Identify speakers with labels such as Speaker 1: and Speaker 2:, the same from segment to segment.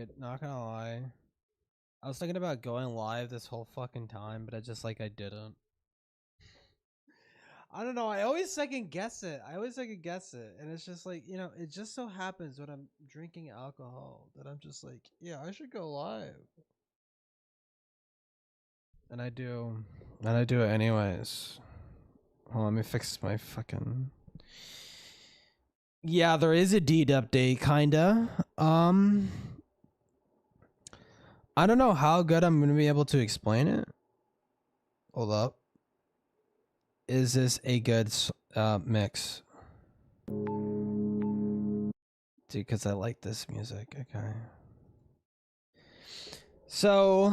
Speaker 1: dude. Not gonna lie. I was thinking about going live this whole fucking time, but I didn't. I don't know. I always second guess it. And it's just like, it just so happens when I'm drinking alcohol that I'm just like, yeah, I should go live. And I do. And I do it anyways. Well, let me fix my fucking... Yeah, there is a deed update, kinda. I don't know how good I'm gonna be able to explain it. Hold up. Is this a good mix? Dude, because I like this music. Okay. So,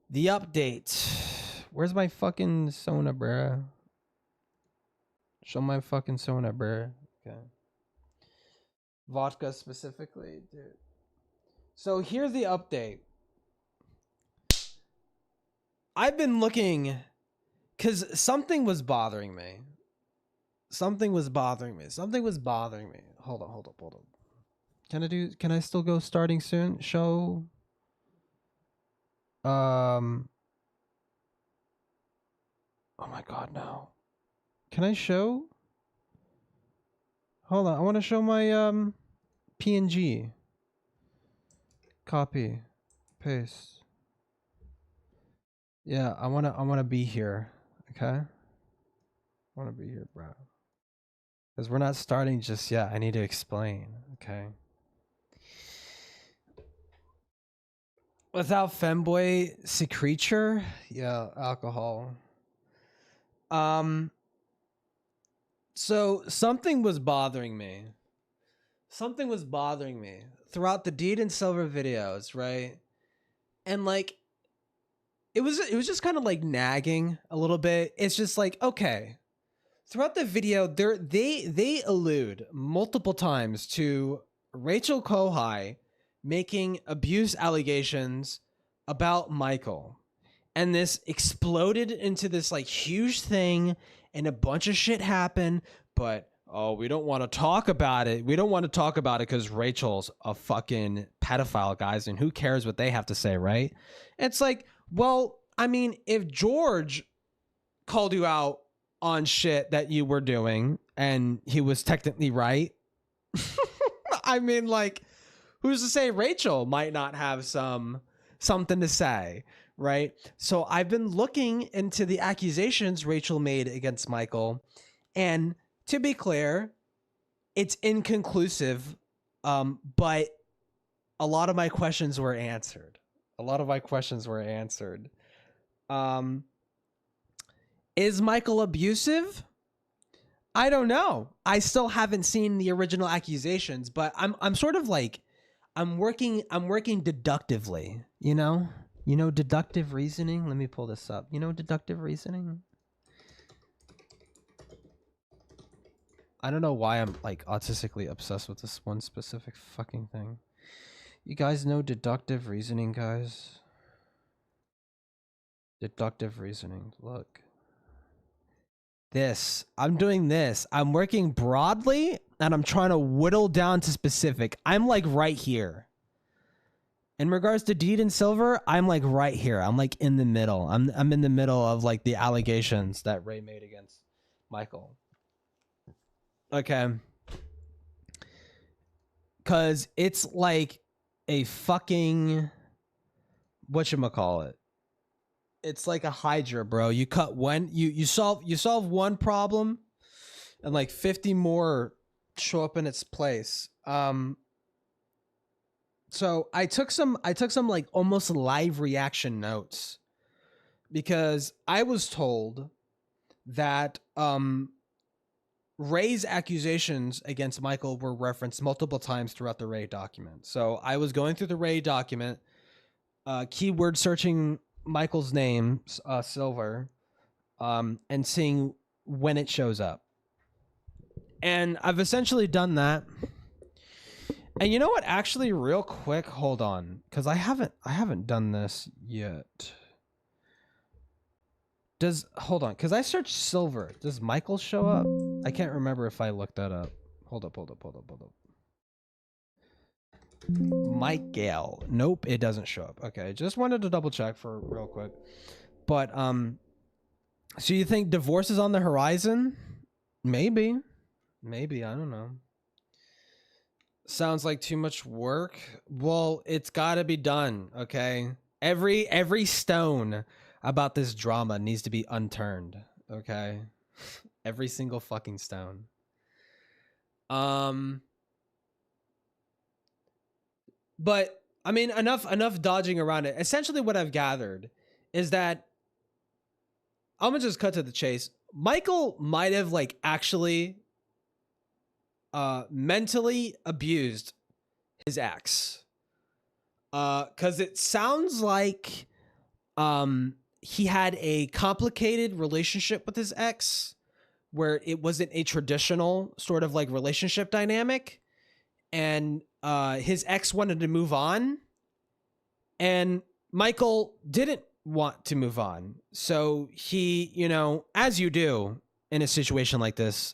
Speaker 1: the update. Where's my fucking Sona, bruh? Show my fucking Sona, bruh. Okay. Vodka specifically, dude. So here's the update. I've been looking, because something was bothering me. Something was bothering me. Hold up. Can I still go starting soon? Show. Oh my god, no. Can I show? Hold on, I want to show my PNG. Copy. Paste. Yeah, I wanna be here. Okay? I wanna be here, bro. Because we're not starting just yet. I need to explain. Okay. Without femboy secreture? Yeah, alcohol. So something was bothering me. Throughout the Deed and Silver videos, right? And like it was just kind of like nagging a little bit. It's just like, okay. Throughout the video, they allude multiple times to Rachel Kohai making abuse allegations about Michael. And this exploded into this like huge thing, and a bunch of shit happened, but we don't want to talk about it. We don't want to talk about it because Rachel's a fucking pedophile, guys, and who cares what they have to say, right? It's like, well, I mean, if George called you out on shit that you were doing and he was technically right, I mean, like, who's to say Rachel might not have something to say, right? So I've been looking into the accusations Rachel made against Michael, and to be clear, it's inconclusive, but a lot of my questions were answered. Is Michael abusive? I don't know. I still haven't seen the original accusations, but I'm sort of like I'm working deductively, you know? You know deductive reasoning? Let me pull this up. You know deductive reasoning? I don't know why I'm like autistically obsessed with this one specific fucking thing. You guys know deductive reasoning, guys? Deductive reasoning. Look. I'm doing this. I'm working broadly and I'm trying to whittle down to specific. I'm like right here. In regards to Deed and Silver, I'm like right here. I'm like in the middle. I'm in the middle of like the allegations that Ray made against Michael. Okay. Cause it's like a fucking whatchamacallit. It's like a hydra, bro. You cut one, you solve one problem, and like 50 more show up in its place. So I took some like almost live reaction notes because I was told that Ray's accusations against Michael were referenced multiple times throughout the Ray document. So I was going through the Ray document, keyword searching Michael's name, Silver, and seeing when it shows up. And I've essentially done that. And you know what? Actually, real quick, hold on, because I haven't done this yet. Hold on, because I searched Silver. Does Michael show up? I can't remember if I looked that up. Hold up. Mike Gale. Nope, it doesn't show up. Okay, just wanted to double check for real quick. But so you think divorce is on the horizon? Maybe. Maybe, I don't know. Sounds like too much work. Well, it's got to be done, okay? Every stone about this drama needs to be unturned, okay? Every single fucking stone. But I mean, enough dodging around it. Essentially what I've gathered is that I'm gonna just cut to the chase. Michael might have like actually mentally abused his ex. Cause it sounds like he had a complicated relationship with his ex where it wasn't a traditional sort of like relationship dynamic, and his ex wanted to move on and Michael didn't want to move on. So he, you know, as you do in a situation like this,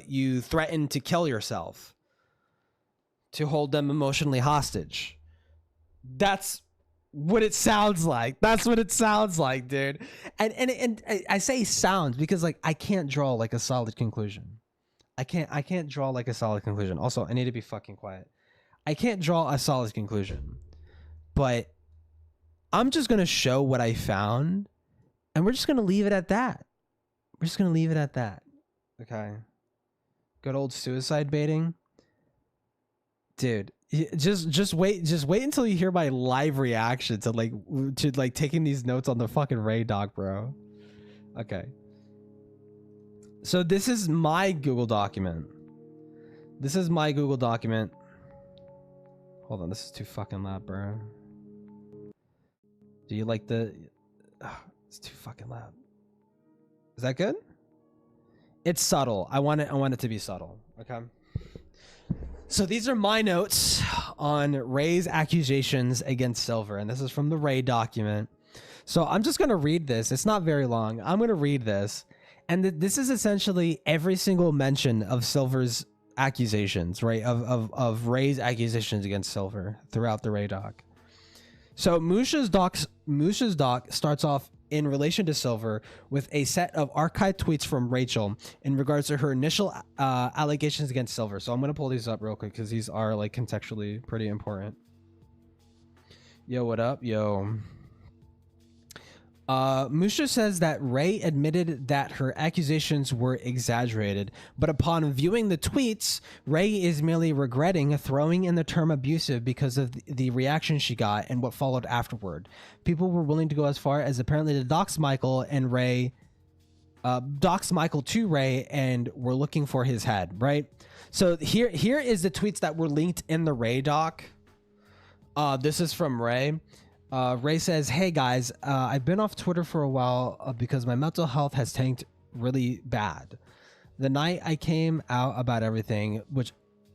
Speaker 1: you threaten to kill yourself to hold them emotionally hostage. That's what it sounds like. That's what it sounds like, dude. And I say sounds because like I can't draw like a solid conclusion. I can't draw like a solid conclusion. Also, I need to be fucking quiet. I can't draw a solid conclusion. But I'm just going to show what I found and we're just going to leave it at that. We're just going to leave it at that. Okay. Good old suicide baiting. Dude, just wait until you hear my live reaction to like taking these notes on the fucking Ray doc, bro. Okay. So this is my Google document. This is my Google document. Hold on, this is too fucking loud, bro. Do you like the... it's too fucking loud. Is that good? It's subtle. I want it to be subtle. Okay. So these are my notes on Ray's accusations against Silver, and this is from the Ray document. So I'm just going to read this. It's not very long. I'm going to read this. And this is essentially every single mention of Silver's accusations, right? Of Ray's accusations against Silver throughout the Ray doc. So Musha's doc starts off in relation to Silver with a set of archived tweets from Rachel in regards to her initial allegations against Silver. So I'm going to pull these up real quick because these are like contextually pretty important. Yo, what up? Yo. Musha says that Ray admitted that her accusations were exaggerated, but upon viewing the tweets, Ray is merely regretting throwing in the term abusive because of the reaction she got and what followed afterward. People were willing to go as far as apparently to dox Michael and Ray, dox Michael to Ray, and were looking for his head, right? So here is the tweets that were linked in the Ray doc. This is from Ray. Ray says, "Hey guys, I've been off Twitter for a while because my mental health has tanked really bad. The night I came out about everything,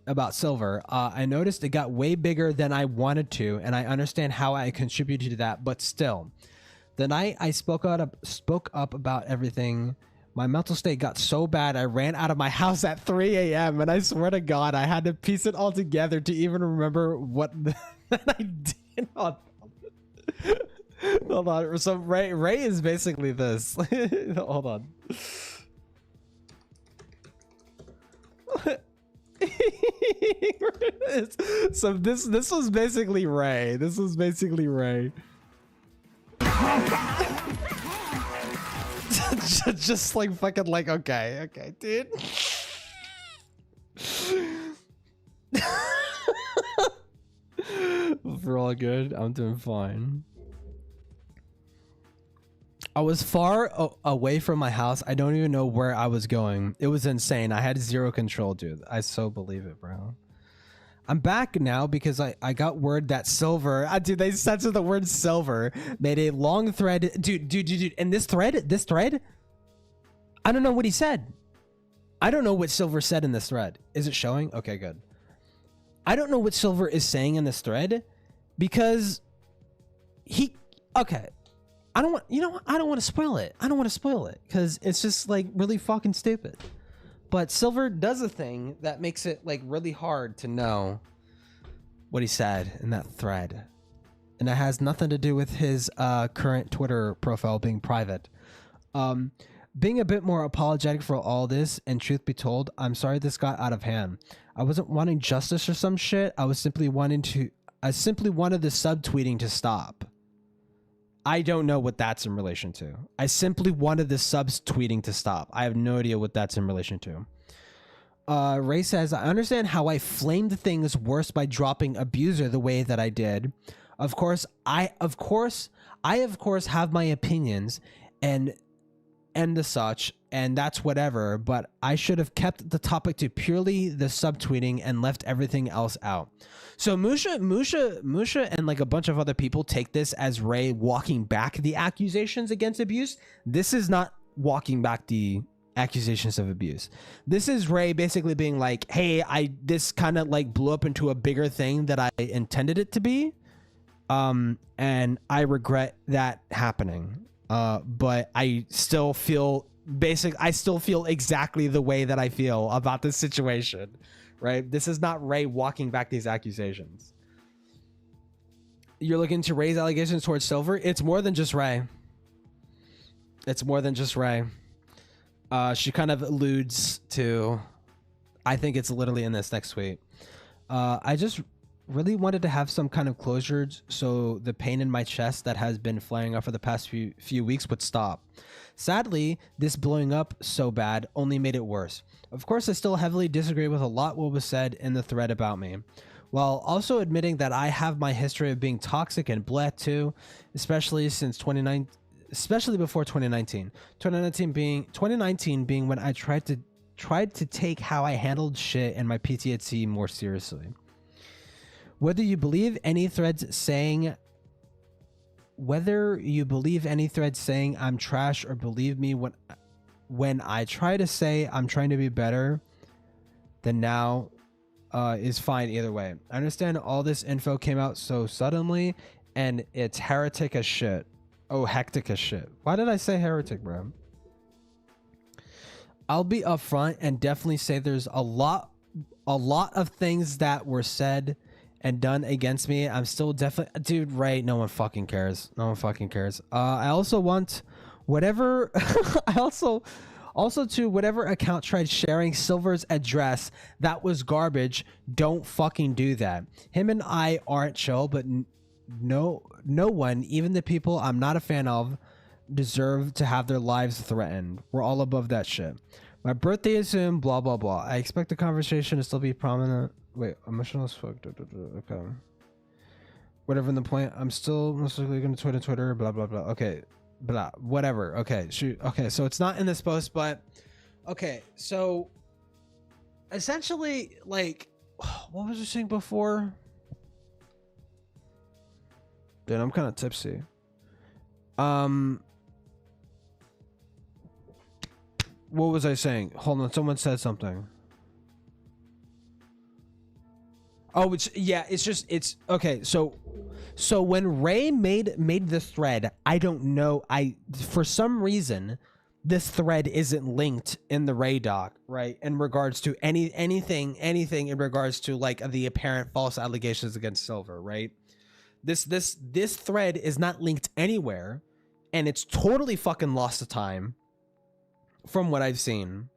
Speaker 1: about Silver, I noticed it got way bigger than I wanted to, and I understand how I contributed to that, but still. The night I spoke up about everything, my mental state got so bad I ran out of my house at 3 a.m. and I swear to God, I had to piece it all together to even remember what that I did." Hold on. So Ray is basically this. Hold on. So this was basically Ray. This was basically Ray. just like fucking like okay, dude. We're all good. I'm doing fine. I was far away from my house. I don't even know where I was going. It was insane. I had zero control, dude. I so believe it, bro. I'm back now because I got word that Silver, dude, they censored the word Silver, made a long thread. Dude. And this thread, I don't know what he said. I don't know what Silver said in this thread. Is it showing? Okay, good. I don't know what Silver is saying in this thread because I don't want to spoil it. I don't want to spoil it because it's just like really fucking stupid. But Silver does a thing that makes it like really hard to know what he said in that thread. And it has nothing to do with his current Twitter profile being private. Being a bit more apologetic for all this, and truth be told, I'm sorry this got out of hand. I wasn't wanting justice or some shit. I simply wanted the subtweeting to stop. I don't know what that's in relation to. I simply wanted the subtweeting to stop. I have no idea what that's in relation to. Ray says, I understand how I flamed things worse by dropping abuser the way that I did. Of course, I have my opinions and the such, and that's whatever, but I should have kept the topic to purely the subtweeting and left everything else out. So Musha and like a bunch of other people take this as Ray walking back the accusations against abuse. This is not walking back the accusations of abuse. This is Ray basically being like, hey, this kind of like blew up into a bigger thing that I intended it to be. And I regret that happening. But I still feel exactly the way that I feel about this situation, right? This is not Ray walking back these accusations. You're looking to raise allegations towards Silver. It's more than just Ray. It's more than just Ray. She kind of alludes to, I think it's literally in this next tweet. I just really wanted to have some kind of closure so the pain in my chest that has been flaring up for the past few weeks would stop. Sadly, this blowing up so bad only made it worse. Of course, I still heavily disagree with a lot what was said in the thread about me, while also admitting that I have my history of being toxic and bleh too, especially before 2019. 2019 being when I tried to take how I handled shit and my PTSD more seriously. Whether you believe any threads saying I'm trash or believe me when I try to say I'm trying to be better, then now is fine either way. I understand all this info came out so suddenly and it's heretic as shit. Oh, hectic as shit. Why did I say heretic, bro? I'll be upfront and definitely say there's a lot of things that were said and done against me. I'm still definitely, dude, right? No one fucking cares. No one fucking cares. I also want whatever, also to whatever account tried sharing Silver's address, that was garbage. Don't fucking do that. Him and I aren't chill, but no one, even the people I'm not a fan of, deserve to have their lives threatened. We're all above that shit. My birthday is soon, blah, blah, blah. I expect the conversation to still be prominent. Wait, emotional as fuck. Okay. Whatever in the point. I'm still most likely going to Twitter, blah, blah, blah. Okay. Blah. Whatever. Okay. Shoot. Okay. So it's not in this post, but okay. So essentially, like, what was I saying before? Dude, I'm kind of tipsy. What was I saying? Hold on. Someone said something. Oh, it's okay. So when Ray made this thread, I don't know. For some reason, this thread isn't linked in the Ray doc, right? In regards to anything in regards to like the apparent false allegations against Silver, right? This thread is not linked anywhere, and it's totally fucking lost to time from what I've seen.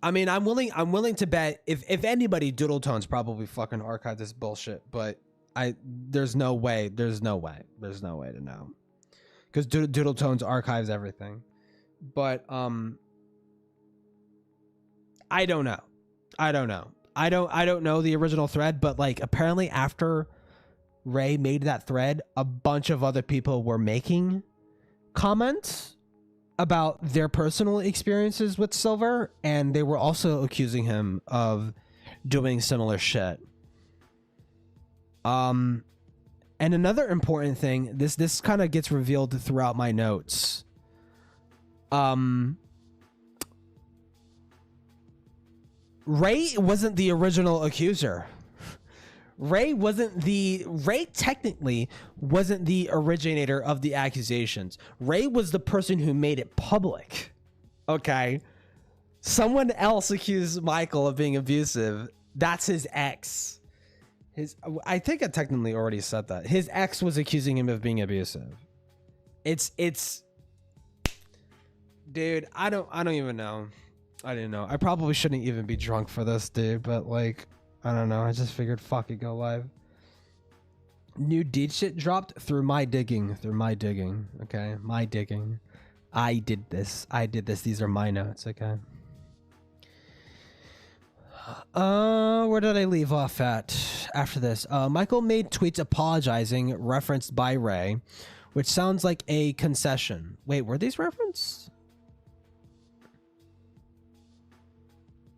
Speaker 1: I mean, I'm willing to bet if anybody, Doodle Tones probably fucking archived this bullshit, but there's no way to know, because Doodle Tones archives everything. But I don't know. I don't know the original thread, but like apparently after Ray made that thread, a bunch of other people were making comments about their personal experiences with Silver, and they were also accusing him of doing similar shit. And another important thing, this kind of gets revealed throughout my notes. Ray wasn't the original accuser. Ray technically wasn't the originator of the accusations. Ray was the person who made it public. Okay. Someone else accused Michael of being abusive. That's his ex. I think I technically already said that. His ex was accusing him of being abusive. It's dude, I don't even know. I didn't know. I probably shouldn't even be drunk for this, dude, but like, I don't know. I just figured fuck it, go live. New deed shit dropped through my digging. Okay, my digging. I did this. These are my notes. Okay. Where did I leave off at after this? Michael made tweets apologizing, referenced by Ray, which sounds like a concession. Wait, were these referenced?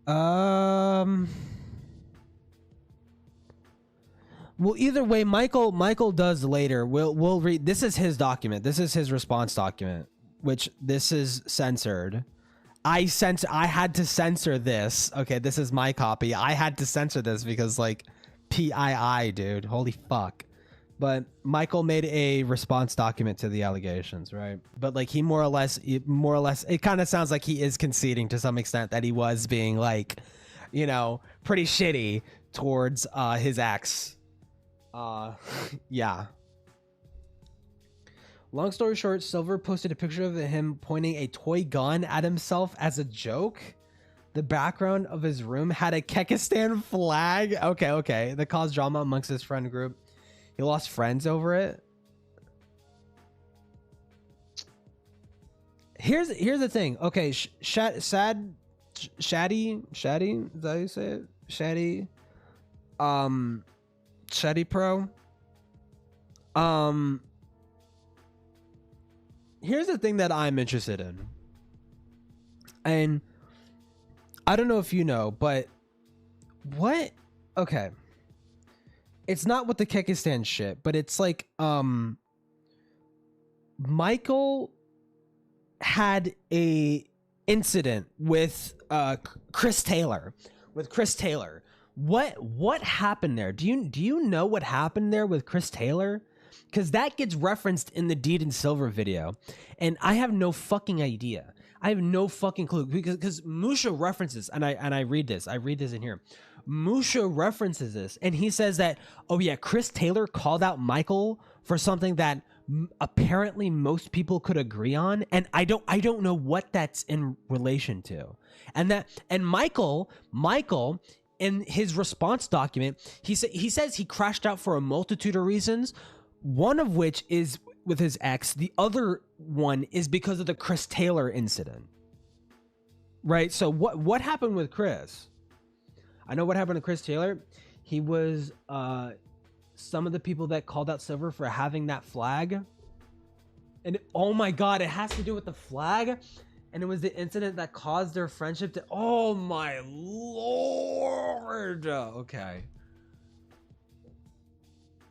Speaker 1: Well, either way, Michael does later. We'll read. This is his document. This is his response document, which this is censored. I had to censor this. Okay, this is my copy. I had to censor this because like PII, dude. Holy fuck. But Michael made a response document to the allegations, right? But like he more or less, it kind of sounds like he is conceding to some extent that he was being like, you know, pretty shitty towards his ex. Yeah. Long story short, Silver posted a picture of him pointing a toy gun at himself as a joke. The background of his room had a Kekistan flag. Okay. That caused drama amongst his friend group. He lost friends over it. Here's the thing. Okay, Shaddy, is that how you say it? Shaddy Pro. Here's the thing that I'm interested in. And I don't know if you know, but what? Okay. It's not with the Kekistan shit, but it's like, Michael had a incident with Chris Taylor. What happened there? Do you know what happened there with Chris Taylor? Because that gets referenced in the Deed and Silver video, and I have no fucking idea. I have no fucking clue because Musha references, and I read this. I read this in here. Musha references this, and he says that, oh yeah, Chris Taylor called out Michael for something that apparently most people could agree on, and I don't know what that's in relation to. And Michael in his response document, he says he crashed out for a multitude of reasons, one of which is with his ex. The other one is because of the Chris Taylor incident. Right? So what happened with Chris? I know what happened to Chris Taylor. He was some of the people that called out Silver for having that flag. And oh my god, it has to do with the flag. And it was the incident that caused their friendship to... Oh my lord. Okay.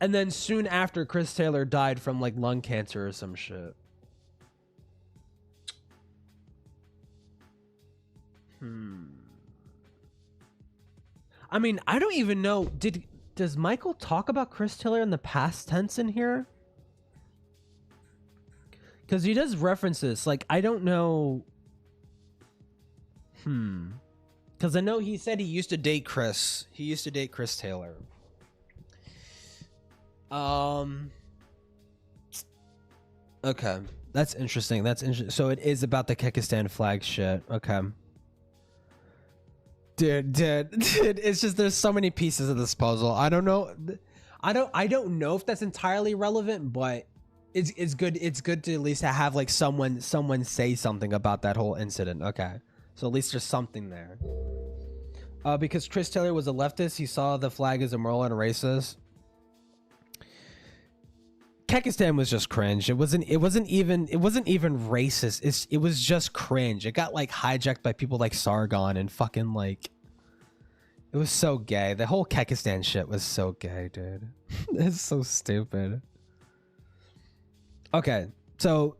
Speaker 1: And then soon after, Chris Taylor died from like lung cancer or some shit. I mean, I don't even know. Does Michael talk about Chris Taylor in the past tense in here? Because he does reference this. Like, I don't know. Because I know he said he used to date Chris. He used to date Chris Taylor. Okay. That's interesting. So it is about the Kekistan flag shit. Okay. Dude, it's just there's so many pieces of this puzzle. I don't know. I don't know if that's entirely relevant, but it's good. It's good to at least have like someone say something about that whole incident. Okay, so at least there's something there. Because Chris Taylor was a leftist, he saw the flag as immoral and racist. Kekistan was just cringe. It wasn't even racist. It was just cringe. It got like hijacked by people like Sargon and fucking like, it was so gay. The whole Kekistan shit was so gay, dude. It's so stupid. Okay, so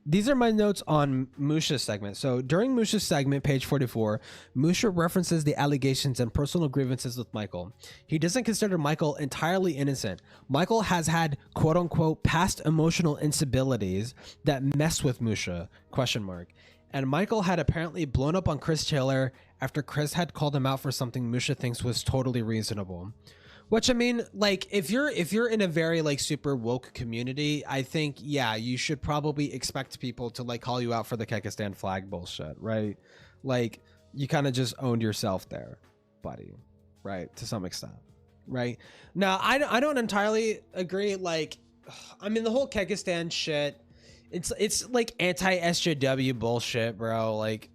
Speaker 1: these are my notes on Musha's segment. So during Musha's segment, page 44, Musha references the allegations and personal grievances with Michael. He doesn't consider Michael entirely innocent. Michael has had quote unquote past emotional instabilities that mess with Musha, ? And Michael had apparently blown up on Chris Taylor after Chris had called him out for something Musha thinks was totally reasonable. Which, I mean, like, if you're in a very like super woke community, I think, yeah, you should probably expect people to like call you out for the Kekistan flag bullshit, right? Like, you kind of just owned yourself there, buddy, right? To some extent, right? Now, I don't entirely agree. Like, I mean, the whole Kekistan shit, it's like anti-SJW bullshit, bro. Like,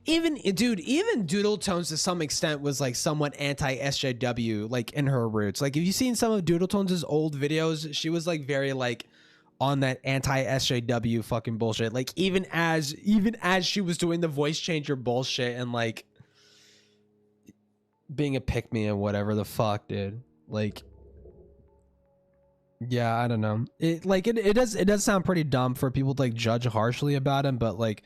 Speaker 1: even Doodle Tones to some extent was like somewhat anti-SJW, like in her roots. Like, if you've seen some of Doodle Tones' old videos, she was like very like on that anti-SJW fucking bullshit. Like, even as she was doing the voice changer bullshit and like being a pick-me and whatever the fuck, dude. Like, yeah, I don't know. It does sound pretty dumb for people to like judge harshly about him, but like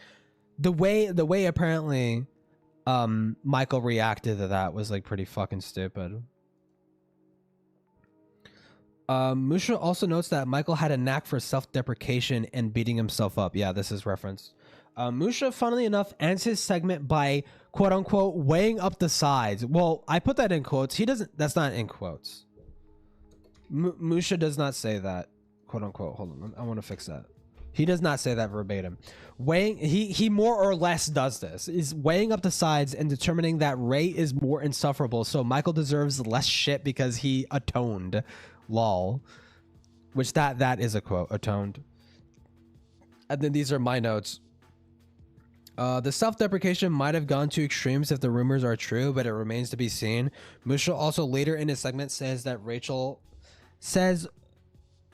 Speaker 1: the way apparently Michael reacted to that was like pretty fucking stupid. Musha also notes that Michael had a knack for self-deprecation and beating himself up. Yeah, this is referenced. Musha, funnily enough, ends his segment by quote unquote weighing up the sides. Well, I put that in quotes. He doesn't. That's not in quotes. Musha does not say that, quote unquote. Hold on, I want to fix that. He does not say that verbatim. Weighing, he more or less does this, is weighing up the sides and determining that Ray is more insufferable, so Michael deserves less shit because he atoned. Lol. Which that is a quote, atoned. And then these are my notes. The self-deprecation might have gone to extremes if the rumors are true, but it remains to be seen. Musha also later in his segment says that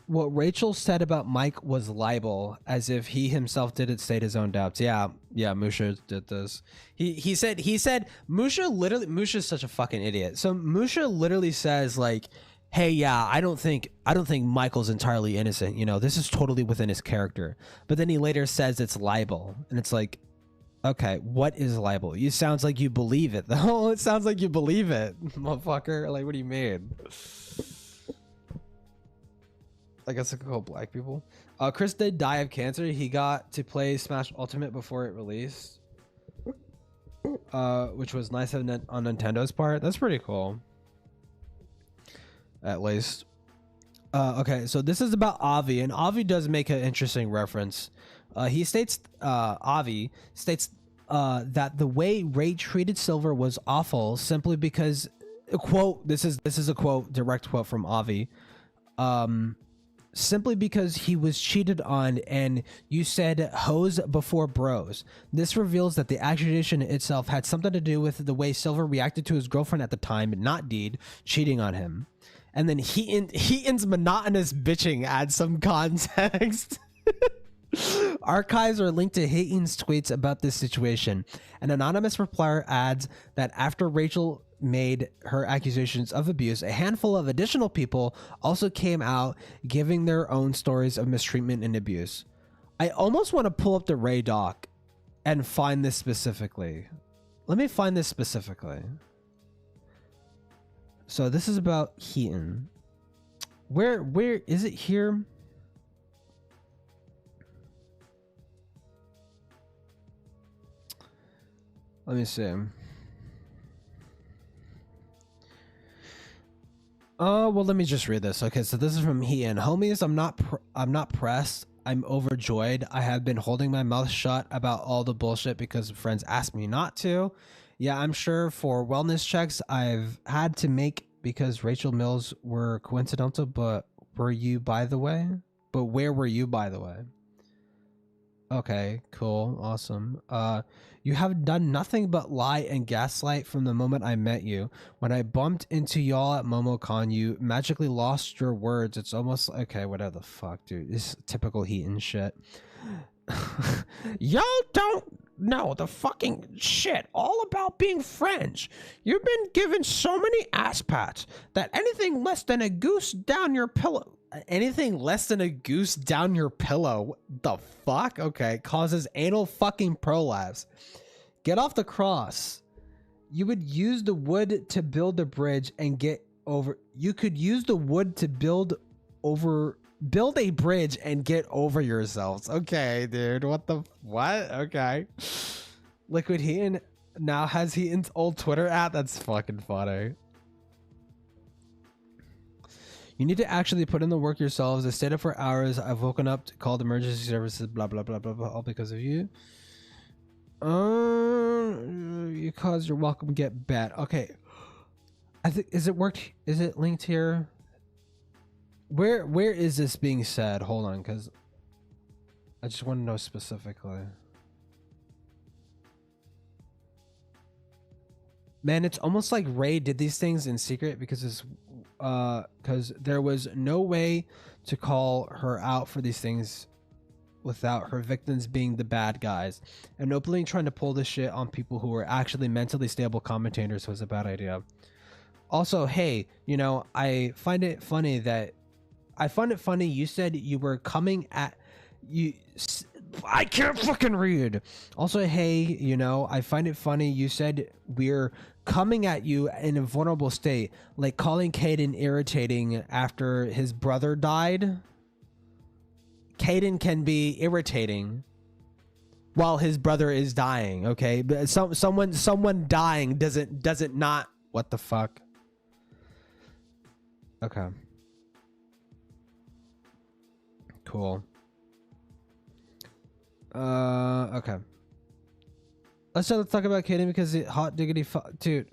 Speaker 1: what Rachel said about Mike was libel, as if he himself didn't state his own doubts. Yeah, Musha did this. He said Musha's such a fucking idiot. So Musha literally says like, hey, yeah, I don't think Michael's entirely innocent. You know, this is totally within his character. But then he later says it's libel, and it's like, okay, what is libel? You sounds like you believe it though. It sounds like you believe it, motherfucker. Like, what do you mean? I guess I could call black people. Chris did die of cancer. He got to play Smash Ultimate before it released, which was nice on Nintendo's part. That's pretty cool, at least. Okay, so this is about Avi, and Avi does make an interesting reference. He states, Avi states that the way Ray treated Silver was awful simply because, quote, this is a quote, direct quote from Avi. Simply because he was cheated on and you said hoes before bros. This reveals that the accusation itself had something to do with the way Silver reacted to his girlfriend at the time, not Deed, cheating on him. And then he ends monotonous bitching adds some context. Archives are linked to Hayton's tweets about this situation. An anonymous replier adds that after Rachel made her accusations of abuse, a handful of additional people also came out giving their own stories of mistreatment and abuse. I almost want to pull up the Ray doc and find this specifically. Let me find this specifically. So this is about Heaton. Where is it here? Let me see. Well, let me just read this. Okay, so this is from Heaton. Homies, I'm not pressed. I'm overjoyed. I have been holding my mouth shut about all the bullshit because friends asked me not to. Yeah, I'm sure for wellness checks I've had to make because Rachel Mills were coincidental, but were you by the way? But where were you by the way? Okay, cool, awesome. You have done nothing but lie and gaslight from the moment I met you. When I bumped into y'all at MomoCon, you magically lost your words. It's almost okay, whatever the fuck, dude. This is typical Heaton shit. Y'all don't know the fucking shit all about being friends. You've been given so many ass pats that anything less than a goose down your pillow. Anything less than a goose down your pillow? What the fuck? Okay, causes anal fucking prolapse. Get off the cross. You would use the wood to build a bridge and get over. You could use the wood to build a bridge and get over yourselves. Okay, dude. What? Okay. Liquid Heaton now has Heaton's old Twitter app. That's fucking funny. You need to actually put in the work yourselves. I stayed up for hours. I've woken up, called emergency services, blah, blah, blah, blah, blah, all because of you. You caused your welcome get bad. Okay. I think, is it worked? Is it linked here? Where is this being said? Hold on, because I just want to know specifically. Man, it's almost like Ray did these things in secret because there was no way to call her out for these things without her victims being the bad guys. And openly trying to pull this shit on people who were actually mentally stable commentators was a bad idea. Also, hey, you know, I find it funny you said you were coming at you. I can't fucking read. Also, hey, you know, I find it funny you said we're coming at you in a vulnerable state, like calling Caden irritating after his brother died. Caden can be irritating while his brother is dying, okay? But someone dying doesn't not what the fuck? Okay. Cool. Okay. Let's talk about Caden because it hot diggity dude.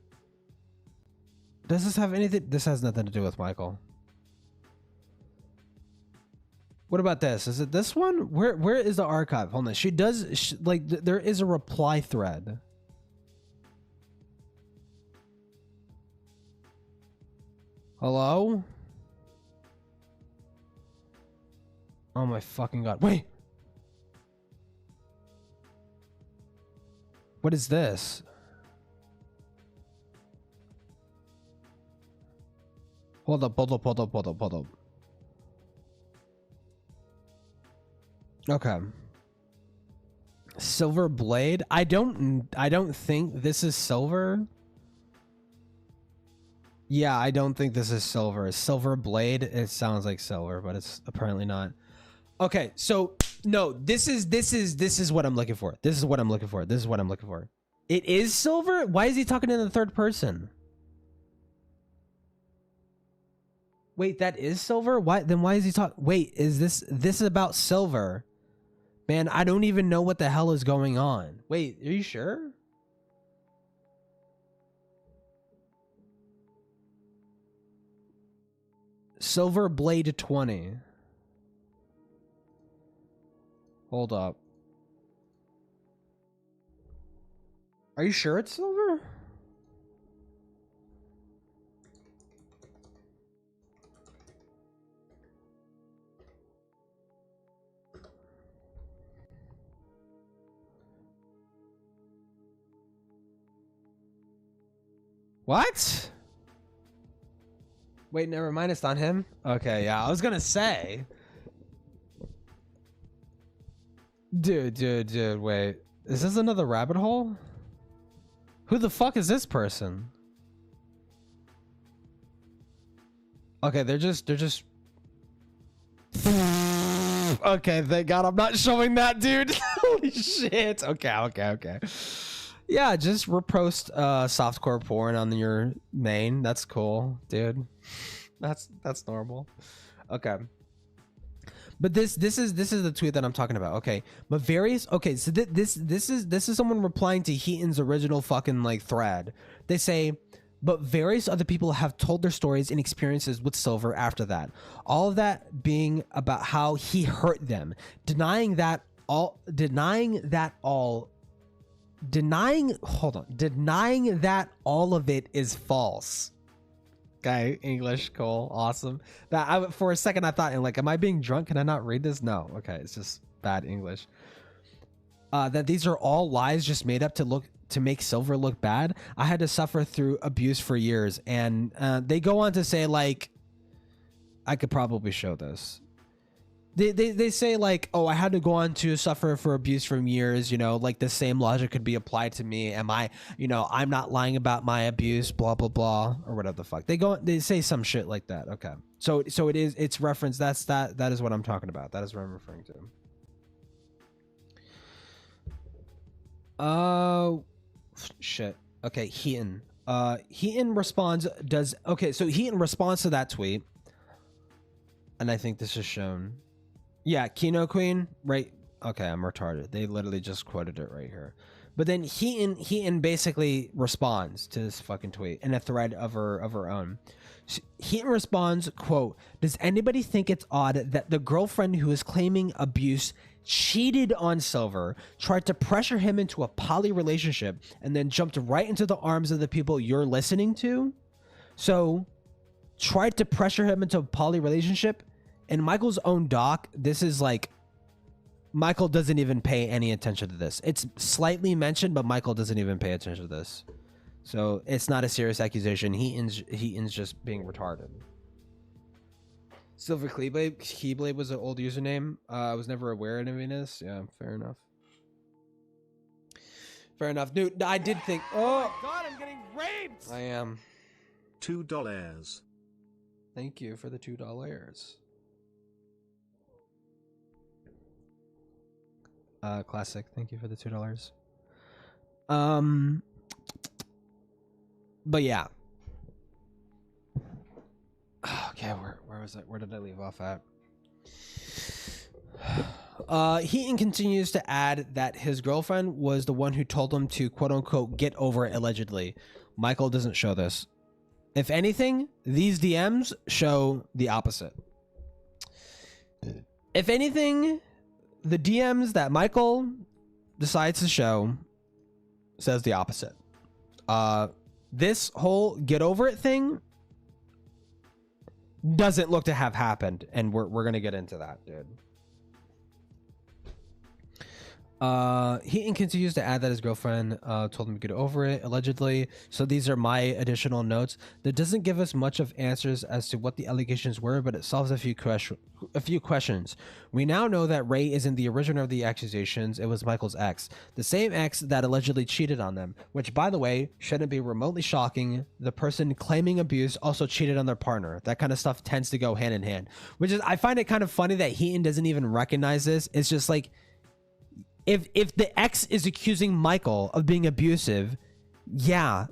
Speaker 1: Does this have anything? This has nothing to do with Michael. What about this? Is it this one? Where is the archive? Hold on. She does like there is a reply thread. Hello? Oh my fucking god. Wait. What is this? Hold up. Okay. Silver blade? I don't think this is silver. Yeah, I don't think this is silver. Silver blade, it sounds like silver, but it's apparently not. Okay, so no, this is what I'm looking for. This is what I'm looking for. It is silver? Why is he talking in the third person? Wait, that is silver? Why is he talking? Wait, is this about silver? Man, I don't even know what the hell is going on. Wait, are you sure? Silver blade 20. Hold up. Are you sure it's silver? What? Wait, never mind. It's not him. Okay, yeah, I was gonna say. Dude, wait. Is this another rabbit hole? Who the fuck is this person? Okay, they're just okay, thank God I'm not showing that, dude. Holy shit. Okay. Yeah, just repost softcore porn on your main. That's cool, dude. That's normal. Okay. But this is the tweet that I'm talking about. Okay, but so this is someone replying to Heaton's original fucking like thread. They say, but various other people have told their stories and experiences with Silver after that. All of that being about how he hurt them, denying that all of it is false. Okay, English, cool, awesome. That for a second I thought, like, am I being drunk? Can I not read this? No. Okay, it's just bad English. That these are all lies just made up to make Silver look bad. I had to suffer through abuse for years, and they go on to say, like, I could probably show this. They say, like, oh, I had to go on to suffer for abuse from years, you know, like the same logic could be applied to me. Am I, you know, I'm not lying about my abuse, blah blah blah, or whatever the fuck. They say some shit like that. Okay, so it's reference. That is what I'm talking about. That is what I'm referring to. Oh shit. Okay, Heaton responds to that tweet. And I think this is shown. Yeah, Kino Queen, right? Okay, I'm retarded. They literally just quoted it right here. But then Heaton basically responds to this fucking tweet in a thread of her own. Heaton responds, quote, "Does anybody think it's odd that the girlfriend who is claiming abuse cheated on Silver, tried to pressure him into a poly relationship, and then jumped right into the arms of the people you're listening to?" So, tried to pressure him into a poly relationship. In Michael's own doc, this is like, Michael doesn't even pay any attention to this. It's slightly mentioned, but Michael doesn't even pay attention to this. So it's not a serious accusation. Heaton's just being retarded. Silver Keyblade was an old username. I was never aware of any of this. Yeah, fair enough. Fair enough. Dude, I did think... Oh my god, I'm getting raped! I am.
Speaker 2: $2.
Speaker 1: Thank you for the $2. Classic. Thank you for the $2. But yeah. Okay, where was it? Where did I leave off at? Heaton continues to add that his girlfriend was the one who told him to quote unquote get over it allegedly. Michael doesn't show this. If anything, these DMs show the opposite. If anything, the DMs that Michael decides to show says the opposite. This whole get over it thing doesn't look to have happened, and we're gonna get into that, dude. Heaton continues to add that his girlfriend told him to get over it, allegedly. So these are my additional notes. That doesn't give us much of answers as to what the allegations were, but it solves a few questions. We now know that Ray isn't the originator of the accusations. It was Michael's ex, the same ex that allegedly cheated on them, which, by the way, shouldn't be remotely shocking. The person claiming abuse also cheated on their partner. That kind of stuff tends to go hand in hand, which is, I find it kind of funny that Heaton doesn't even recognize this. It's just like, if the ex is accusing Michael of being abusive, the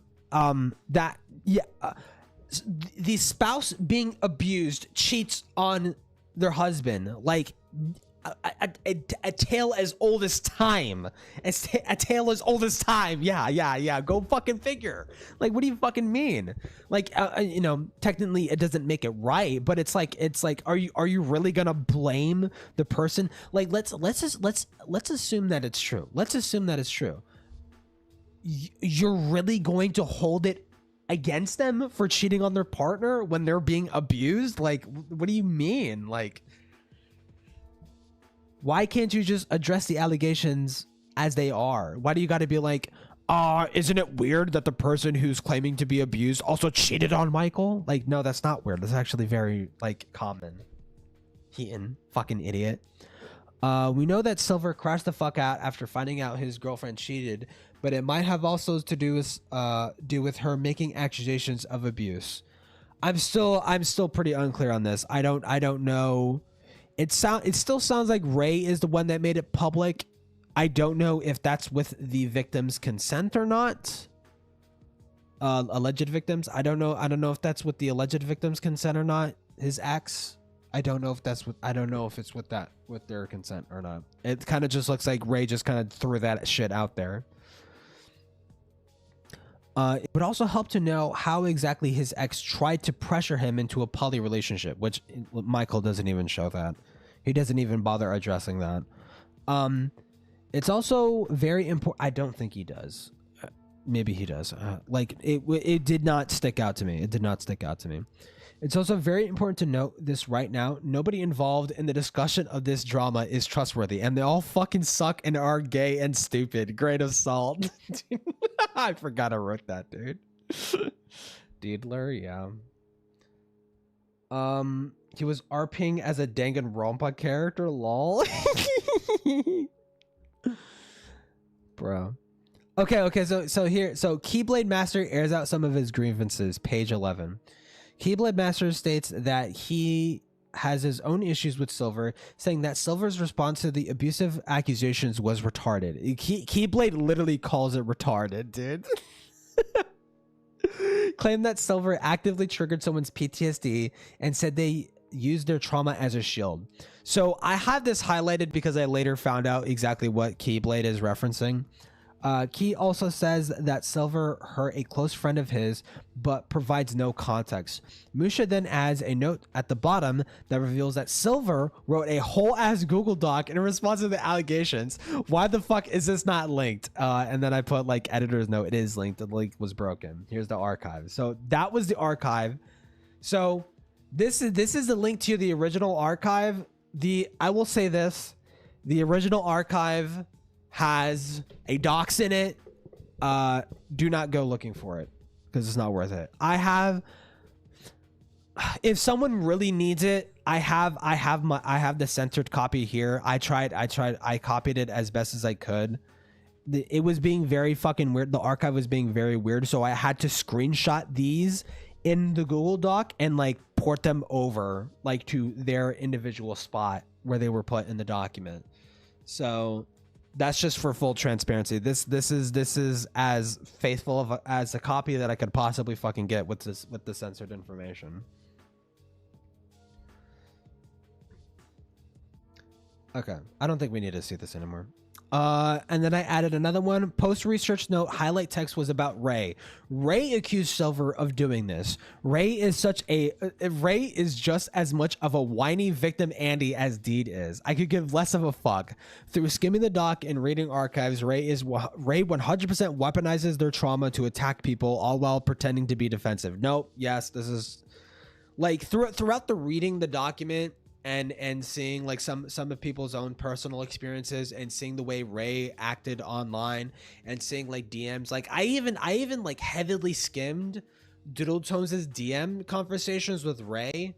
Speaker 1: spouse being abused cheats on their husband, like a tale as old as time. A tale as old as time. Yeah. Go fucking figure. Like, what do you fucking mean? Like, you know, technically it doesn't make it right, but it's like, are you really gonna blame the person? Like, let's assume that it's true. Let's assume that it's true. You're really going to hold it against them for cheating on their partner when they're being abused? Like, what do you mean? Like, why can't you just address the allegations as they are? Why do you got to be like, isn't it weird that the person who's claiming to be abused also cheated on Michael? Like, no, that's not weird. That's actually very, like, common. Heaton, fucking idiot. We know that Silver crashed the fuck out after finding out his girlfriend cheated, but it might have also to do with her making accusations of abuse. I'm still pretty unclear on this. I don't know. It still sounds like Ray is the one that made it public. I don't know if that's with the victim's consent or not. Alleged victims. I don't know if that's with the alleged victim's consent or not. His ex. I don't know if it's with their consent or not. It kind of just looks like Ray just kind of threw that shit out there. It would also help to know how exactly his ex tried to pressure him into a poly relationship, which Michael doesn't even show that. He doesn't even bother addressing that. It's also very important. I don't think he does. Maybe he does. It did not stick out to me. It did not stick out to me. It's also very important to note this right now. Nobody involved in the discussion of this drama is trustworthy, and they all fucking suck and are gay and stupid. Grain of salt. I forgot I wrote that, dude. Deedler, yeah. He was RPing as a Danganronpa character, lol. Bro. Okay, so Keyblade Master airs out some of his grievances, page 11. Keyblade Master states that he has his own issues with Silver, saying that Silver's response to the abusive accusations was retarded. Keyblade literally calls it retarded, dude. Claimed that Silver actively triggered someone's PTSD and said they use their trauma as a shield. So I have this highlighted because I later found out exactly what Keyblade is referencing. Key also says that Silver hurt a close friend of his, but provides no context. Musha then adds a note at the bottom that reveals that Silver wrote a whole ass Google Doc in response to the allegations. Why the fuck is this not linked? And then I put like editor's note. It is linked. The link was broken. Here's the archive. So that was the archive. So this is the link to the original archive. I will say this, the original archive has a docs in it. Do not go looking for it because it's not worth it. If someone really needs it, I have the censored copy here. I copied it as best as I could. It was being very fucking weird. The archive was being very weird, so I had to screenshot these in the Google Doc and like port them over like to their individual spot where they were put in the document. So that's just for full transparency. This is as faithful as a copy that I could possibly fucking get with the censored information. Okay, I don't think we need to see this anymore. And then I added another one. Post research note, highlight text was about Ray. Ray accused Silver of doing this. Ray is just as much of a whiny victim Andy as Deed is. I could give less of a fuck. Through skimming the doc and reading archives, Ray 100% weaponizes their trauma to attack people, all while pretending to be defensive. Nope. Yes, this is like throughout the reading the document and seeing like some of people's own personal experiences and seeing the way Ray acted online and seeing like DMs. Like I even like heavily skimmed Doodle Tones' DM conversations with Ray,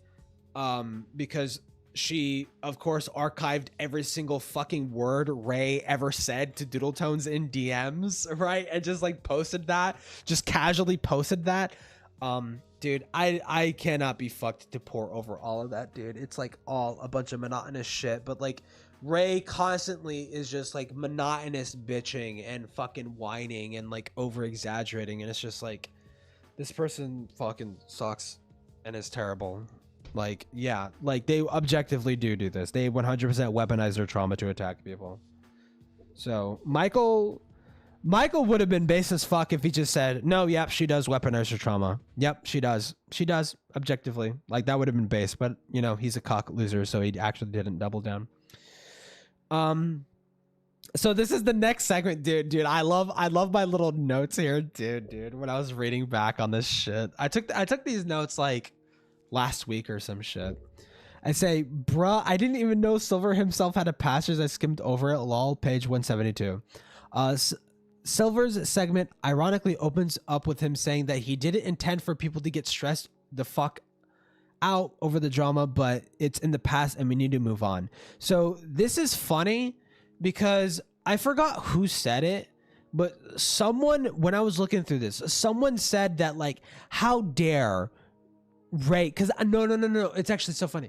Speaker 1: because she of course archived every single fucking word Ray ever said to Doodle Tones in DMs, right? And just like posted that, just casually posted that. Dude, I cannot be fucked to pour over all of that, dude. It's like all a bunch of monotonous shit, but like Ray constantly is just like monotonous bitching and fucking whining and like over exaggerating, and it's just like this person fucking sucks and is terrible. Like, yeah, like they objectively do this. They 100% weaponize their trauma to attack people. So Michael would have been base as fuck if he just said, no, yep, she does weaponize her trauma. Yep, she does. She does, objectively. Like, that would have been base, but, you know, he's a cock loser, so he actually didn't double down. So this is the next segment, dude. I love my little notes here, dude. When I was reading back on this shit, I took these notes, like, last week or some shit. I say, bruh, I didn't even know Silver himself had a passage. I skimmed over it, lol, page 172. Silver's segment ironically opens up with him saying that he didn't intend for people to get stressed the fuck out over the drama, but it's in the past and we need to move on. So this is funny because I forgot who said it, but someone, when I was looking through this, someone said that like, how dare Ray, because no, it's actually so funny.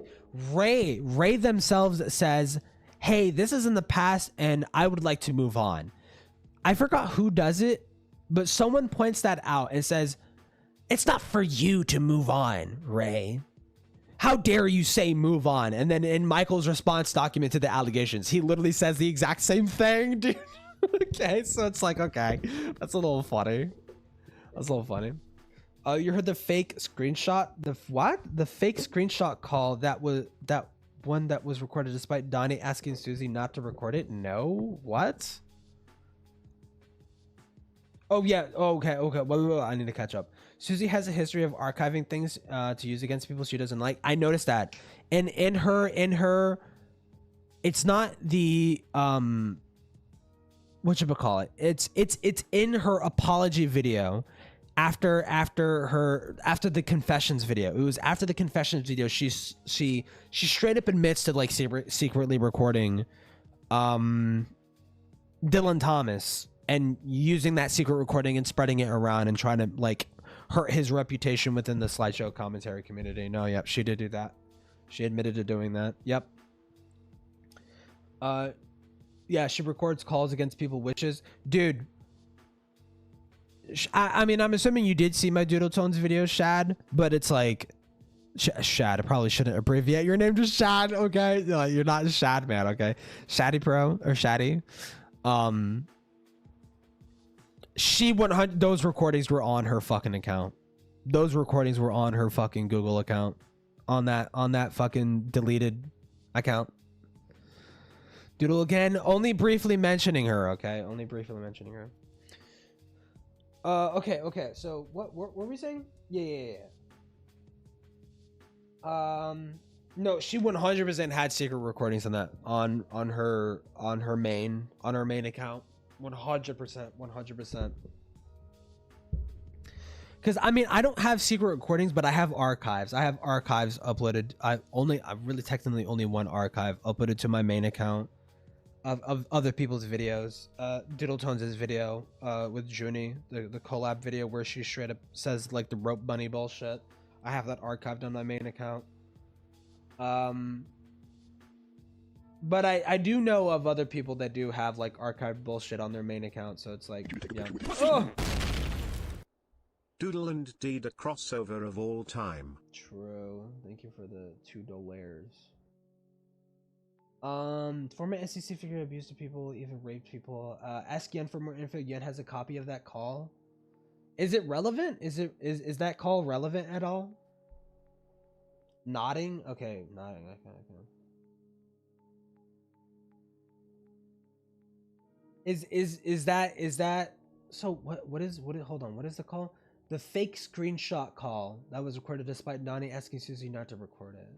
Speaker 1: Ray themselves says, hey, this is in the past and I would like to move on. I forgot who does it, but someone points that out and says, it's not for you to move on, Ray. How dare you say move on? And then in Michael's response document to the allegations, he literally says the exact same thing, dude. Okay, so it's like, okay, that's a little funny. That's a little funny. You heard the fake screenshot? The what? The fake screenshot call that was that one that was recorded despite Donnie asking Susie not to record it? No? What? Oh, yeah. Oh, okay. Wait, I need to catch up. Susie has a history of archiving things to use against people she doesn't like. I noticed that. And in her, it's not the, whatchamacallit. It's in her apology video after the confessions video. It was after the confessions video. She straight up admits to like secretly recording, Dylan Thomas. And using that secret recording and spreading it around and trying to like hurt his reputation within the slideshow commentary community. No, yep, she did do that. She admitted to doing that. Yep. Yeah, she records calls against people, witches. Dude. I mean, I'm assuming you did see my Doodle Tones video, Shad, but it's like, Shad. I probably shouldn't abbreviate your name to Shad. Okay, you're not Shad, man. Okay, Shaddy Pro or Shaddy. She 100. Those recordings were on her fucking account. Those recordings were on her fucking Google account. On that fucking deleted account. Doodle again. Only briefly mentioning her. Okay, only briefly mentioning her. Okay. So what were we saying? Yeah. No, she 100% had secret recordings on that on her main account. 100%. Because I mean, I don't have secret recordings, but I have archives. I have archives uploaded. I really technically only one archive uploaded to my main account of other people's videos. Doodle Tones' video with Junie, the collab video where she straight up says like the rope bunny bullshit. I have that archived on my main account. But I do know of other people that do have like archived bullshit on their main account, so it's like, yeah. Oh!
Speaker 2: Doodle and D, the crossover of all time.
Speaker 1: True. Thank you for the $2. Former SEC figure abused people, even raped people. Ask Yen for more info. Yen has a copy of that call. Is it relevant? Is that call relevant at all? Nodding? Okay, nodding. Okay. Is that so what is hold on, what is the call? The fake screenshot call that was recorded despite Nani asking Susie not to record it.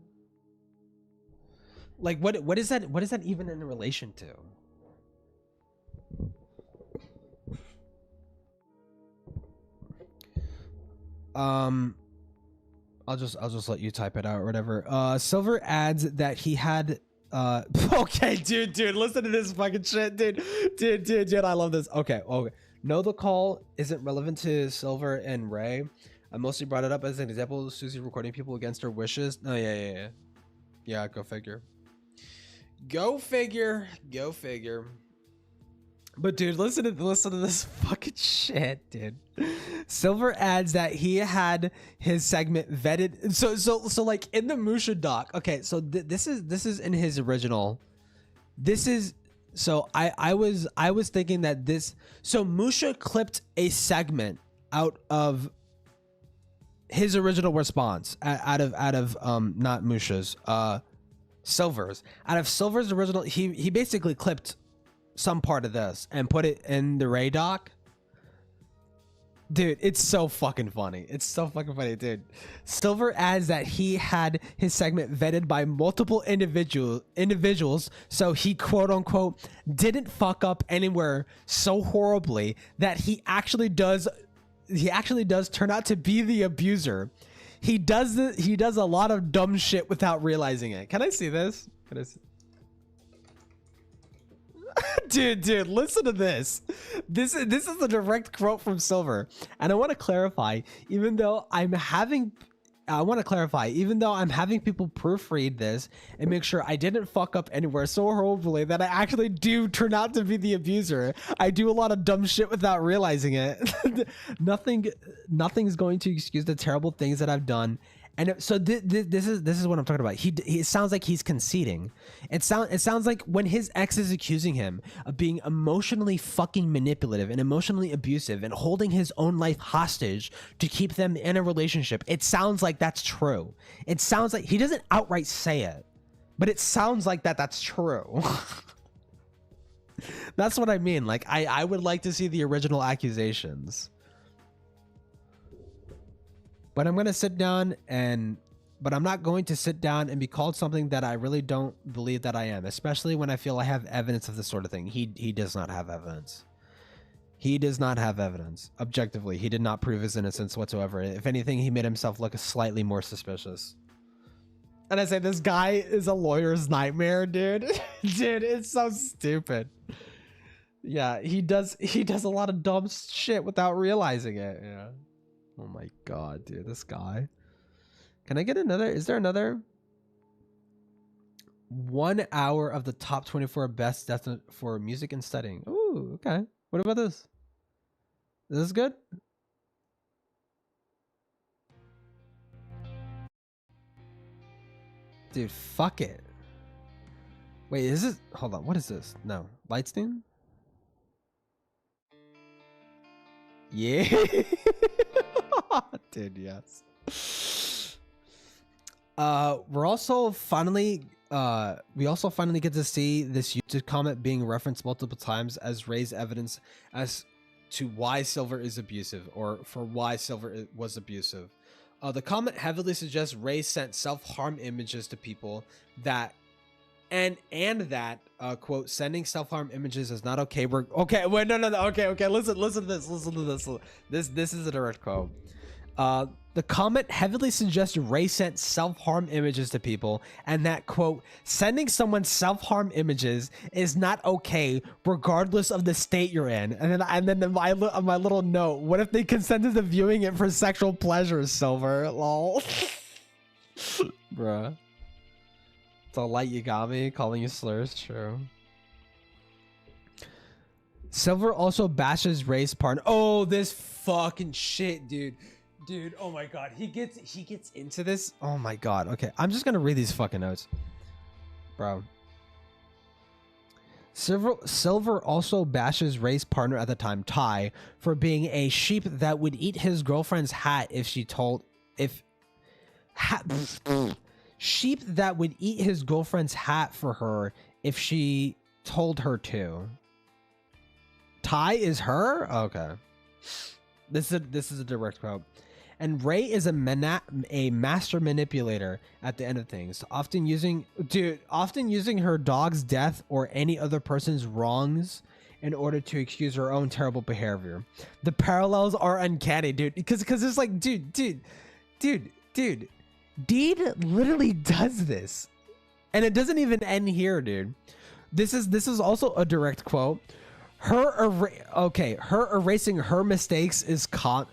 Speaker 1: Like what is that even in relation to? I'll just let you type it out or whatever. Silver adds that he had okay, dude, listen to this fucking shit, dude, I love this. Okay. No, the call isn't relevant to Silver and Ray. I mostly brought it up as an example of Susie recording people against her wishes. Oh yeah, go figure. But dude, listen to this fucking shit, dude. Silver adds that he had his segment vetted. So like in the Musha doc. Okay, so this is in his original. This is so I was thinking that this. So Musha clipped a segment out of his original response out of not Musha's Silver's. Out of Silver's original, he basically clipped some part of this and put it in the Ray doc. Dude, it's so fucking funny. Dude. Silver adds that he had his segment vetted by multiple individuals, so he quote unquote didn't fuck up anywhere so horribly that he actually does turn out to be the abuser. He does a lot of dumb shit without realizing it. Can I see this? Dude, listen to this. This is a direct quote from Silver, and I want to clarify. Even though I'm having people proofread this and make sure I didn't fuck up anywhere so horribly that I actually do turn out to be the abuser. I do a lot of dumb shit without realizing it. Nothing's going to excuse the terrible things that I've done. And so this is what I'm talking about. He sounds like he's conceding. It sounds like when his ex is accusing him of being emotionally fucking manipulative and emotionally abusive and holding his own life hostage to keep them in a relationship. It sounds like that's true. It sounds like he doesn't outright say it, but it sounds like that's true. That's what I mean. Like I would like to see the original accusations. But I'm gonna sit down but I'm not going to sit down and be called something that I really don't believe that I am, especially when I feel I have evidence of this sort of thing. He does not have evidence. He does not have evidence. Objectively, he did not prove his innocence whatsoever. If anything, he made himself look slightly more suspicious. And I say this guy is a lawyer's nightmare, dude. Dude, it's so stupid. Yeah, he does a lot of dumb shit without realizing it. Yeah. Oh my god, dude, this guy. Can I get another? Is there another? 1 hour of the top 24 best for music and studying. Ooh, okay. What about this? Is this good? Dude, fuck it. Wait, is it? Hold on. What is this? No. Lightstein? Yeah. Dude, yes. We're also finally we also finally get to see this YouTube comment being referenced multiple times as Ray's evidence as to why Silver is abusive, or for why Silver was abusive. The comment heavily suggests Ray sent self-harm images to people that and that quote, sending self-harm images is not okay. We're okay. Wait, no. Okay. Listen to this. This is a direct quote. The comment heavily suggests Ray sent self-harm images to people, and that quote, sending someone self-harm images is not okay regardless of the state you're in. And then my little note, what if they consented to viewing it for sexual pleasure, Silver? Lol. Bruh. It's a light you got me, calling you slurs, true. Silver also bashes Ray's partner. Oh, this fucking shit, dude. Dude, oh my god. He gets into this. Oh my god. Okay, I'm just gonna read these fucking notes. Bro. Silver also bashes Ray's partner at the time, Ty, for being a sheep that would eat his girlfriend's hat if she told sheep that would eat his girlfriend's hat for her if she told her to. Ty is her? Okay. This is a direct quote. And Ray is a master manipulator at the end of things, often using her dog's death or any other person's wrongs in order to excuse her own terrible behavior. The parallels are uncanny, dude. Because it's like, dude. Deed literally does this, and it doesn't even end here, dude. This is also a direct quote. Her erasing her mistakes is her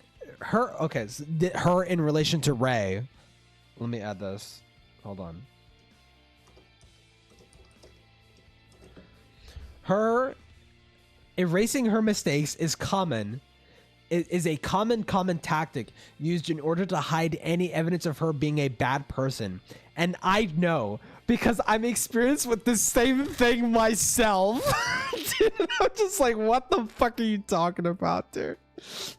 Speaker 1: in relation to Ray. Let me add this. Hold on. Her erasing her mistakes is a common tactic used in order to hide any evidence of her being a bad person. And I know, because I'm experienced with the same thing myself. Dude, I'm just like, what the fuck are you talking about, dude?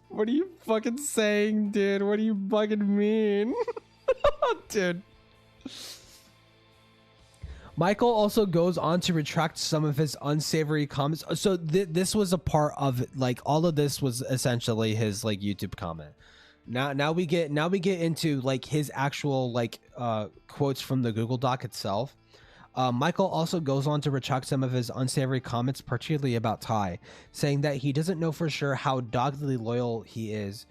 Speaker 1: What are you fucking saying, dude? What do you bugging mean? Dude. Michael also goes on to retract some of his unsavory comments. So this was a part of it. Like, all of this was essentially his like YouTube comment. Now we get into like his actual like quotes from the Google Doc itself. Michael also goes on to retract some of his unsavory comments, particularly about Ty, saying that he doesn't know for sure how doggedly loyal he is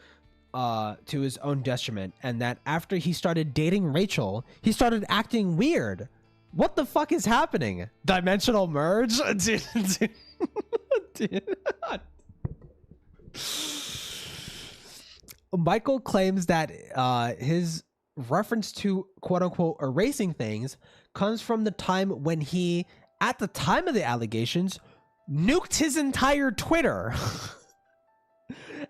Speaker 1: to his own detriment, and that after he started dating Rachel, he started acting weird. What the fuck is happening? Dimensional merge? Dude. Michael claims that his reference to quote-unquote erasing things comes from the time when he, at the time of the allegations, nuked his entire Twitter.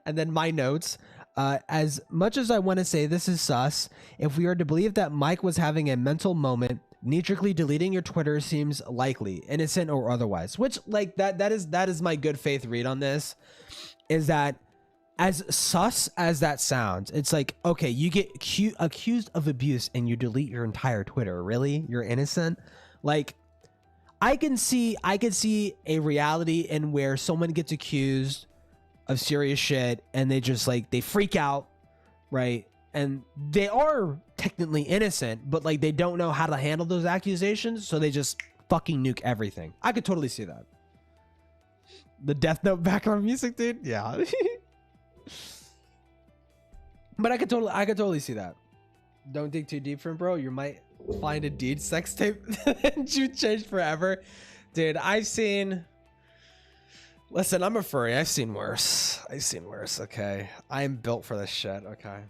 Speaker 1: And then my notes. As much as I want to say this is sus, if we are to believe that Mike was having a mental moment, knee-jerkly deleting your Twitter seems likely, innocent or otherwise. Which, like, that is my good faith read on this, is that as sus as that sounds, it's like, okay, you get accused of abuse and you delete your entire Twitter. Really? You're innocent? Like, I can see a reality in where someone gets accused of serious shit and they just like, they freak out, right? And they are technically innocent, but like they don't know how to handle those accusations, so they just fucking nuke everything. I could totally see that. The Death Note background music, dude. Yeah. But I could totally see that. Don't dig too deep, friend, bro. You might find a deed sex tape and you change forever. Dude, listen, I'm a furry. I've seen worse. Okay. I am built for this shit. Okay.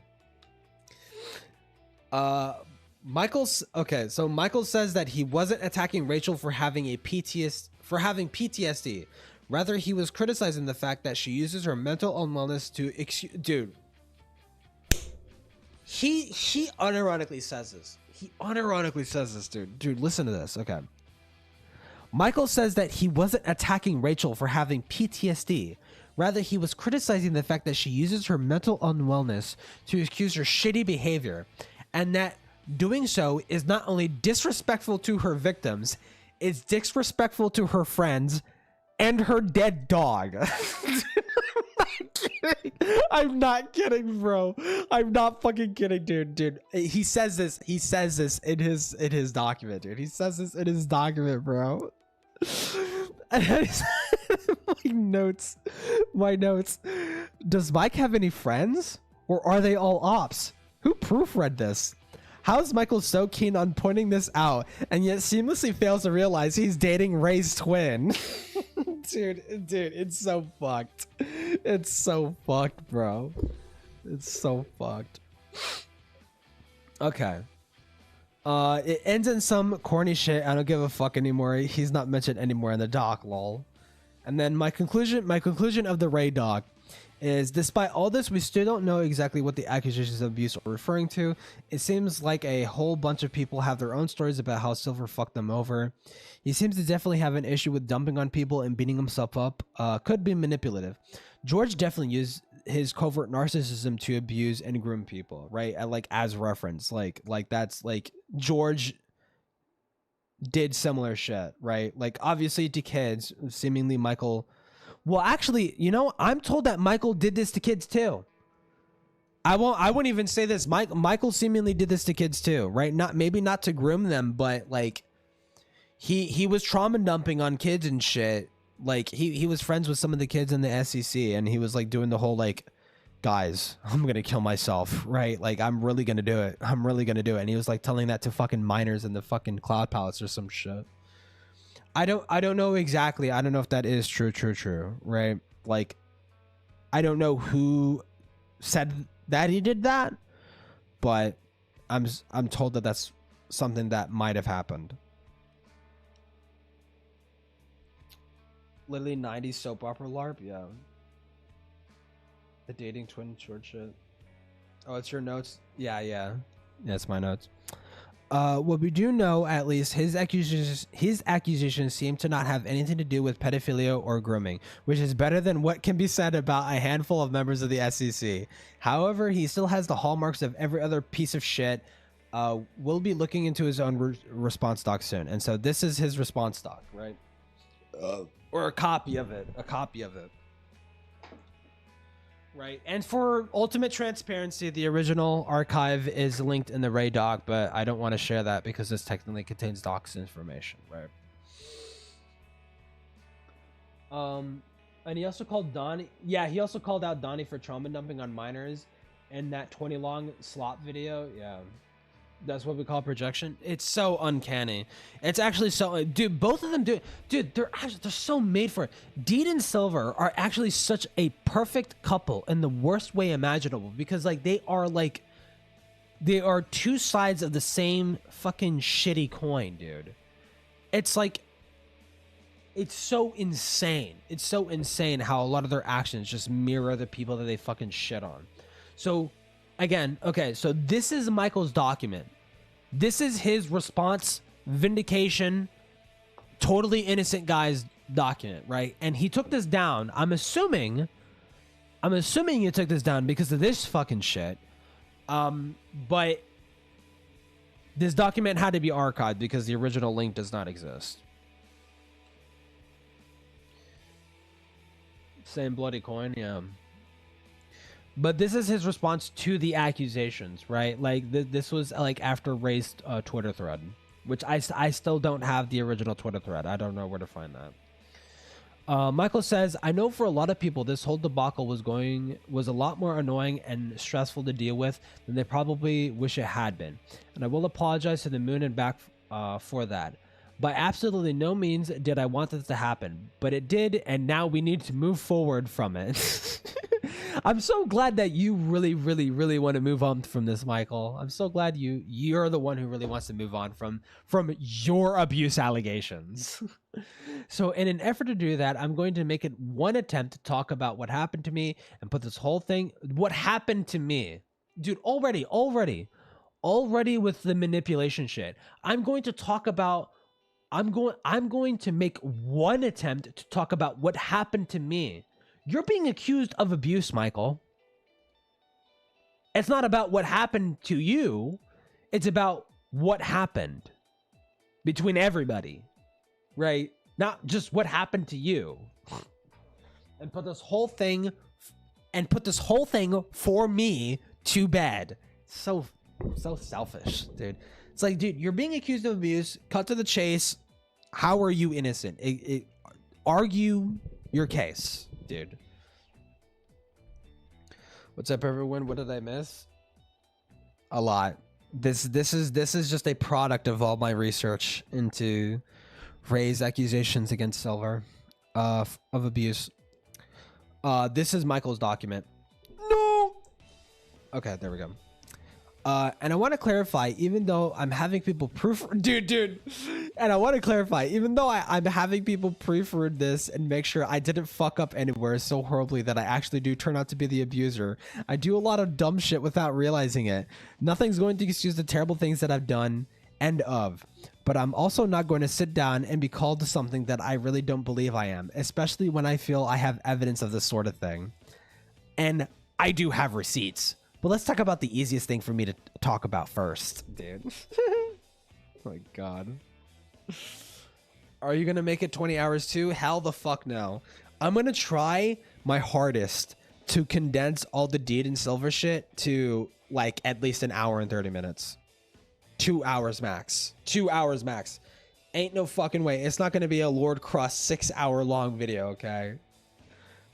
Speaker 1: Michael says that he wasn't attacking Rachel for having PTSD. Rather, he was criticizing the fact that she uses her mental unwellness to excuse. Dude, he unironically says this. He unironically says this, dude. Dude, listen to this. Okay. Michael says that he wasn't attacking Rachel for having PTSD. Rather, he was criticizing the fact that she uses her mental unwellness to excuse her shitty behavior, and that doing so is not only disrespectful to her victims, it's disrespectful to her friends and her dead dog. I'm not kidding, bro. I'm not fucking kidding, dude. He says this in his document, dude. He says this in his document, bro. My notes. Does Mike have any friends? Or are they all ops? Who proofread this? How is Michael so keen on pointing this out and yet seamlessly fails to realize he's dating Ray's twin? Dude, it's so fucked. It's so fucked, bro. It's so fucked. Okay. It ends in some corny shit. I don't give a fuck anymore. He's not mentioned anymore in the doc, lol. And then my conclusion of the Ray doc is, despite all this, we still don't know exactly what the accusations of abuse are referring to. It seems like a whole bunch of people have their own stories about how Silver fucked them over. He seems to definitely have an issue with dumping on people and beating himself up. Could be manipulative. George definitely used his covert narcissism to abuse and groom people, right? Like, as reference, like that's like George did similar shit, right? Like, obviously to kids, seemingly Michael. Well, actually, you know, I'm told that Michael did this to kids too. I wouldn't even say this. Michael seemingly did this to kids too, right? Maybe not to groom them, but like he was trauma dumping on kids and shit. Like he was friends with some of the kids in the SEC, and he was like doing the whole like, guys, I'm gonna kill myself, right? Like, I'm really gonna do it. And he was like telling that to fucking minors in the fucking Cloud Palace or some shit. I don't know exactly. I don't know if that is true, right? Like, I don't know who said that he did that, but I'm told that that's something that might have happened. Literally 90s soap opera LARP, yeah. The dating twin short shit. Oh, it's your notes? Yeah, it's my notes. What we do know, at least, his accusations seem to not have anything to do with pedophilia or grooming, which is better than what can be said about a handful of members of the SEC. However, he still has the hallmarks of every other piece of shit. We'll be looking into his own response doc soon. And so this is his response doc, right? Or a copy of it. Right, and for ultimate transparency, the original archive is linked in the Ray doc, but I don't want to share that because this technically contains docs information, right? And he also called Donnie. Yeah, he also called out Donnie for trauma dumping on minors in that 20 long slop video. Yeah. That's what we call projection. It's so uncanny. It's actually so, dude, both of them do, dude, they're so made for it. Deed and Silver are actually such a perfect couple in the worst way imaginable, because like they are two sides of the same fucking shitty coin, dude. It's like, it's so insane. It's so insane how a lot of their actions just mirror the people that they fucking shit on. So again, okay, so this is Michael's document. This is his response, vindication, totally innocent guy's document, right? And he took this down. I'm assuming you took this down because of this fucking shit. But this document had to be archived because the original link does not exist. Same bloody coin, yeah. But this is his response to the accusations, right? Like, this was, like, after Ray's Twitter thread, which I still don't have the original Twitter thread. I don't know where to find that. Michael says, I know for a lot of people, this whole debacle was a lot more annoying and stressful to deal with than they probably wish it had been. And I will apologize to the moon and back for that. By absolutely no means did I want this to happen, but it did, and now we need to move forward from it. I'm so glad that you really want to move on from this, Michael. I'm so glad you're the one who really wants to move on from your abuse allegations. So in an effort to do that, I'm going to make it one attempt to talk about what happened to me and put this whole thing, what happened to me. Dude, already already with the manipulation shit. I'm going to make one attempt to talk about what happened to me. You're being accused of abuse, Michael. It's not about what happened to you. It's about what happened between everybody, right? Not just what happened to you. And put this whole thing for me to bed. So selfish, dude. It's like, dude, you're being accused of abuse. Cut to the chase. How are you innocent? Argue your case, dude. What's up, everyone? What did I miss? A lot. This is just a product of all my research into Ray's accusations against Silver of abuse. This is Michael's document. No. Okay, there we go. And I want to clarify, even though I'm having people dude. And I want to clarify, even though I'm having people proofread this and make sure I didn't fuck up anywhere so horribly that I actually do turn out to be the abuser. I do a lot of dumb shit without realizing it. Nothing's going to excuse the terrible things that I've done and of. But I'm also not going to sit down and be called to something that I really don't believe I am, especially when I feel I have evidence of this sort of thing. And I do have receipts. But let's talk about the easiest thing for me to talk about first, dude. Oh my God. Are you going to make it 20 hours too? Hell the fuck no. I'm going to try my hardest to condense all the Deed and Silver shit to like at least an hour and 30 minutes. 2 hours max. 2 hours max. Ain't no fucking way. It's not going to be a Lord Cross 6 hour long video, okay?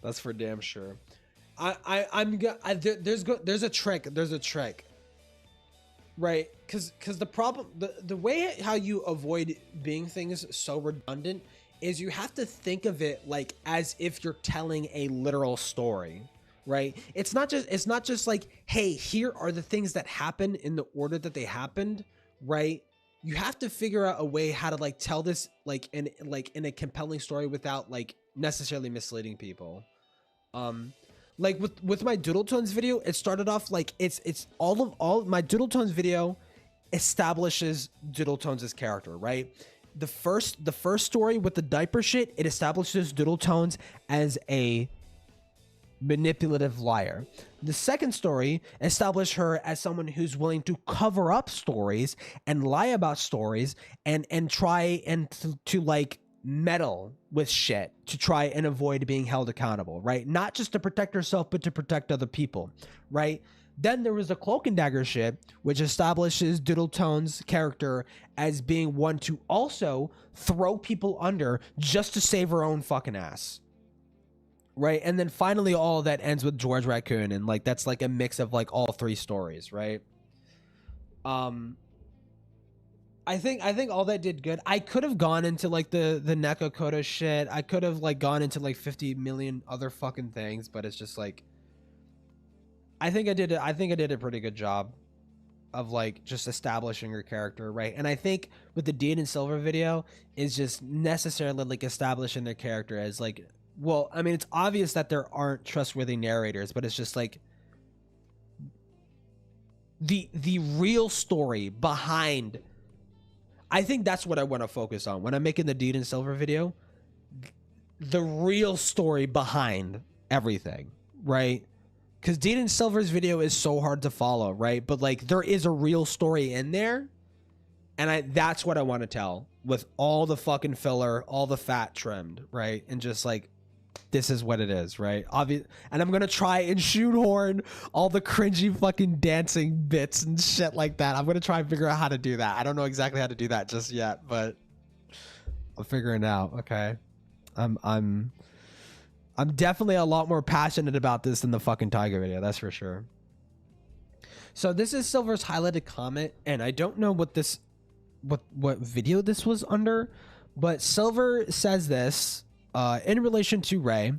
Speaker 1: That's for damn sure. There's a trick, right? Because the problem, the way how you avoid being things so redundant is you have to think of it like as if you're telling a literal story, right? It's not just like, hey, here are the things that happened in the order that they happened, right? You have to figure out a way how to like tell this like in a compelling story without like necessarily misleading people. Like with my Doodle Tones video, it started off like it's all my Doodle Tones video establishes Doodle Tones' character, right? The first story with the diaper shit, it establishes Doodle Tones as a manipulative liar. The second story established her as someone who's willing to cover up stories and lie about stories and try and to like meddle with shit to try and avoid being held accountable, right? Not just to protect herself, but to protect other people, right? Then there was the Cloak and Dagger shit, which establishes Doodle Tones' character as being one to also throw people under just to save her own fucking ass, right? And then finally all of that ends with George Raccoon, and like that's like a mix of like all three stories, right? I think all that did good. I could have gone into like the Neko Kodo shit. I could have like gone into like 50 million other fucking things, but it's just like I think I did a pretty good job of like just establishing her character, right? And I think with the Deed and Silver video is just necessarily like establishing their character as like, well, I mean, it's obvious that there aren't trustworthy narrators, but it's just like the real story behind. I think that's what I want to focus on when I'm making the Deed and Silver video. The real story behind everything, right? Because Deed and Silver's video is so hard to follow, right? But like there is a real story in there. And that's what I want to tell with all the fucking filler, all the fat trimmed, right? And just like, this is what it is, right? Obvious. And I'm going to try and shoehorn all the cringy fucking dancing bits and shit like that. I'm going to try and figure out how to do that. I don't know exactly how to do that just yet, but I'll figure it out. Okay. I'm definitely a lot more passionate about this than the fucking Tiger video. That's for sure. So this is Silver's highlighted comment, and I don't know what video this was under, but Silver says this in relation to Ray.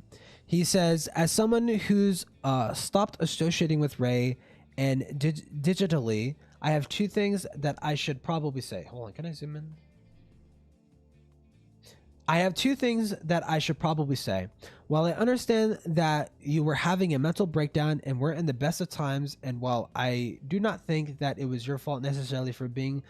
Speaker 1: He says, as someone who's stopped associating with Ray and digitally, I have two things that I should probably say. Hold on, can I zoom in? I have two things that I should probably say. While I understand that you were having a mental breakdown and weren't in the best of times, and while I do not think that it was your fault necessarily for being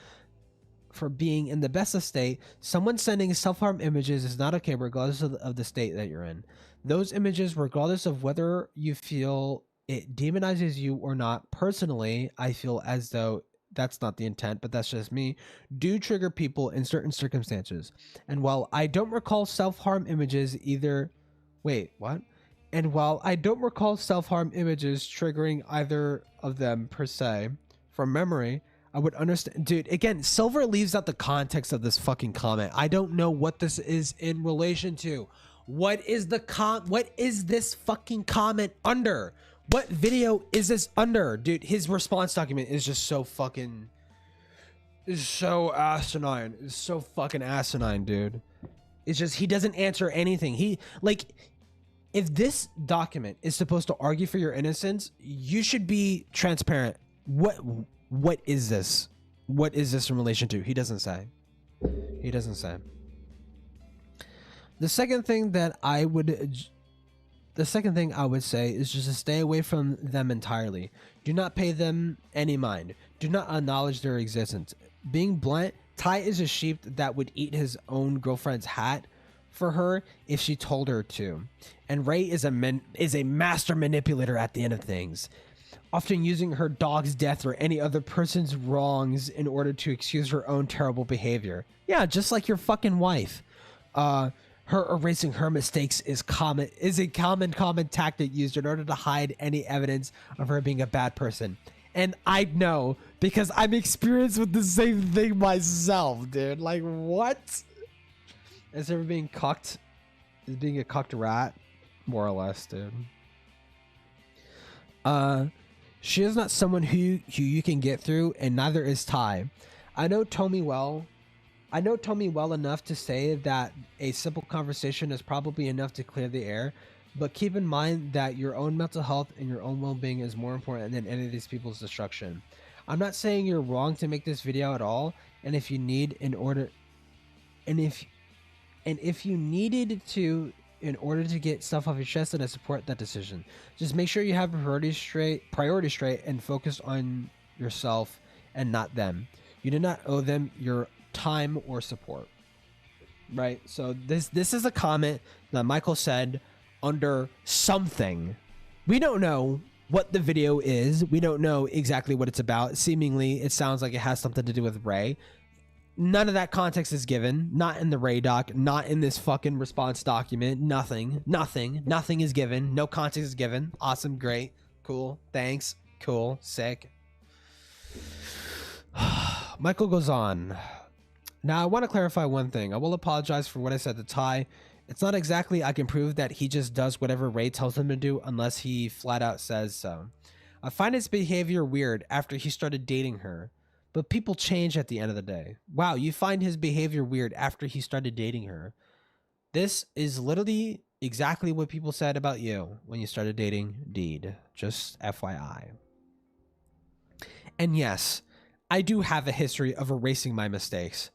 Speaker 1: in the best of state, someone sending self-harm images is not okay regardless of the state that you're in. Those images, regardless of whether you feel it demonizes you or not, personally, I feel as though that's not the intent, but that's just me, do trigger people in certain circumstances. And while I don't recall self-harm images either... Wait, what? And while I don't recall self-harm images triggering either of them per se, from memory, I would understand. Dude, again, Silver leaves out the context of this fucking comment. I don't know what this is in relation to. What is this fucking comment under? What video is this under? Dude, his response document is just so fucking... is so asinine. It's so fucking asinine, dude. It's just, he doesn't answer anything. He, like, if this document is supposed to argue for your innocence, you should be transparent. What is this? What is this in relation to? He doesn't say. He doesn't say. The second thing I would say is just to stay away from them entirely. Do not pay them any mind. Do not acknowledge their existence. Being blunt, Ty is a sheep that would eat his own girlfriend's hat for her if she told her to. And Ray is a master manipulator at the end of things, often using her dog's death or any other person's wrongs in order to excuse her own terrible behavior. Yeah, just like your fucking wife. Her erasing her mistakes is a common tactic used in order to hide any evidence of her being a bad person. And I know because I'm experienced with the same thing myself, dude. Like, what? Is ever being cucked? Is being a cucked rat? More or less, dude. She is not someone who you can get through, and neither is Ty. I know Tommy well enough to say that a simple conversation is probably enough to clear the air, but keep in mind that your own mental health and your own well-being is more important than any of these people's destruction. I'm not saying you're wrong to make this video at all, and if you needed to in order to get stuff off your chest, and I support that decision. Just make sure you have priorities straight and focus on yourself and not them. You do not owe them your time or support, right? So this is a comment that Michael said under something. We don't know what the video is. We don't know exactly what it's about. Seemingly it sounds like it has something to do with Ray. None of that context is given. Not in the Ray doc, not in this fucking response document. Nothing is given. No context is given. Awesome, great, cool, thanks, cool, sick. Michael goes on. Now, I want to clarify one thing. I will apologize for what I said to Ty. It's not exactly I can prove that he just does whatever Ray tells him to do unless he flat out says so. I find his behavior weird after he started dating her, but people change at the end of the day. Wow, you find his behavior weird after he started dating her. This is literally exactly what people said about you when you started dating Deed. Just FYI. And yes, I do have a history of erasing my mistakes.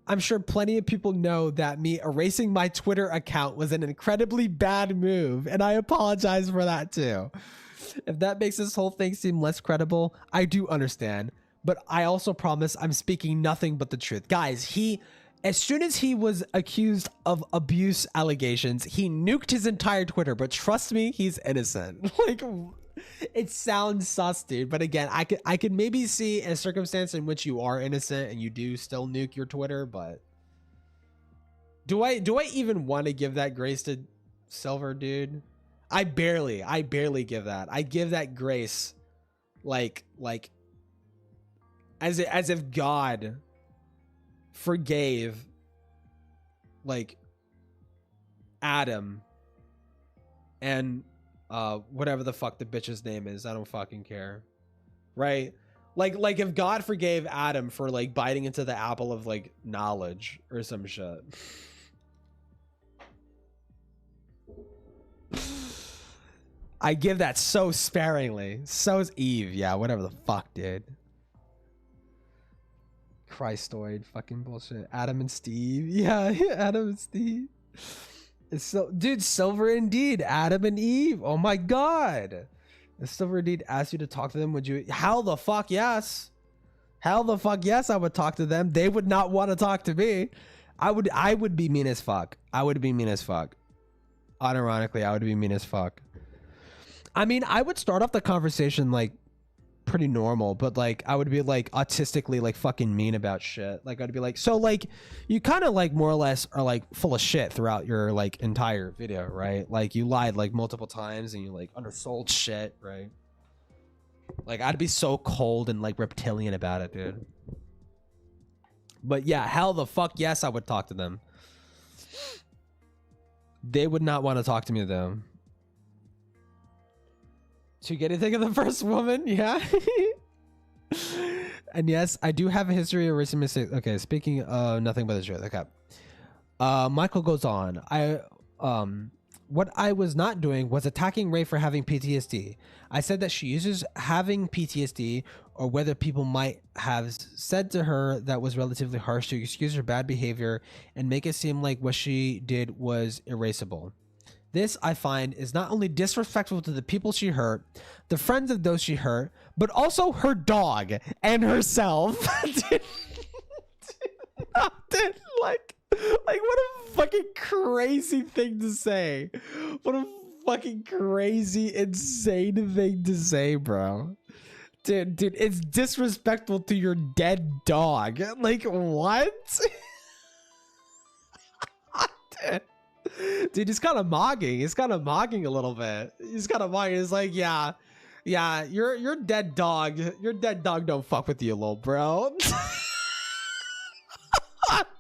Speaker 1: I'm sure plenty of people know that me erasing my Twitter account was an incredibly bad move, and I apologize for that too. If that makes this whole thing seem less credible, I do understand, but I also promise I'm speaking nothing but the truth. Guys, as soon as he was accused of abuse allegations, he nuked his entire Twitter, but trust me, he's innocent. Like, it sounds sus, dude, but again, I could maybe see a circumstance in which you are innocent and you do still nuke your Twitter, but do I even want to give that grace to Silver, dude? I barely give that. I give that grace like as if God forgave like Adam and whatever the fuck the bitch's name is. I don't fucking care. Right? Like if God forgave Adam for like biting into the apple of like knowledge or some shit. I give that so sparingly. So is Eve. Yeah, whatever the fuck, dude. Christoid fucking bullshit. Adam and Steve. Yeah, Adam and Steve. It's so, dude, Silver indeed. Adam and Eve. Oh my god. If Silver indeed asked you to talk to them, would you? Hell the fuck yes. Hell the fuck yes, I would talk to them. They would not want to talk to me. I would be mean as fuck. I would be mean as fuck. Unironically, I would be mean as fuck. I mean, I would start off the conversation like pretty normal, but like I would be like autistically like fucking mean about shit. Like I'd be like, so like you kind of like more or less are like full of shit throughout your like entire video, right? Like you lied like multiple times and you like undersold shit, right? Like I'd be so cold and like reptilian about it, dude. But yeah, hell the fuck yes, I would talk to them. They would not want to talk to me though. Did you get anything of the first woman? Yeah. And yes, I do have a history of recent mistakes. Okay, speaking of nothing but the truth. Okay. Michael goes on. What I was not doing was attacking Ray for having PTSD. I said that she uses having PTSD or whether people might have said to her that was relatively harsh to excuse her bad behavior and make it seem like what she did was erasable. This, I find, is not only disrespectful to the people she hurt, the friends of those she hurt, but also her dog and herself. Dude, like what a fucking crazy thing to say. What a fucking crazy, insane thing to say, bro. Dude, it's disrespectful to your dead dog. Like, what? Dude, he's kind of mocking. He's kind of mocking a little bit. He's kind of mocking. He's like, yeah, your dead dog. Your dead dog don't fuck with you, little bro.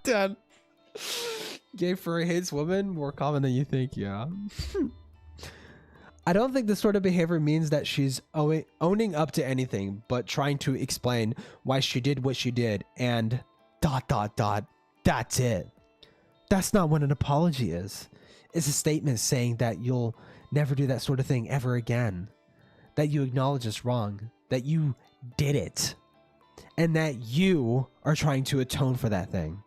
Speaker 1: Dude. Gay furry hates women more common than you think. Yeah. I don't think this sort of behavior means that she's owning up to anything, but trying to explain why she did what she did and ... That's it. That's not what an apology is. It's a statement saying that you'll never do that sort of thing ever again. That you acknowledge it's wrong. That you did it. And that you are trying to atone for that thing.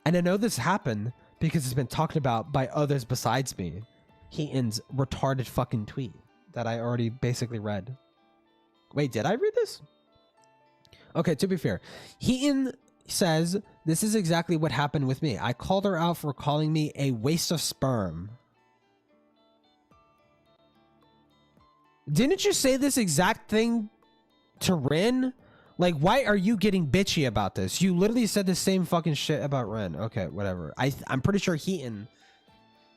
Speaker 1: And I know this happened because it's been talked about by others besides me. Heaton's retarded fucking tweet that I already basically read. Wait, did I read this? Okay, to be fair. Heaton says, this is exactly what happened with me. I called her out for calling me a waste of sperm. Didn't you say this exact thing to Rin? Like, why are you getting bitchy about this? You literally said the same fucking shit about Rin. Okay, whatever. I'm pretty sure Heaton,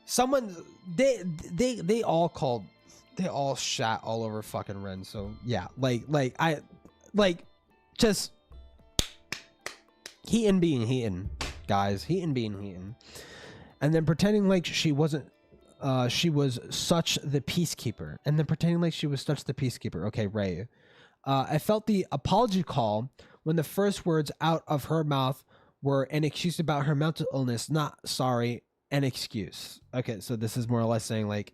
Speaker 1: someone, they all shat all over fucking Rin. So yeah, just Heaton being Heaton, guys. Heaton being Heaton. And then pretending like she wasn't, she was such the peacekeeper. And then pretending like she was such the peacekeeper. Okay, Ray. I felt the apology call when the first words out of her mouth were an excuse about her mental illness, not sorry, an excuse. Okay, so this is more or less saying like,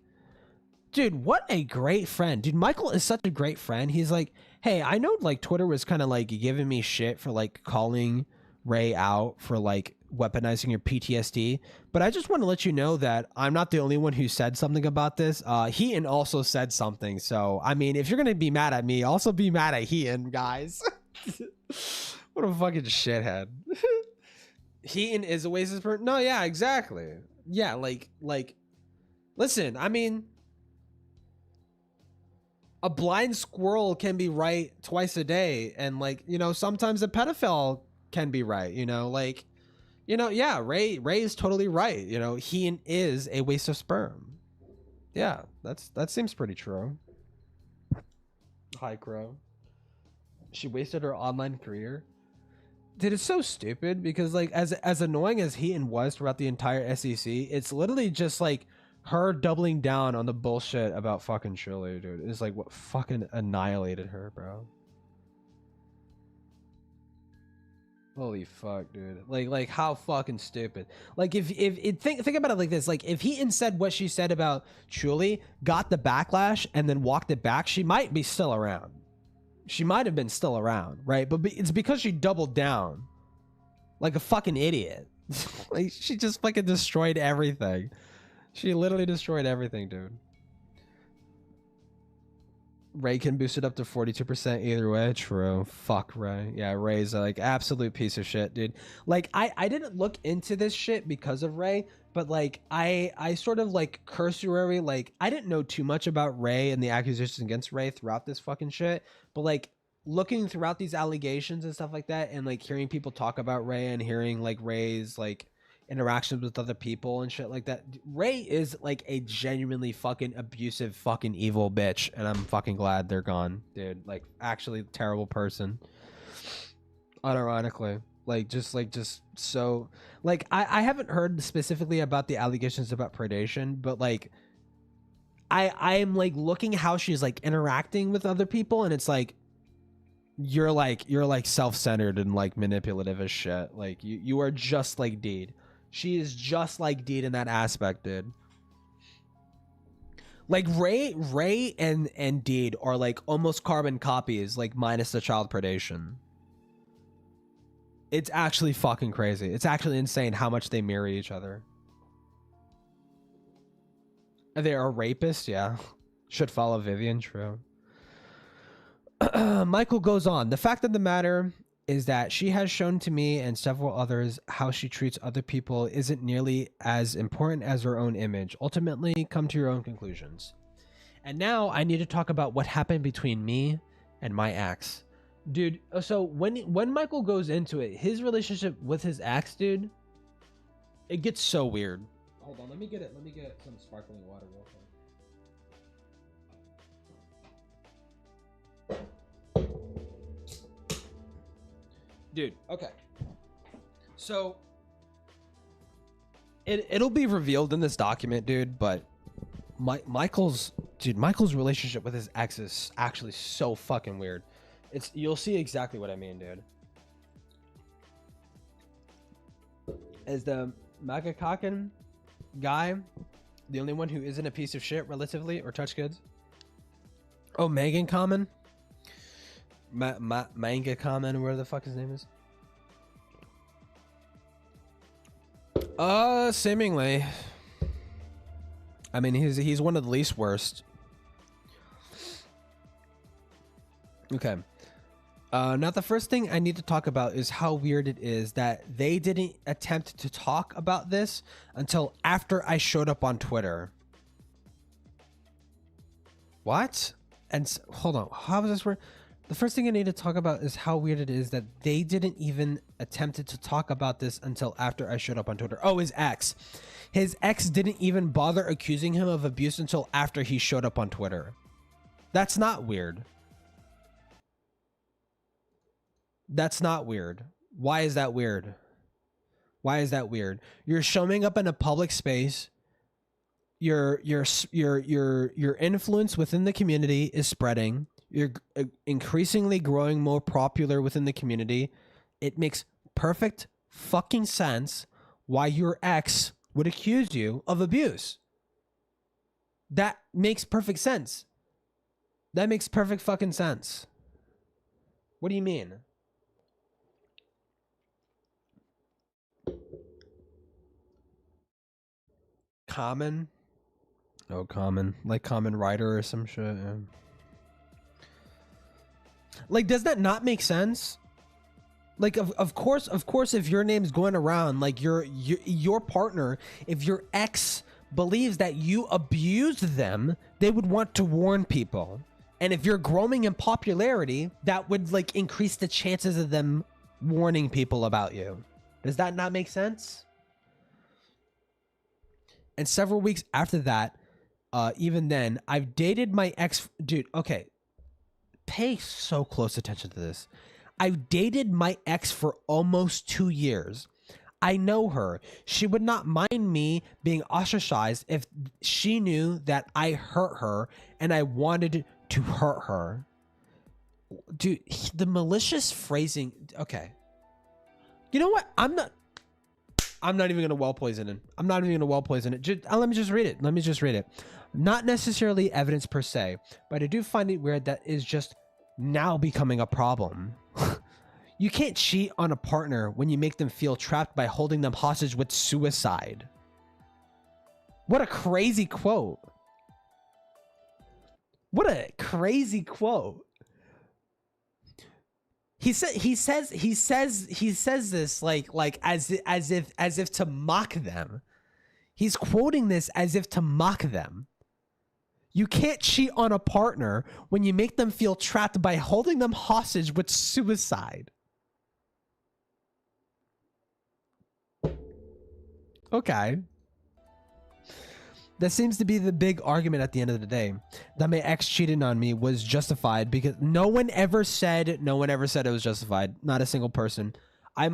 Speaker 1: dude, what a great friend. Dude, Michael is such a great friend. He's like, hey, I know like Twitter was kind of like giving me shit for like calling Ray out for like weaponizing your PTSD, but I just want to let you know that I'm not the only one who said something about this. Heaton also said something. So, I mean, if you're going to be mad at me, also be mad at Heaton, guys. What a fucking shithead. Heaton is a waste of sperm. No, yeah, exactly. Yeah, like, listen, I mean, a blind squirrel can be right twice a day. And like, you know, sometimes a pedophile can be right, you know, like, you know, yeah, Ray is totally right. You know, he is a waste of sperm. Yeah, that seems pretty true. Hi, Crow. She wasted her online career. Dude, it's so stupid because like as annoying as Heaton was throughout the entire SEC, it's literally just like her doubling down on the bullshit about fucking Shirley, dude. It's like what fucking annihilated her, bro. Holy fuck, dude. Like how fucking stupid. Like if think about it like this. Like if Heaton said what she said about Julie, got the backlash and then walked it back, she might be still around. She might have been still around, right? But it's because she doubled down like a fucking idiot. Like, she just fucking destroyed everything. She literally destroyed everything, dude. Ray can boost it up to 42% either way. True. Fuck Ray. Yeah, Ray's like absolute piece of shit, dude. Like, I didn't look into this shit because of Ray, but like I sort of like cursory, like I didn't know too much about Ray and the accusations against Ray throughout this fucking shit, but like looking throughout these allegations and stuff like that, and like hearing people talk about Ray and hearing like Ray's like interactions with other people and shit like that. Ray is like a genuinely fucking abusive fucking evil bitch, and I'm fucking glad they're gone, dude. Like, actually terrible person. Unironically. Just so like I haven't heard specifically about the allegations about predation, but like I'm like looking how she's like interacting with other people, and it's like you're like self-centered and like manipulative as shit. Like you are just like Deed. She is just like Deed in that aspect, dude. Like Ray and Deed are like almost carbon copies, like minus the child predation. It's actually fucking crazy. It's actually insane how much they mirror each other. Are they a rapist? Yeah. Should follow Vivian, true. Michael goes on. The fact of the matter is that she has shown to me and several others how she treats other people isn't nearly as important as her own image. Ultimately, come to your own conclusions. And now I need to talk about what happened between me and my ex. Dude, so when Michael goes into it, his relationship with his ex, dude, it gets so weird. Hold on, let me get some sparkling water real quick. Dude, okay. So it'll be revealed in this document, dude, but Michael's relationship with his ex is actually so fucking weird. You'll see exactly what I mean, dude. As the Magakaken guy, the only one who isn't a piece of shit relatively or touch goods. Oh, Megan Common. Manga Common, where the fuck his name is. Seemingly. I mean, he's one of the least worst. Okay. Now the first thing I need to talk about is how weird it is that they didn't attempt to talk about this until after I showed up on Twitter. What? And hold on, how was this word? The first thing I need to talk about is how weird it is that they didn't even attempt to talk about this until after I showed up on Twitter. Oh, his ex. His ex didn't even bother accusing him of abuse until after he showed up on Twitter. That's not weird. That's not weird. Why is that weird? Why is that weird? You're showing up in a public space. Your influence within the community is spreading. You're increasingly growing more popular within the community. It makes perfect fucking sense why your ex would accuse you of abuse. That makes perfect sense. That makes perfect fucking sense. What do you mean? Common? Oh, Common. Like Common Rider or some shit. Yeah. Like, does that not make sense? Like, of course, if your name's going around, like your partner, if your ex believes that you abused them, they would want to warn people. And if you're growing in popularity, that would like increase the chances of them warning people about you. Does that not make sense? And several weeks after that, even then, I've dated my ex. Dude, okay. Pay so close attention to this. I've dated my ex for almost 2 years. I know her. She would not mind me being ostracized if she knew that I hurt her and I wanted to hurt her. Dude, the malicious phrasing. Okay. You know what? I'm not even going to well poison it. I'm not even going to well poison it. Let me just read it. Not necessarily evidence per se, but I do find it weird that is just now becoming a problem. You can't cheat on a partner when you make them feel trapped by holding them hostage with suicide. What a crazy quote. What a crazy quote. He says this like as if to mock them. He's quoting this as if to mock them. You can't cheat on a partner when you make them feel trapped by holding them hostage with suicide. Okay. That seems to be the big argument at the end of the day. That my ex cheating on me was justified because no one ever said it was justified. Not a single person. I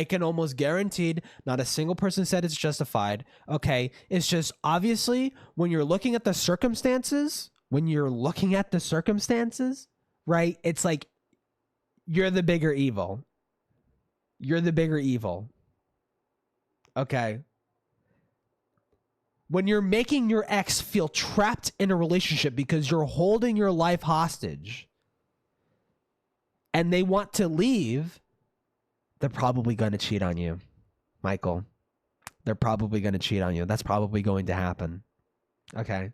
Speaker 1: can almost guaranteed not a single person said it's justified. Okay. It's just obviously when you're looking at the circumstances, right? It's like you're the bigger evil. You're the bigger evil. Okay. When you're making your ex feel trapped in a relationship because you're holding your life hostage and they want to leave, they're probably going to cheat on you, Michael. They're probably going to cheat on you. That's probably going to happen. Okay.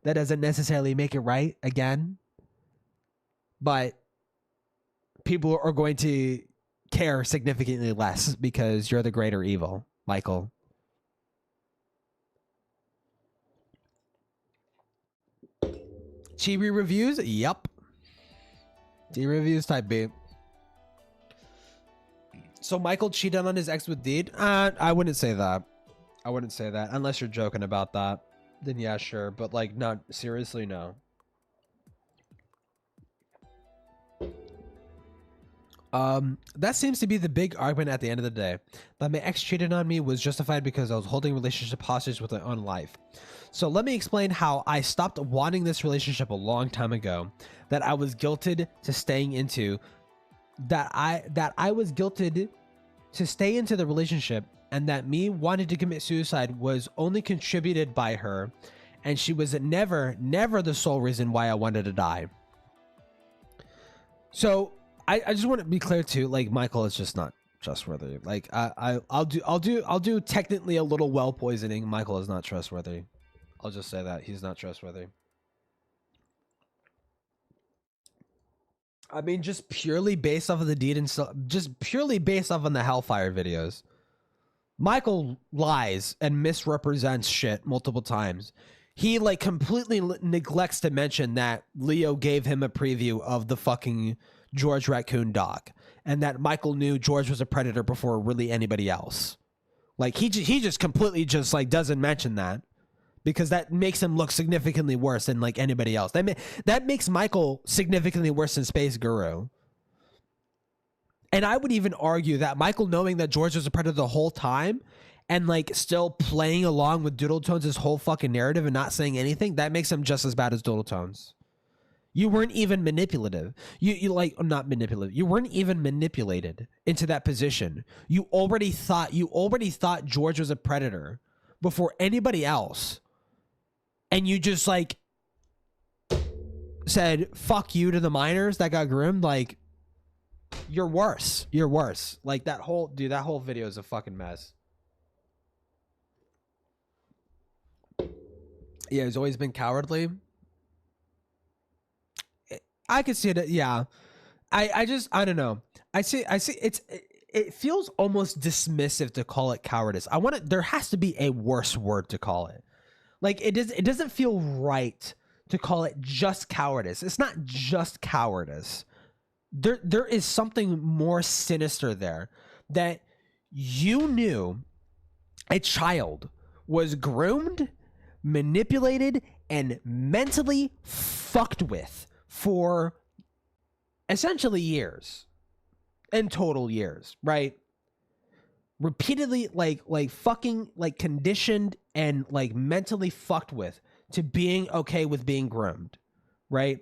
Speaker 1: That doesn't necessarily make it right again, but people are going to care significantly less because you're the greater evil, Michael. Chibi reviews? Yup. D reviews type B. So Michael cheated on his ex with Deed? I wouldn't say that. I wouldn't say that. Unless you're joking about that. Then yeah, sure. But like, not seriously, no. That seems to be the big argument at the end of the day. That my ex cheated on me was justified because I was holding a relationship hostage with my own life. So let me explain how I stopped wanting this relationship a long time ago. That I was guilted to staying into. That I was guilted to stay into the relationship, and that me wanting to commit suicide was only contributed by her, and she was never the sole reason why I wanted to die. So I just want to be clear too, like Michael is just not trustworthy. Like I'll do technically a little well poisoning. Michael is not trustworthy. I'll just say that he's not trustworthy. I mean, just purely based off of the Deed and just purely based off on the Hellfire videos, Michael lies and misrepresents shit multiple times. He like completely neglects to mention that Leo gave him a preview of the fucking George Raccoon doc, and that Michael knew George was a predator before really anybody else. Like he just completely just like doesn't mention that, because that makes him look significantly worse than like anybody else. That makes Michael significantly worse than Space Guru. And I would even argue that Michael knowing that George was a predator the whole time and like still playing along with Doodle Tones' whole fucking narrative and not saying anything, that makes him just as bad as Doodle Tones. You weren't even manipulative. You like not manipulative. You weren't even manipulated into that position. You already thought George was a predator before anybody else. And you just like said fuck you to the minors that got groomed. Like you're worse. You're worse. Like that whole video is a fucking mess. Yeah, he's always been cowardly. I could see it. Yeah. I don't know. I see it feels almost dismissive to call it cowardice. There has to be a worse word to call it. Like it doesn't feel right to call it just cowardice. It's not just cowardice. There is something more sinister there, that you knew a child was groomed, manipulated, and mentally fucked with for essentially years, and total years, right? Repeatedly like fucking like conditioned and like mentally fucked with to being okay with being groomed, right?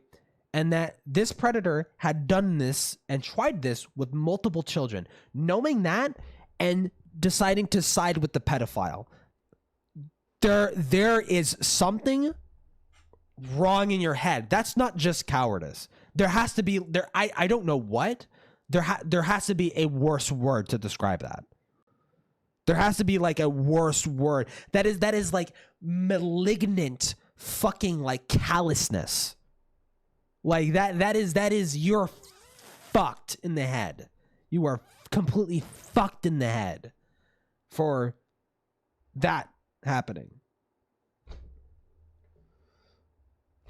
Speaker 1: And that this predator had done this and tried this with multiple children, knowing that and deciding to side with the pedophile. There is something wrong in your head. That's not just cowardice. There has to be I don't know what, There has to be a worse word to describe that. There has to be like a worse word. That is like malignant fucking like callousness. Like that is you're fucked in the head. You are completely fucked in the head for that happening.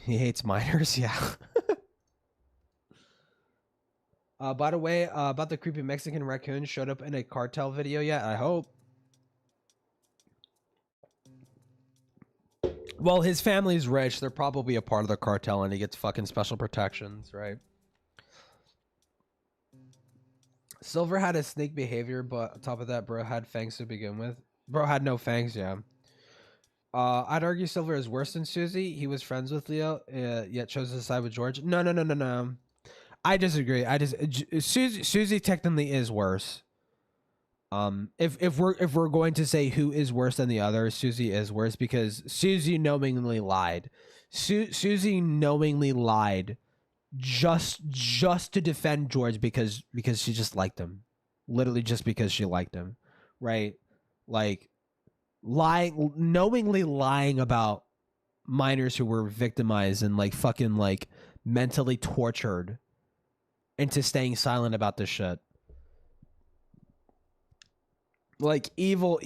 Speaker 1: He hates minors, yeah. By the way, about the creepy Mexican raccoon showed up in a cartel video yet? I hope. Well, his family's rich. They're probably a part of the cartel and he gets fucking special protections, right? Silver had a snake behavior, but on top of that, bro had fangs to begin with. Bro had no fangs, yeah. I'd argue Silver is worse than Susie. He was friends with Leo, yet chose to side with George. No. I disagree. Susie technically is worse. If we're going to say who is worse than the other, Susie is worse because Susie knowingly lied. Susie knowingly lied just to defend George because she just liked him. Literally just because she liked him, right? Like knowingly lying about minors who were victimized and like fucking like mentally tortured into staying silent about this shit. Like evil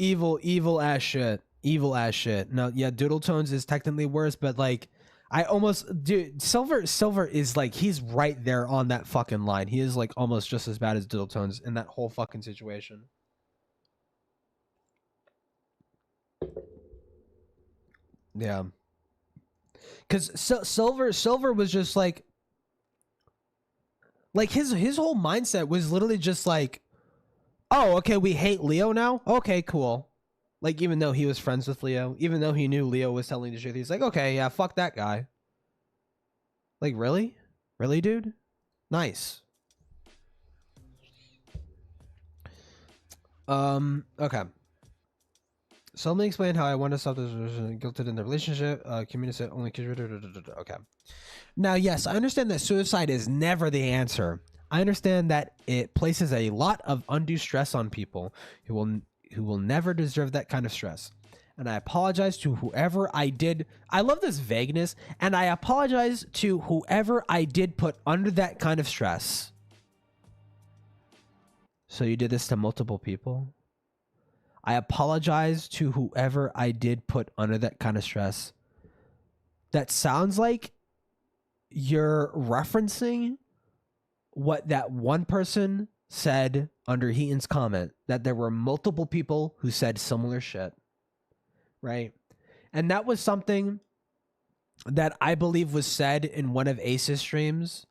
Speaker 1: ass shit. Evil ass shit. No, yeah, Doodle Tones is technically worse, but like I almost dude, Silver is like he's right there on that fucking line. He is like almost just as bad as Doodle Tones in that whole fucking situation. Yeah. Cause Silver was just like his whole mindset was literally just like, oh, okay, we hate Leo now? Okay, cool. Like, even though he was friends with Leo, even though he knew Leo was telling the truth, he's like, okay, yeah, fuck that guy. Like, really? Really, dude? Nice. Okay. So let me explain how I want to stop this guilted in the relationship. Communicate only. Okay. Now, yes, I understand that suicide is never the answer. I understand that it places a lot of undue stress on people who will never deserve that kind of stress. And I apologize to whoever I did. I love this vagueness. And I apologize to whoever I did put under that kind of stress. So you did this to multiple people? I apologize to whoever I did put under that kind of stress. That sounds like you're referencing what that one person said under Heaton's comment, that there were multiple people who said similar shit, right? And that was something that I believe was said in one of Ace's streams.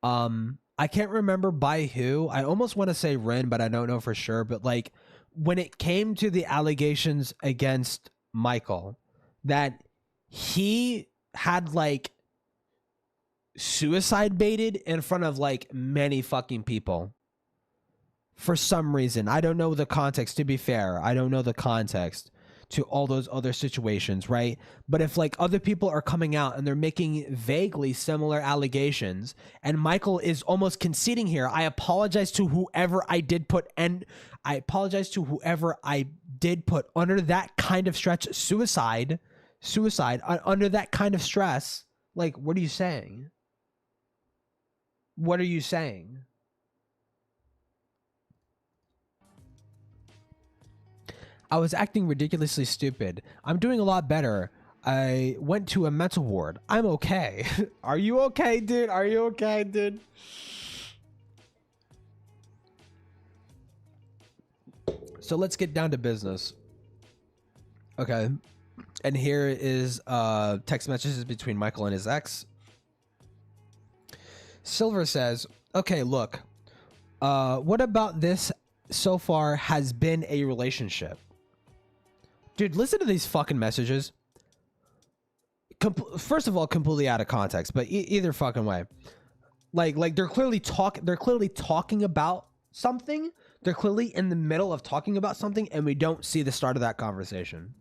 Speaker 1: I can't remember by who. I almost want to say Rin, but I don't know for sure. But like when it came to the allegations against Michael, that he had like suicide baited in front of like many fucking people for some reason. I don't know the context, to be fair. I don't know the context to all those other situations, right? But if like other people are coming out and they're making vaguely similar allegations and Michael is almost conceding here, I apologize to whoever I did put, and I apologize to whoever I did put under that kind of stretch, suicide under that kind of stress. Like, what are you saying? What are you saying? I was acting ridiculously stupid. I'm doing a lot better. I went to a mental ward. I'm okay. Are you okay, dude? Are you okay, dude? So let's get down to business. Okay. And here is text messages between Michael and his ex. Silver says, okay, look, what about this so far has been a relationship? Dude, listen to these fucking messages. First of all, completely out of context, but either fucking way. Like they're clearly talking about something. They're clearly in the middle of talking about something, and we don't see the start of that conversation.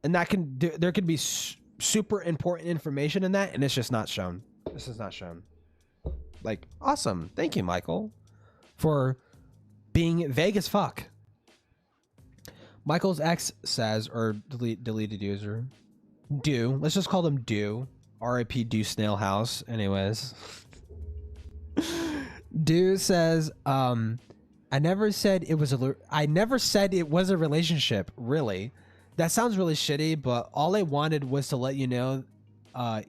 Speaker 1: And there could be super important information in that, and it's just not shown. This is not shown. Like, awesome. Thank you, Michael, for being vague as fuck. Michael's ex says, or deleted user, Do. Let's just call them Do. R.I.P. Do Snailhouse. Anyways. Do says, I never said it was a relationship, really. That sounds really shitty, but all I wanted was to let you know,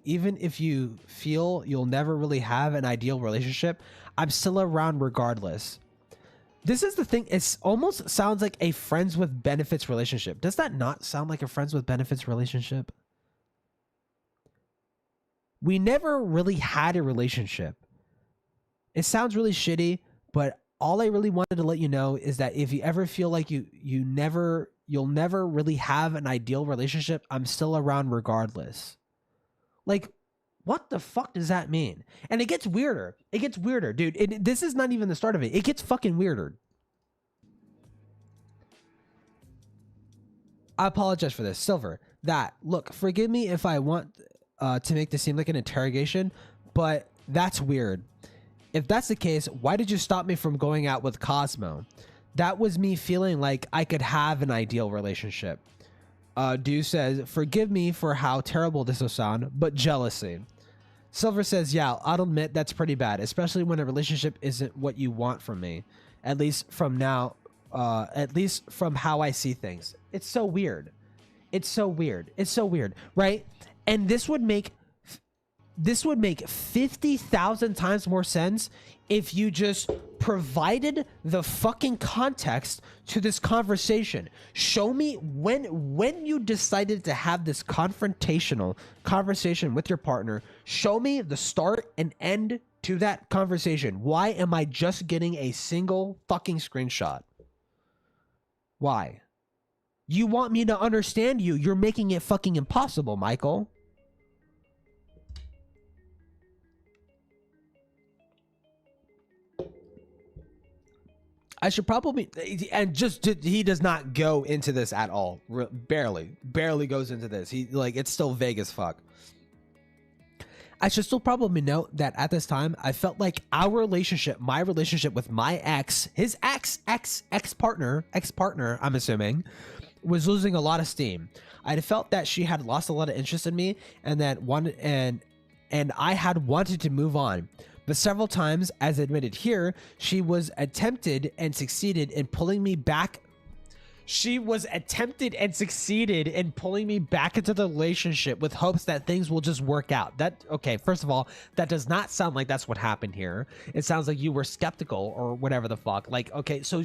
Speaker 1: even if you feel you'll never really have an ideal relationship, I'm still around regardless. This is the thing. It almost sounds like a friends with benefits relationship. Does that not sound like a friends with benefits relationship? We never really had a relationship. It sounds really shitty, but all I really wanted to let you know is that if you ever feel like you'll never really have an ideal relationship, I'm still around regardless. Like, what the fuck does that mean? And it gets weirder. It gets weirder, dude. This is not even the start of it. It gets fucking weirder. I apologize for this. Silver, look, forgive me if I want to make this seem like an interrogation, but that's weird. If that's the case, why did you stop me from going out with Cosmo? That was me feeling like I could have an ideal relationship. Do says, forgive me for how terrible this will sound, but jealousy. Silver says, yeah, I'll admit that's pretty bad, especially when a relationship isn't what you want from me. At least from now, at least from how I see things. It's so weird. It's so weird. It's so weird, right? And this would make 50,000 times more sense if you just provided the fucking context to this conversation. Show me when you decided to have this confrontational conversation with your partner. Show me the start and end to that conversation. Why am I just getting a single fucking screenshot? Why? You want me to understand you. You're making it fucking impossible, Michael. I should probably, and just he does not go into this at all. Barely goes into this. It's still vague as fuck. I should still probably note that at this time, I felt like our relationship, my relationship with my ex, his ex-partner, I'm assuming, was losing a lot of steam. I had felt that she had lost a lot of interest in me, and that and I had wanted to move on. But several times, as admitted here, she was attempted and succeeded in pulling me back. She was attempted and succeeded in pulling me back into the relationship with hopes that things will just work out. Okay, first of all, that does not sound like that's what happened here. It sounds like you were skeptical or whatever the fuck. Like, okay, so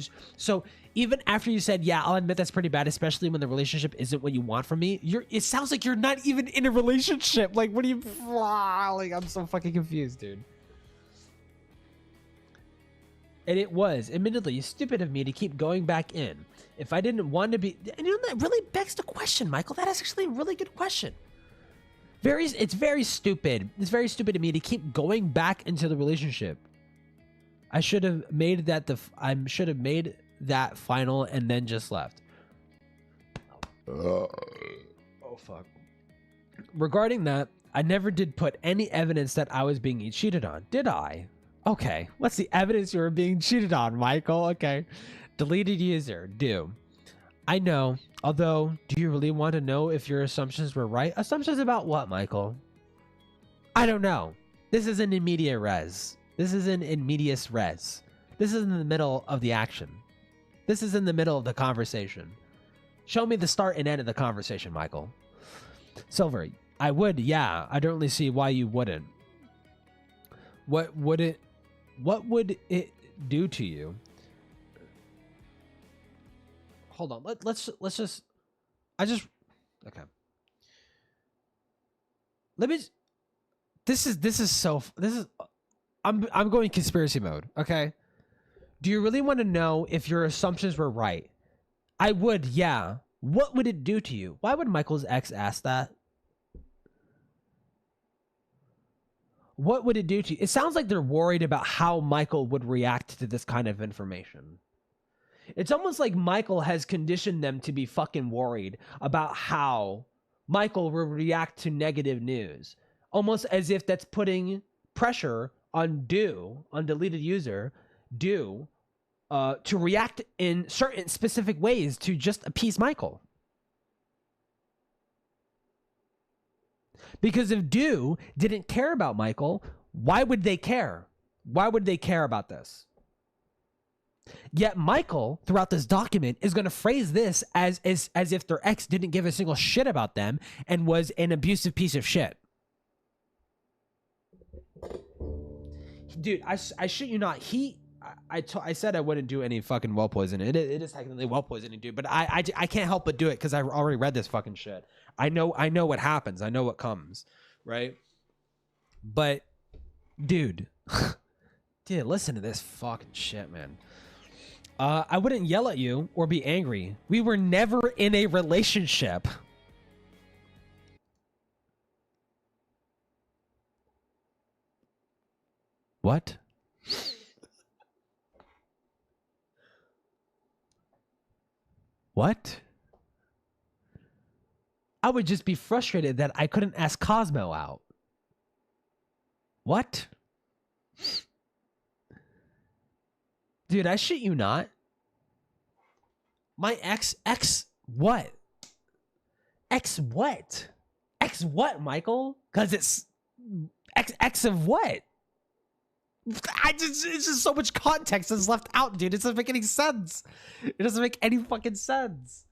Speaker 1: even after you said, yeah, I'll admit that's pretty bad, especially when the relationship isn't what you want from me, it sounds like you're not even in a relationship. Like, what do you, like, I'm so fucking confused, dude. And it was, admittedly, stupid of me to keep going back in. If I didn't want to be... And that really begs the question, Michael. That is actually a really good question. It's very stupid. It's very stupid of me to keep going back into the relationship. I should have made that final and then just left. Oh, fuck. Regarding that, I never did put any evidence that I was being cheated on, did I? Okay, what's the evidence you were being cheated on, Michael? Okay. Deleted user, Do. I know, although, do you really want to know if your assumptions were right? Assumptions about what, Michael? I don't know. This isn't in media res. This isn't in medias res. This is in the middle of the action. This is in the middle of the conversation. Show me the start and end of the conversation, Michael. Silver, I would, yeah. I don't really see why you wouldn't. What would it do to you? Hold on. Let's just okay. I'm going conspiracy mode, okay? Do you really want to know if your assumptions were right? I would, yeah. What would it do to you? Why would Michael's ex ask that? What would it do to you? It sounds like they're worried about how Michael would react to this kind of information. It's almost like Michael has conditioned them to be fucking worried about how Michael will react to negative news. Almost as if that's putting pressure on deleted user do to react in certain specific ways to just appease Michael. Because if do didn't care about Michael, why would they care? Why would they care about this? Yet Michael, throughout this document, is going to phrase this as if their ex didn't give a single shit about them and was an abusive piece of shit. Dude, I shit you not. I said I wouldn't do any fucking well poisoning. It is technically well poisoning, dude. But I can't help but do it because I already read this fucking shit. I know what happens. I know what comes, right? But, dude, listen to this fucking shit, man. I wouldn't yell at you or be angry. We were never in a relationship. What? What? I would just be frustrated that I couldn't ask Cosmo out. What? Dude, I shit you not. My ex what? Ex what? Ex what, Michael? Because it's ex of what? It's just so much context that's left out, dude. It doesn't make any sense. It doesn't make any fucking sense.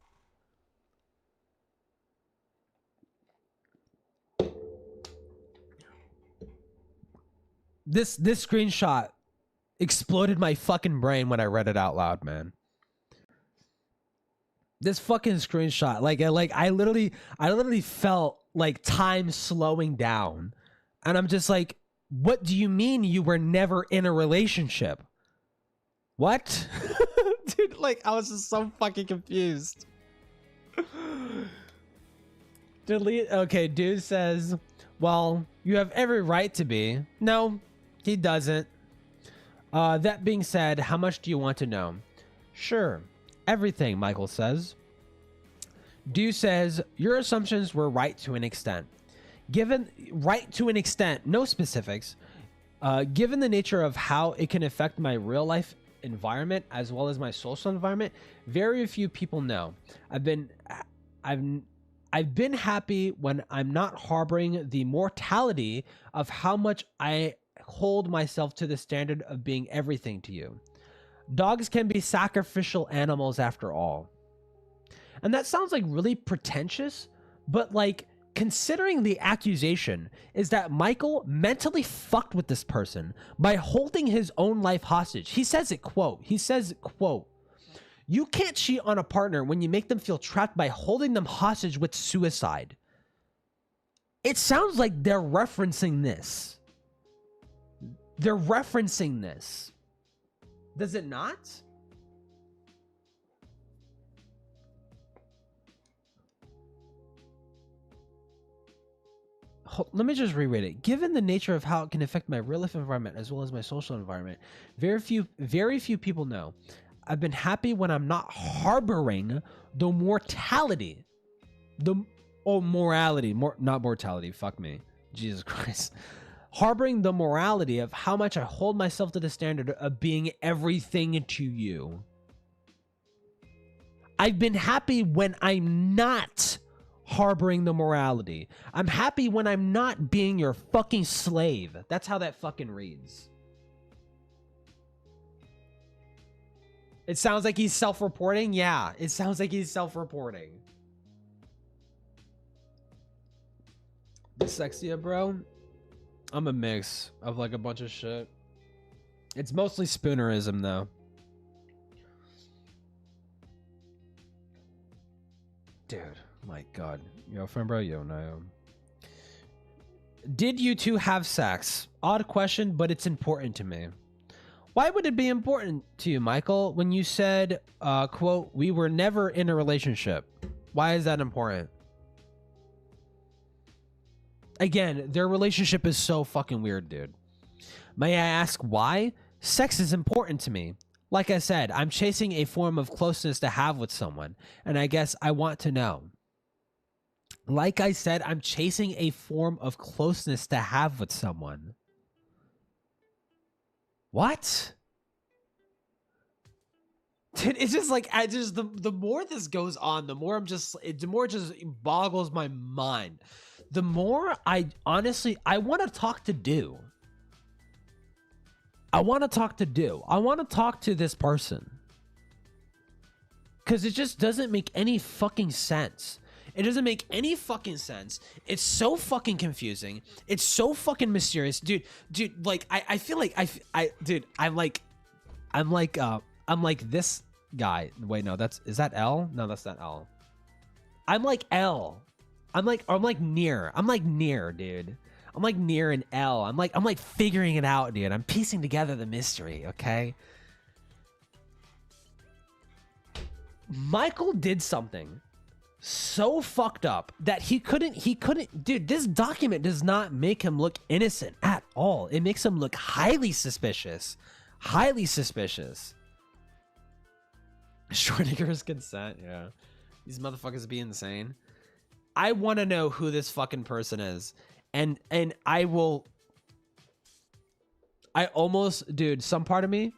Speaker 1: This screenshot exploded my fucking brain when I read it out loud, man. This fucking screenshot, like I literally felt like time slowing down, and I'm just like, what do you mean you were never in a relationship? What? Dude, like, I was just so fucking confused. Delete. Okay, dude says, well, you have every right to be. No, he doesn't. That being said, how much do you want to know? Sure, everything, Michael says. Do says, your assumptions were right to an extent. Given right to an extent, no specifics. Given the nature of how it can affect my real life environment as well as my social environment, very few people know. I've been happy when I'm not harboring the mortality of how much I hold myself to the standard of being everything to you. Dogs can be sacrificial animals after all. And that sounds like really pretentious, but like, considering the accusation is that Michael mentally fucked with this person by holding his own life hostage. He says, quote, you can't cheat on a partner when you make them feel trapped by holding them hostage with suicide. It sounds like they're referencing this. They're referencing this. Does it not? Let me just reread it. Given the nature of how it can affect my real life environment as well as my social environment, very few people know. I've been happy when I'm not harboring the mortality. Not mortality. Fuck me. Jesus Christ. Harboring the morality of how much I hold myself to the standard of being everything to you. I've been happy when I'm not harboring the morality. I'm happy when I'm not being your fucking slave. That's how that fucking reads. It sounds like he's self-reporting. Yeah, it sounds like he's self-reporting. Dyslexia, bro. I'm a mix of like a bunch of shit. It's mostly spoonerism though. Dude, my God. Yo, friend, bro, yo, no. Did you two have sex? Odd question, but it's important to me. Why would it be important to you, Michael, when you said, quote, we were never in a relationship? Why is that important? Again, their relationship is so fucking weird, dude. May I ask why? Sex is important to me. Like I said, I'm chasing a form of closeness to have with someone, and I guess I want to know. Like I said, I'm chasing a form of closeness to have with someone. What? Dude, it's just like the more this goes on, the more the more it just boggles my mind. The more I honestly want to talk to Do. I want to talk to this person. Cause it just doesn't make any fucking sense. It doesn't make any fucking sense. It's so fucking confusing. It's so fucking mysterious. Dude, like I feel like I'm like this guy. Wait, no, is that L? No, that's not L. I'm like L. I'm like near, dude. I'm like near an L. I'm like figuring it out, dude. I'm piecing together the mystery, okay? Michael did something so fucked up that he couldn't, dude, this document does not make him look innocent at all. It makes him look highly suspicious. Schrodinger's consent, yeah. These motherfuckers be insane. I want to know who this fucking person is. And I almost, dude, some part of me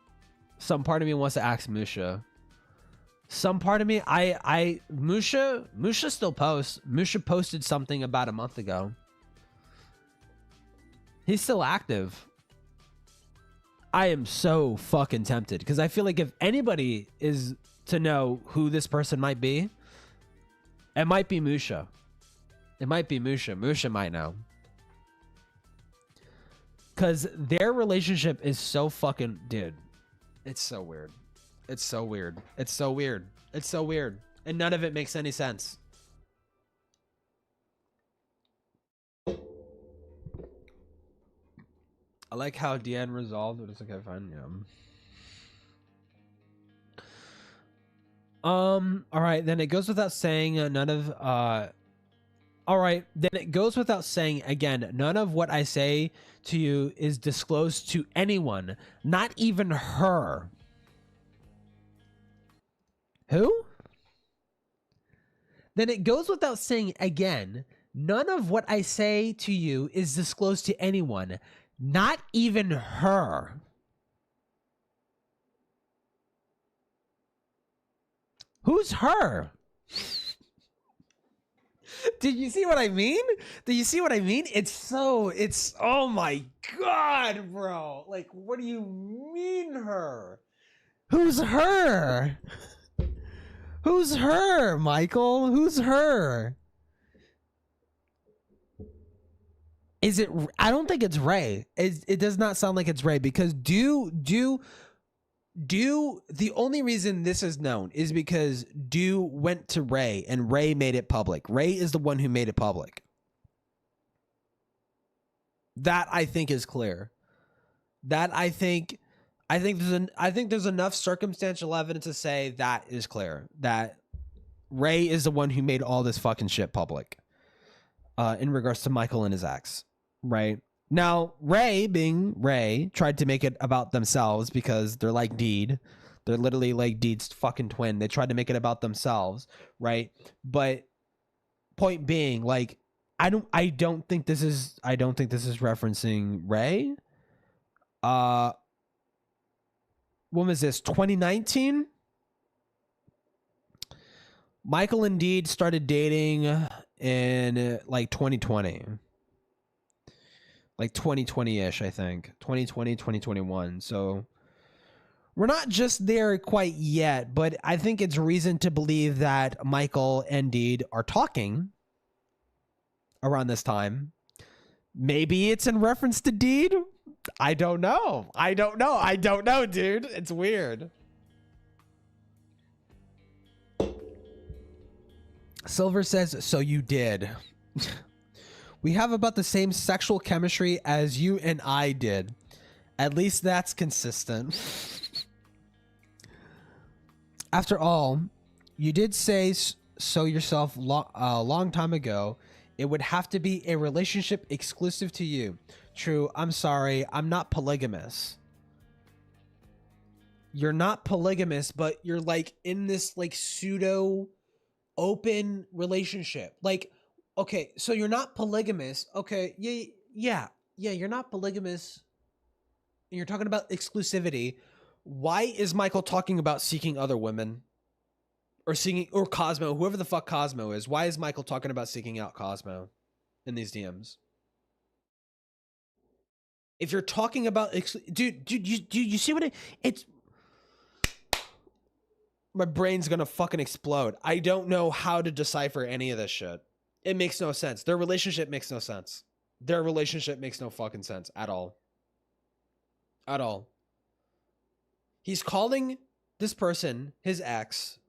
Speaker 1: wants to ask Musha. Some part of me, Musha still posts. Musha posted something about a month ago. He's still active. I am so fucking tempted because I feel like if anybody is to know who this person might be, it might be Musha. It might be Musha. Musha might know. Because their relationship is so fucking... Dude, it's so weird. It's so weird. It's so weird. It's so weird. And none of it makes any sense. I like how Deanne resolved it. It's okay, fine. Yeah. All right, then it goes without saying none of all right, then it goes without saying again, none of what I say to you is disclosed to anyone, not even her. Who? Then it goes without saying again, none of what I say to you is disclosed to anyone, not even her. Who's her? Did you see what I mean? It's oh my God, bro. Like, what do you mean her? Who's her? Who's her, Michael? Who's her? Is it? I don't think it's Ray. It does not sound like it's Ray because the only reason this is known is because Do went to Ray and Ray made it public. Ray is the one who made it public. That I think is clear. That I think there's enough circumstantial evidence to say that is clear. That Ray is the one who made all this fucking shit public. In regards to Michael and his ex, right? Now, Ray, being Ray, tried to make it about themselves because they're like Deed. They're literally like Deed's fucking twin. They tried to make it about themselves, right? But point being, like, I don't think this is referencing Ray. When was this? 2019? Michael and Deed started dating in like 2020. Like 2020-ish, I think. 2020, 2021. So we're not just there quite yet, but I think it's reason to believe that Michael and Deed are talking around this time. Maybe it's in reference to Deed. I don't know, dude. It's weird. Silver says, so you did. We have about the same sexual chemistry as you and I did. At least that's consistent. After all, you did say so yourself a long time ago. It would have to be a relationship exclusive to you. True, I'm sorry, I'm not polygamous. You're not polygamous, but you're like in this like pseudo open relationship. Like, okay, so you're not polygamous. Okay, yeah, you're not polygamous. and you're talking about exclusivity, why is Michael talking about seeking other women? Or Cosmo, whoever the fuck Cosmo is. Why is Michael talking about seeking out Cosmo in these DMs? If you're talking about dude, you see what it's my brain's gonna fucking explode. I don't know how to decipher any of this shit. It makes no sense. Their relationship makes no sense. Their relationship makes no fucking sense at all. At all. He's calling this person his ex.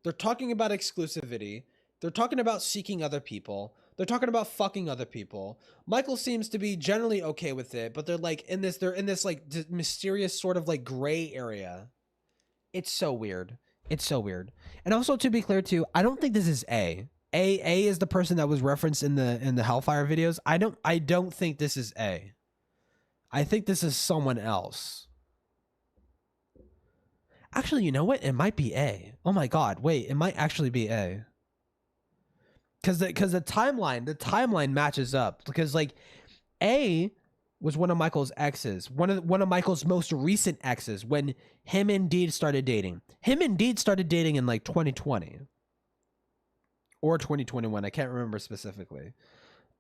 Speaker 1: They're talking about exclusivity. They're talking about seeking other people. They're talking about fucking other people. Michael seems to be generally okay with it, but they're like they're in this like mysterious sort of like gray area. It's so weird. It's so weird. And also, to be clear too, I don't think this is A. A is the person that was referenced in the Hellfire videos. I don't think this is A. I think this is someone else. Actually, you know what? It might be A. Oh my god, wait, it might actually be A. Cause the timeline matches up. Because like A was one of Michael's exes, one of Michael's most recent exes when him and Deed started dating. Him and Deed started dating in like 2020 or 2021. I can't remember specifically.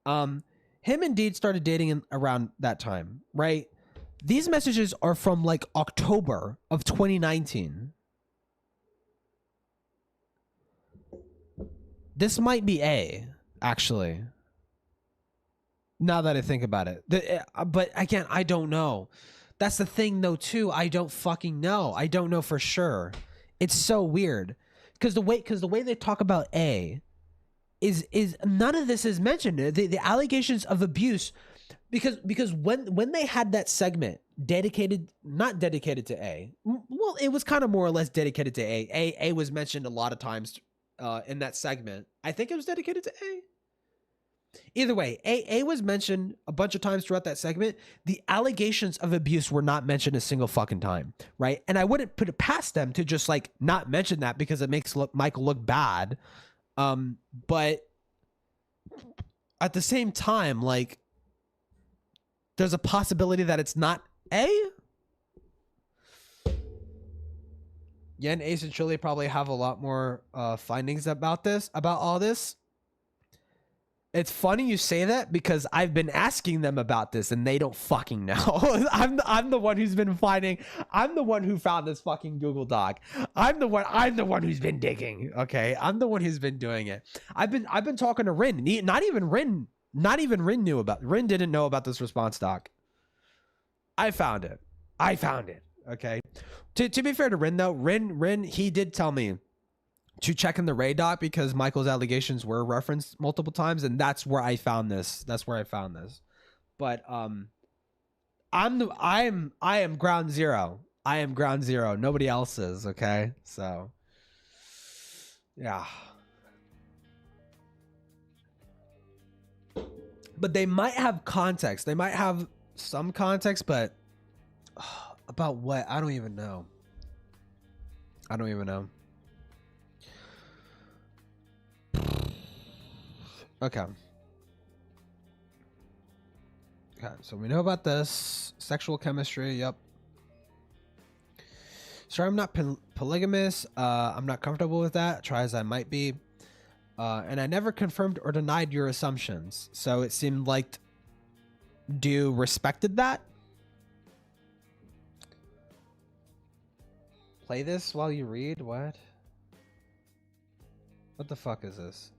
Speaker 1: Him and Deed started dating around that time, right? These messages are from like October of 2019. This might be A, actually. Now that I think about it. But again, I don't know. That's the thing though too. I don't fucking know. I don't know for sure. It's so weird. Because the way they talk about A is none of this is mentioned. The allegations of abuse, because when they had that segment not dedicated to A, well, it was kind of more or less dedicated to A. A was mentioned a lot of times in that segment. I think it was dedicated to A. Either way, A was mentioned a bunch of times throughout that segment. The allegations of abuse were not mentioned a single fucking time, right? And I wouldn't put it past them to just like not mention that because it makes Michael look bad. But at the same time, like, there's a possibility that it's not A. Yen, Ace, and Chili probably have a lot more findings about all this. It's funny you say that because I've been asking them about this and they don't fucking know. I'm the one who's been finding. I'm the one who found this fucking Google Doc. I'm the one who's been digging. Okay, I'm the one who's been doing it. I've been talking to Rin. Not even Rin knew about. Rin didn't know about this response doc. I found it. Okay. To be fair to Rin though, Rin he did tell me to check in the Ray doc because Michael's allegations were referenced multiple times, and that's where I found this. But I am ground zero. I am ground zero. Nobody else is, okay? So yeah. But they might have context. They might have some context, but about what? I don't even know. Okay, so we know about this. Sexual chemistry, yep. Sorry, I'm not polygamous. I'm not comfortable with that, try as I might be. And I never confirmed or denied your assumptions. So it seemed like you respected that. Play this while you read? What the fuck is this?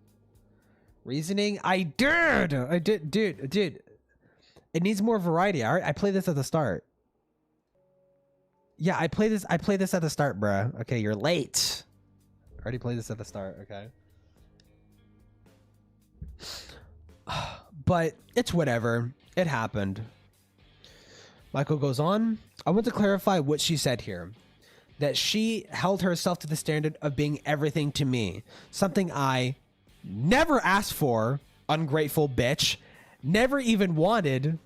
Speaker 1: Reasoning? I did, dude. It needs more variety. I play this at the start. Yeah, I play this at the start, bruh. Okay, you're late. I already played this at the start, okay? But it's whatever. It happened. Michael goes on. I want to clarify what she said here. That she held herself to the standard of being everything to me. Something I never asked for, ungrateful bitch. Never even wanted,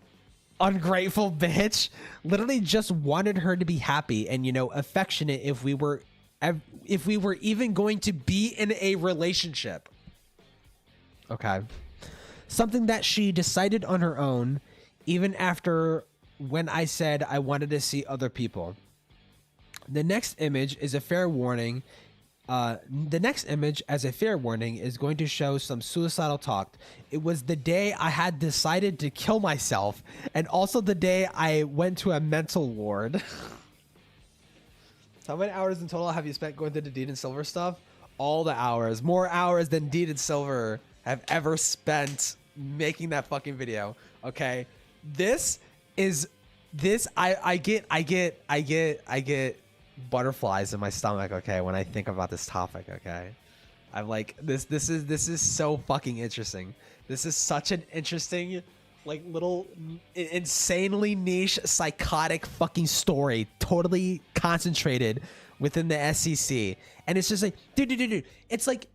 Speaker 1: ungrateful bitch. Literally just wanted her to be happy and, you know, affectionate if we were even going to be in a relationship. Okay. Something that she decided on her own, even after when I said I wanted to see other people. The next image is a fair warning. The next image, as a fair warning, is going to show some suicidal talk. It was the day I had decided to kill myself, and also the day I went to a mental ward. How many hours in total have you spent going through the Deed and Silver stuff? All the hours. More hours than Deed and Silver have ever spent making that fucking video. Okay? I get butterflies in my stomach, okay, when I think about this topic, okay? I'm like, this is so fucking interesting. This is such an interesting, like, little insanely niche psychotic fucking story, totally concentrated within the SEC. And it's just like, dude, it's like,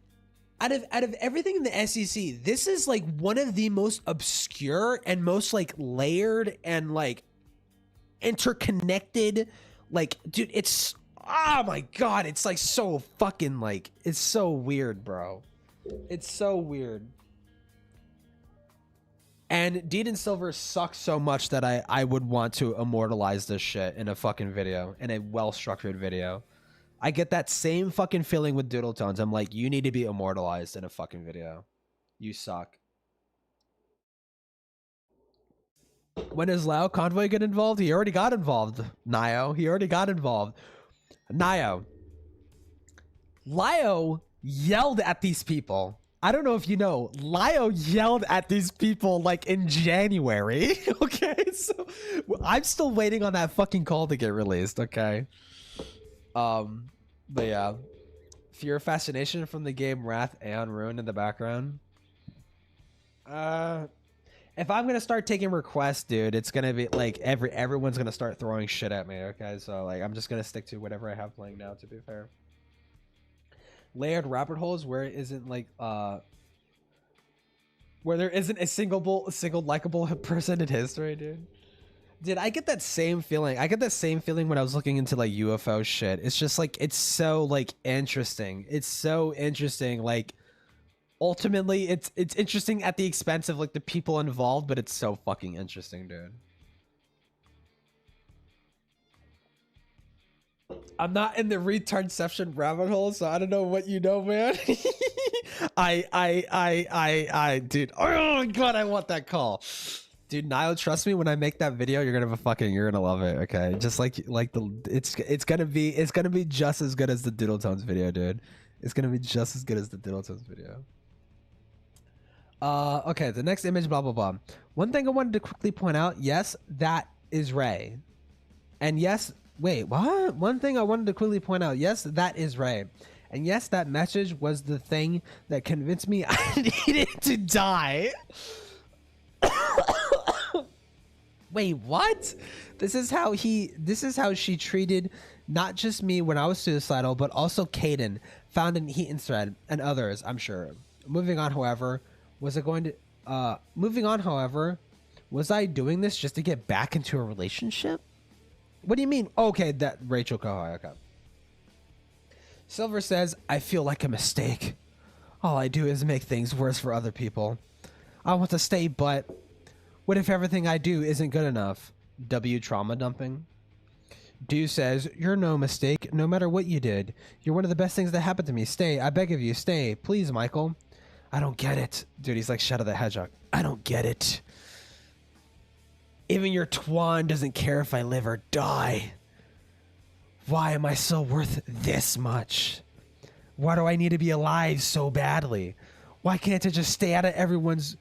Speaker 1: out of everything in the SEC, this is like one of the most obscure and most like layered and like interconnected, like, dude, it's, oh my god, it's like so fucking like, it's so weird, bro. It's so weird. And Deed and Silver sucks so much that I would want to immortalize this shit in a fucking video, in a well-structured video. I get that same fucking feeling with Doodle Tones. I'm like, you need to be immortalized in a fucking video. You suck. When does Lao Convoy get involved? He already got involved, Nio. He already got involved. Nio. Lio yelled at these people. I don't know if you know, Lio yelled at these people like in January. Okay, so I'm still waiting on that fucking call to get released. Okay. But yeah, Fear Fascination from the game Wrath Aeon Ruin in the background. If I'm gonna start taking requests, dude, it's gonna be like everyone's gonna start throwing shit at me. Okay, so like I'm just gonna stick to whatever I have playing now. To be fair, layered rabbit holes where it isn't like where there isn't a single likable person in history, dude. Dude, I get that same feeling. I get that same feeling when I was looking into like UFO shit. It's just like it's so like interesting. It's so interesting. Like ultimately, it's interesting at the expense of like the people involved, but it's so fucking interesting, dude. I'm not in the retardception rabbit hole, so I don't know what you know, man. Dude. Oh my god, I want that call. Dude, Niall, trust me, when I make that video, you're gonna love it, okay? Just like it's gonna be just as good as the Doodle Tones video, dude. It's gonna be just as good as the Doodle Tones video. Okay, the next image, blah blah blah. One thing I wanted to quickly point out, yes, that is Ray. And yes, wait, what? One thing I wanted to quickly point out, yes, that is Ray. And yes, that message was the thing that convinced me I needed to die. Wait, what? This is how she treated not just me when I was suicidal, but also Caden, found in Heaton's thread, and others, I'm sure. Moving on, however, was I doing this just to get back into a relationship? What do you mean? Okay, that Rachel Kohai, okay. Silver says, I feel like a mistake. All I do is make things worse for other people. I want to stay, but what if everything I do isn't good enough? W trauma dumping. Do says, you're no mistake, no matter what you did. You're one of the best things that happened to me. Stay, I beg of you, stay. Please, Michael. I don't get it. Dude, he's like Shadow the Hedgehog. I don't get it. Even your Twan doesn't care if I live or die. Why am I so worth this much? Why do I need to be alive so badly? Why can't I just stay out of everyone's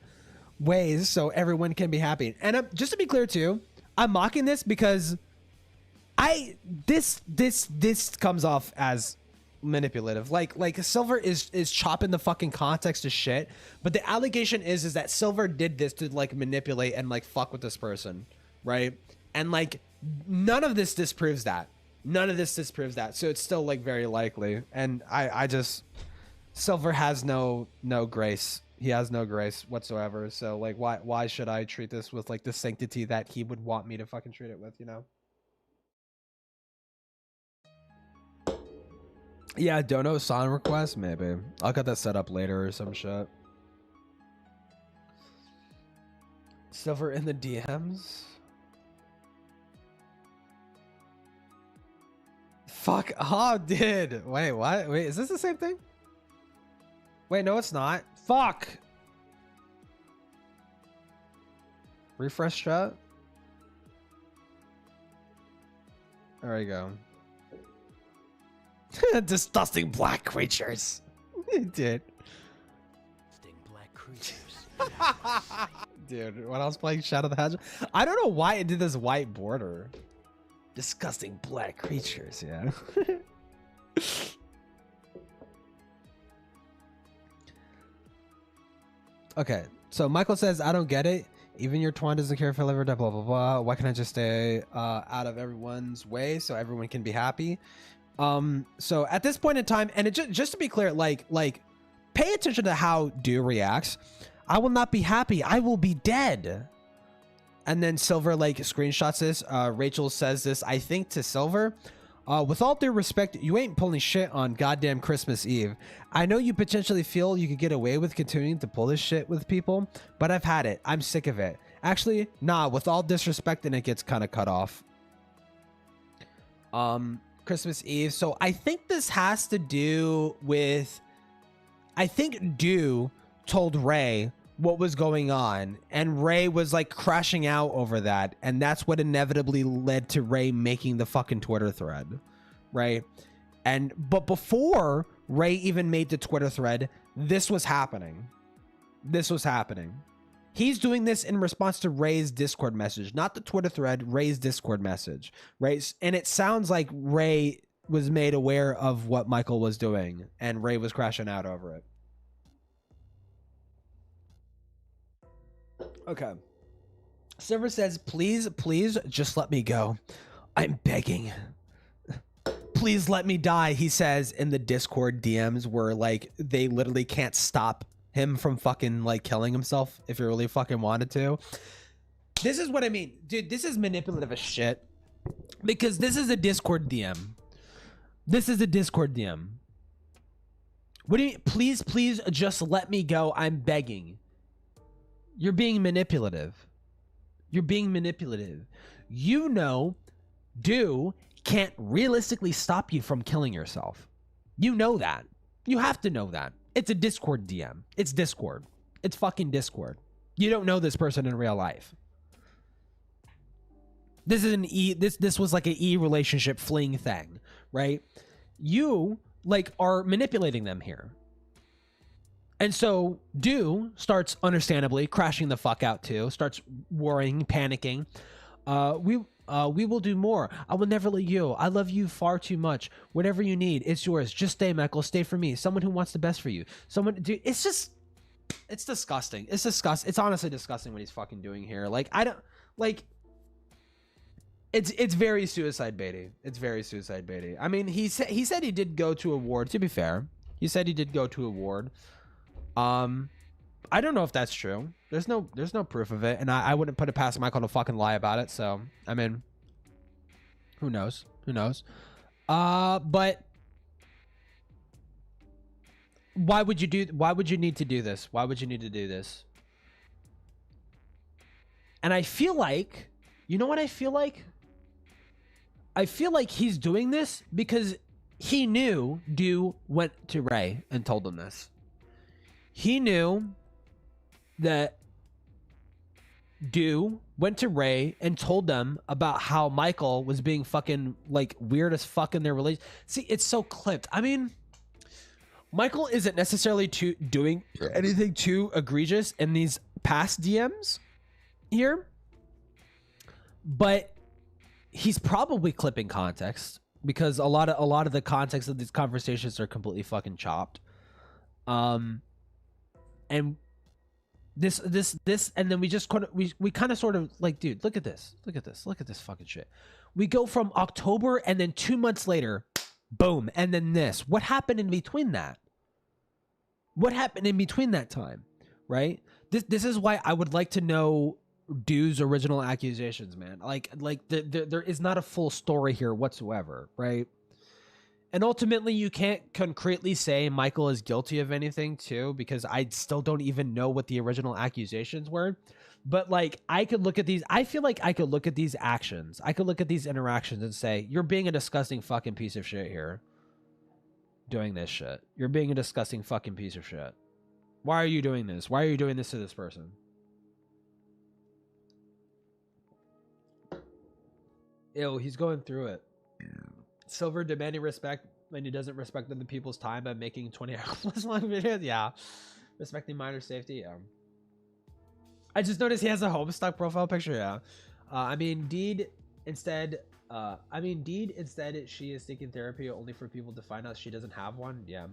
Speaker 1: ways so everyone can be happy? And just to be clear too, I'm mocking this because this comes off as manipulative. Like Silver is chopping the fucking context to shit, but the allegation is that Silver did this to like manipulate and like fuck with this person, right? And like none of this disproves that. None of this disproves that. So it's still like very likely. And I just, Silver has no grace. He has no grace whatsoever. So like why should I treat this with like the sanctity that he would want me to fucking treat it with, you know? Yeah, dono song request, maybe. I'll get that set up later or some shit. Silver in the DMs. Fuck. Oh, dude. Wait, what? Wait, is this the same thing? Wait, no, it's not. Fuck. Refresh chat. There we go. Disgusting black creatures. Dude.
Speaker 3: Disgusting black creatures.
Speaker 1: Dude, when I was playing Shadow the Hedgehog, I don't know why it did this white border. Disgusting black creatures, yeah. Okay, so Michael says, I don't get it. Even your twine doesn't care for liver, blah, blah, blah. Why can't I just stay out of everyone's way so everyone can be happy? So at this point in time, and it just to be clear, like, pay attention to how Do reacts. I will not be happy. I will be dead. And then Silver like screenshots this. Rachel says this, I think, to Silver. With all due respect, you ain't pulling shit on goddamn Christmas Eve. I know you potentially feel you could get away with continuing to pull this shit with people, but I've had it. I'm sick of it. Actually, nah, with all disrespect, and it gets kind of cut off. Christmas Eve. So I think this has to do with, I think Do told Ray what was going on, and Ray was like crashing out over that, and that's what inevitably led to Ray making the fucking Twitter thread, right? But before Ray even made the Twitter thread, this was happening. He's doing this in response to Ray's Discord message, not the Twitter thread, Ray's Discord message, right? And it sounds like Ray was made aware of what Michael was doing, and Ray was crashing out over it. Okay. Silver says, please just let me go. I'm begging. Please let me die, he says in the Discord DMs, where like they literally can't stop him from fucking like killing himself if he really fucking wanted to. This is what I mean. Dude, this is manipulative as shit. Because this is a Discord DM. This is a Discord DM. What do you mean? Please just let me go. I'm begging. You're being manipulative. You're being manipulative. You know, Do can't realistically stop you from killing yourself. You know that. You have to know that. It's a Discord DM. It's Discord. It's fucking Discord. You don't know this person in real life. This is an this was like an relationship fling thing, right? You like are manipulating them here. And so Do starts understandably crashing the fuck out too, starts worrying, panicking. We will do more. I will never let you. I love you far too much. Whatever you need, it's yours. Just stay, Michael. Stay for me. Someone who wants the best for you. Someone, dude, it's disgusting. It's disgusting. It's honestly disgusting what he's fucking doing here. Like, I don't, like, it's very suicide baity. It's very suicide baity. I mean, he said he did go to a ward, to be fair. He said he did go to a ward. I don't know if that's true. There's no proof of it, and I wouldn't put it past Michael to fucking lie about it. So I mean, who knows? But why would you need to do this? Why would you need to do this? And I feel like, you know what I feel like? I feel like he's doing this because he knew Do went to Ray and told him this. He knew that Do went to Ray and told them about how Michael was being fucking like weird as fuck in their relation. See, it's so clipped. I mean, Michael isn't necessarily doing anything too egregious in these past DMs here, but he's probably clipping context because a lot of the context of these conversations are completely fucking chopped. And this, and then we kind of sort of like, dude, look at this fucking shit. We go from October and then 2 months later, boom, and then this. What happened in between that? What happened in between that time, right? This is why I would like to know Do's original accusations, man. Like there is not a full story here whatsoever, right? And ultimately, you can't concretely say Michael is guilty of anything, too, because I still don't even know what the original accusations were. But like, I could look at these. I feel like I could look at these actions. I could look at these interactions and say, you're being a disgusting fucking piece of shit here. Doing this shit. You're being a disgusting fucking piece of shit. Why are you doing this? Why are you doing this to this person? Ew, he's going through it. Silver demanding respect when he doesn't respect other people's time by making 20 hours long videos. Yeah. Respecting minor safety. Yeah. I just noticed he has a Homestuck profile picture. Yeah. I mean, Deed instead, she is seeking therapy only for people to find out she doesn't have one. Yeah.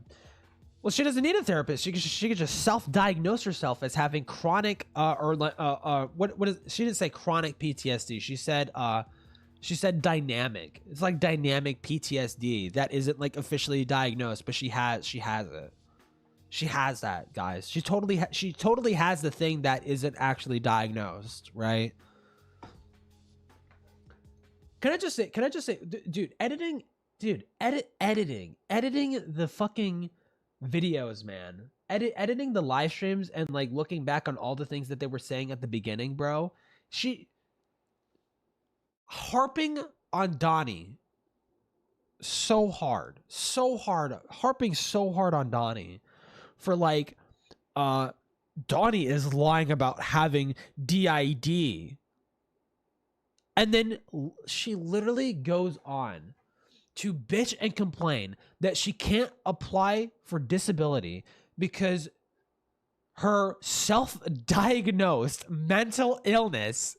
Speaker 1: Well, she doesn't need a therapist. She could just self-diagnose herself as having chronic, she didn't say chronic PTSD. She said dynamic. It's like dynamic PTSD that isn't like officially diagnosed, but she has it. She has that, guys. She totally has the thing that isn't actually diagnosed, right? Can I just say, dude, editing the fucking videos, man. Editing the live streams and like looking back on all the things that they were saying at the beginning, bro. Harping on Donnie so hard, harping so hard on Donnie for like, Donnie is lying about having DID. And then she literally goes on to bitch and complain that she can't apply for disability because her self-diagnosed mental illness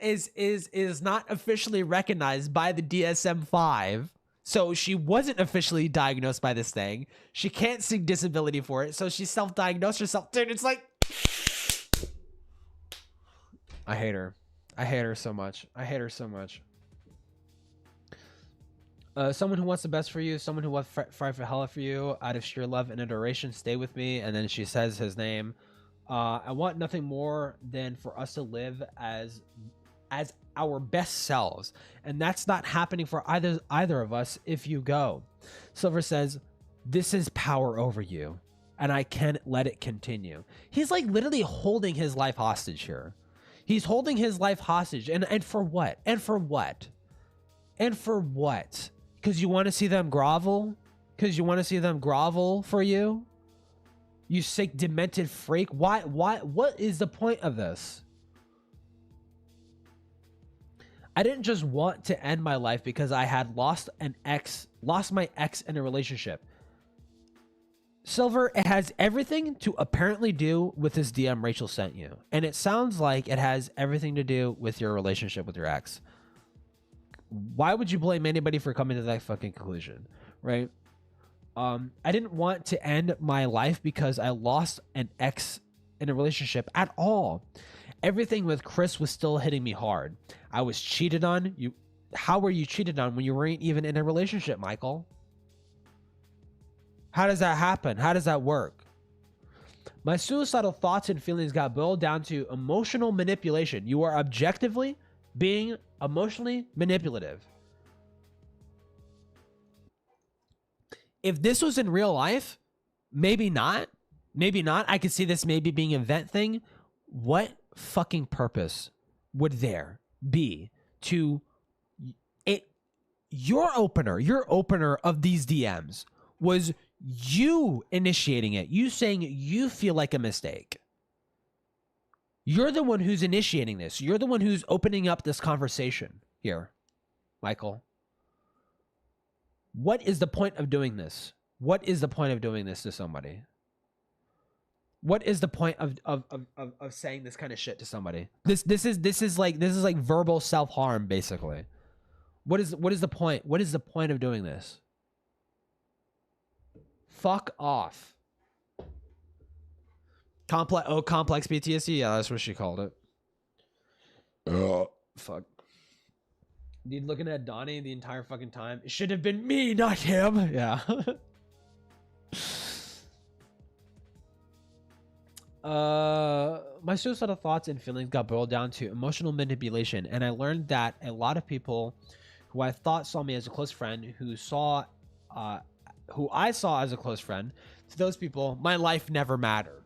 Speaker 1: is not officially recognized by the DSM-5. So she wasn't officially diagnosed by this thing. She can't seek disability for it. So she self-diagnosed herself. Dude, it's like, I hate her. I hate her so much. I hate her so much. Someone who wants the best for you, someone who will fight for hell for you, out of sheer love and adoration, stay with me. And then she says his name. I want nothing more than for us to live as our best selves, and that's not happening for either of us if you go. Silver says, this is power over you, and I can't let it continue. He's like literally holding his life hostage here. He's holding his life hostage, and for what? And for what? And for what? Because you want to see them grovel? Because you want to see them grovel for you? You sick, demented freak. Why? What is the point of this? I didn't just want to end my life because I had lost my ex in a relationship. Silver, it has everything to apparently do with this DM Rachel sent you. And it sounds like it has everything to do with your relationship with your ex. Why would you blame anybody for coming to that fucking conclusion, right? I didn't want to end my life because I lost an ex in a relationship at all. Everything with Chris was still hitting me hard. I was cheated on. How were you cheated on when you weren't even in a relationship, Michael? How does that happen? How does that work? My suicidal thoughts and feelings got boiled down to emotional manipulation. You are objectively being emotionally manipulative. If this was in real life, maybe not. Maybe not. I could see this maybe being an event thing. What fucking purpose would there be to it? Your opener of these DMs was you initiating it. You saying you feel like a mistake. You're the one who's initiating this. You're the one who's opening up this conversation here, Michael. What is the point of doing this? What is the point of doing this to somebody? What is the point of saying this kind of shit to somebody? This is like verbal self-harm, basically. What is the point? What is the point of doing this? Fuck off. Complex PTSD? Yeah, that's what she called it. Fuck. Dude, looking at Donnie the entire fucking time. It should have been me, not him. Yeah. My suicidal thoughts and feelings got boiled down to emotional manipulation, and I learned that a lot of people who I thought saw me as a close friend, who I saw as a close friend, to those people, my life never mattered.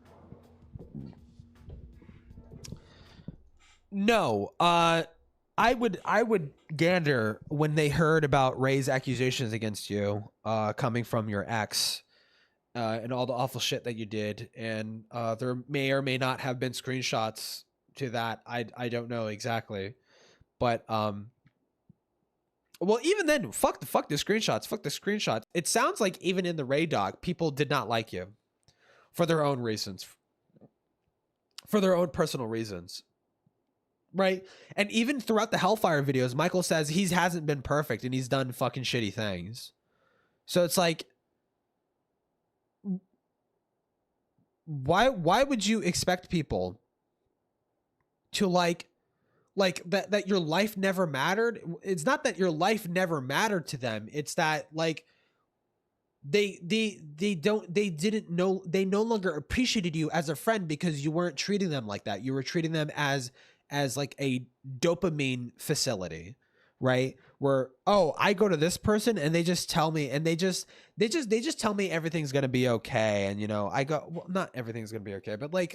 Speaker 1: No, I would gander when they heard about Ray's accusations against you, coming from your ex, and all the awful shit that you did, and there may or may not have been screenshots to that. I don't know exactly, but well, even then, fuck the screenshots. Fuck the screenshots. It sounds like even in the Ray doc, people did not like you for their own reasons, for their own personal reasons. Right? And even throughout the Hellfire videos, Michael says he hasn't been perfect and he's done fucking shitty things. So it's like, why would you expect people to like that your life never mattered? It's not that your life never mattered to them. It's that like they no longer appreciated you as a friend because you weren't treating them like that. You were treating them as like a dopamine facility, right? Where, oh, I go to this person and they just tell me, and they just tell me everything's going to be okay. And, you know, I go, well, not everything's going to be okay, but like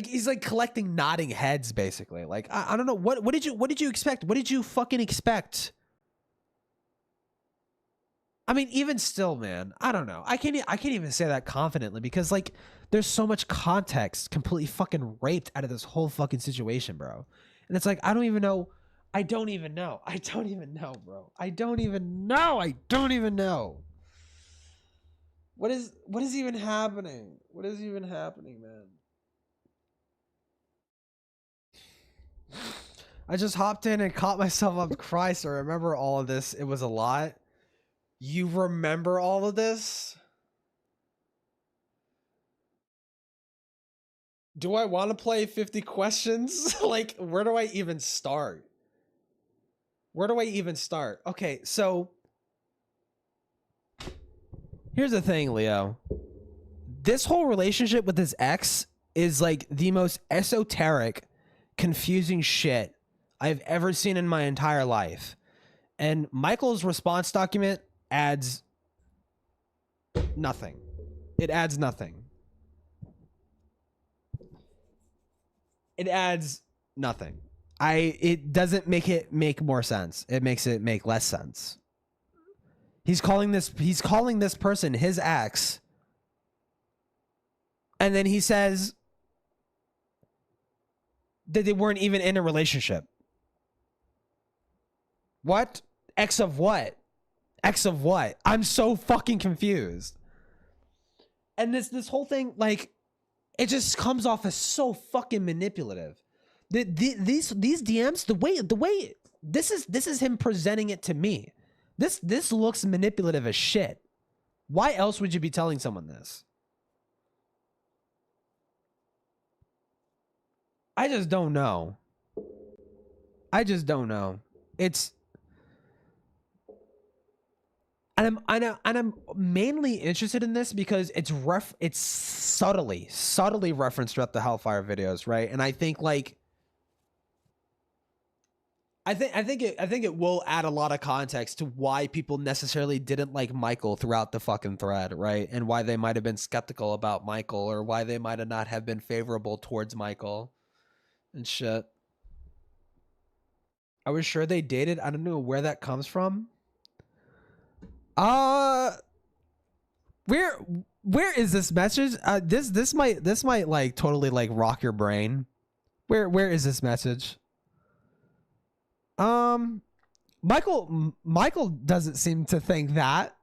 Speaker 1: he's like collecting nodding heads basically. Like, I don't know. What did you expect? What did you fucking expect? I mean, even still, man, I don't know. I can't even say that confidently because like there's so much context completely fucking raped out of this whole fucking situation, bro. And it's like, I don't even know, bro. I don't even know. What is even happening? What is even happening, man? I just hopped in and caught myself up. Christ, I remember all of this. It was a lot. You remember all of this? Do I want to play 50 questions? Like, where do I even start? Okay, so here's the thing, Leo. This whole relationship with his ex is like the most esoteric, confusing shit I've ever seen in my entire life. And Michael's response document adds nothing. It adds nothing. It doesn't make it make more sense. It makes it make less sense. He's calling this person his ex. And then he says that they weren't even in a relationship. What? Ex of what? I'm so fucking confused. And this whole thing, like, it just comes off as so fucking manipulative. These DMs, the way this is him presenting it to me. This looks manipulative as shit. Why else would you be telling someone this? I just don't know. It's and I'm mainly interested in this because it's subtly referenced throughout the Hellfire videos, right? And I think like I think it will add a lot of context to why people necessarily didn't like Michael throughout the fucking thread, right? And why they might have been skeptical about Michael, or why they might have not have been favorable towards Michael and shit. I was sure they dated. I don't know where that comes from. Where is this message? This might like totally like rock your brain. Where is this message? Michael doesn't seem to think that.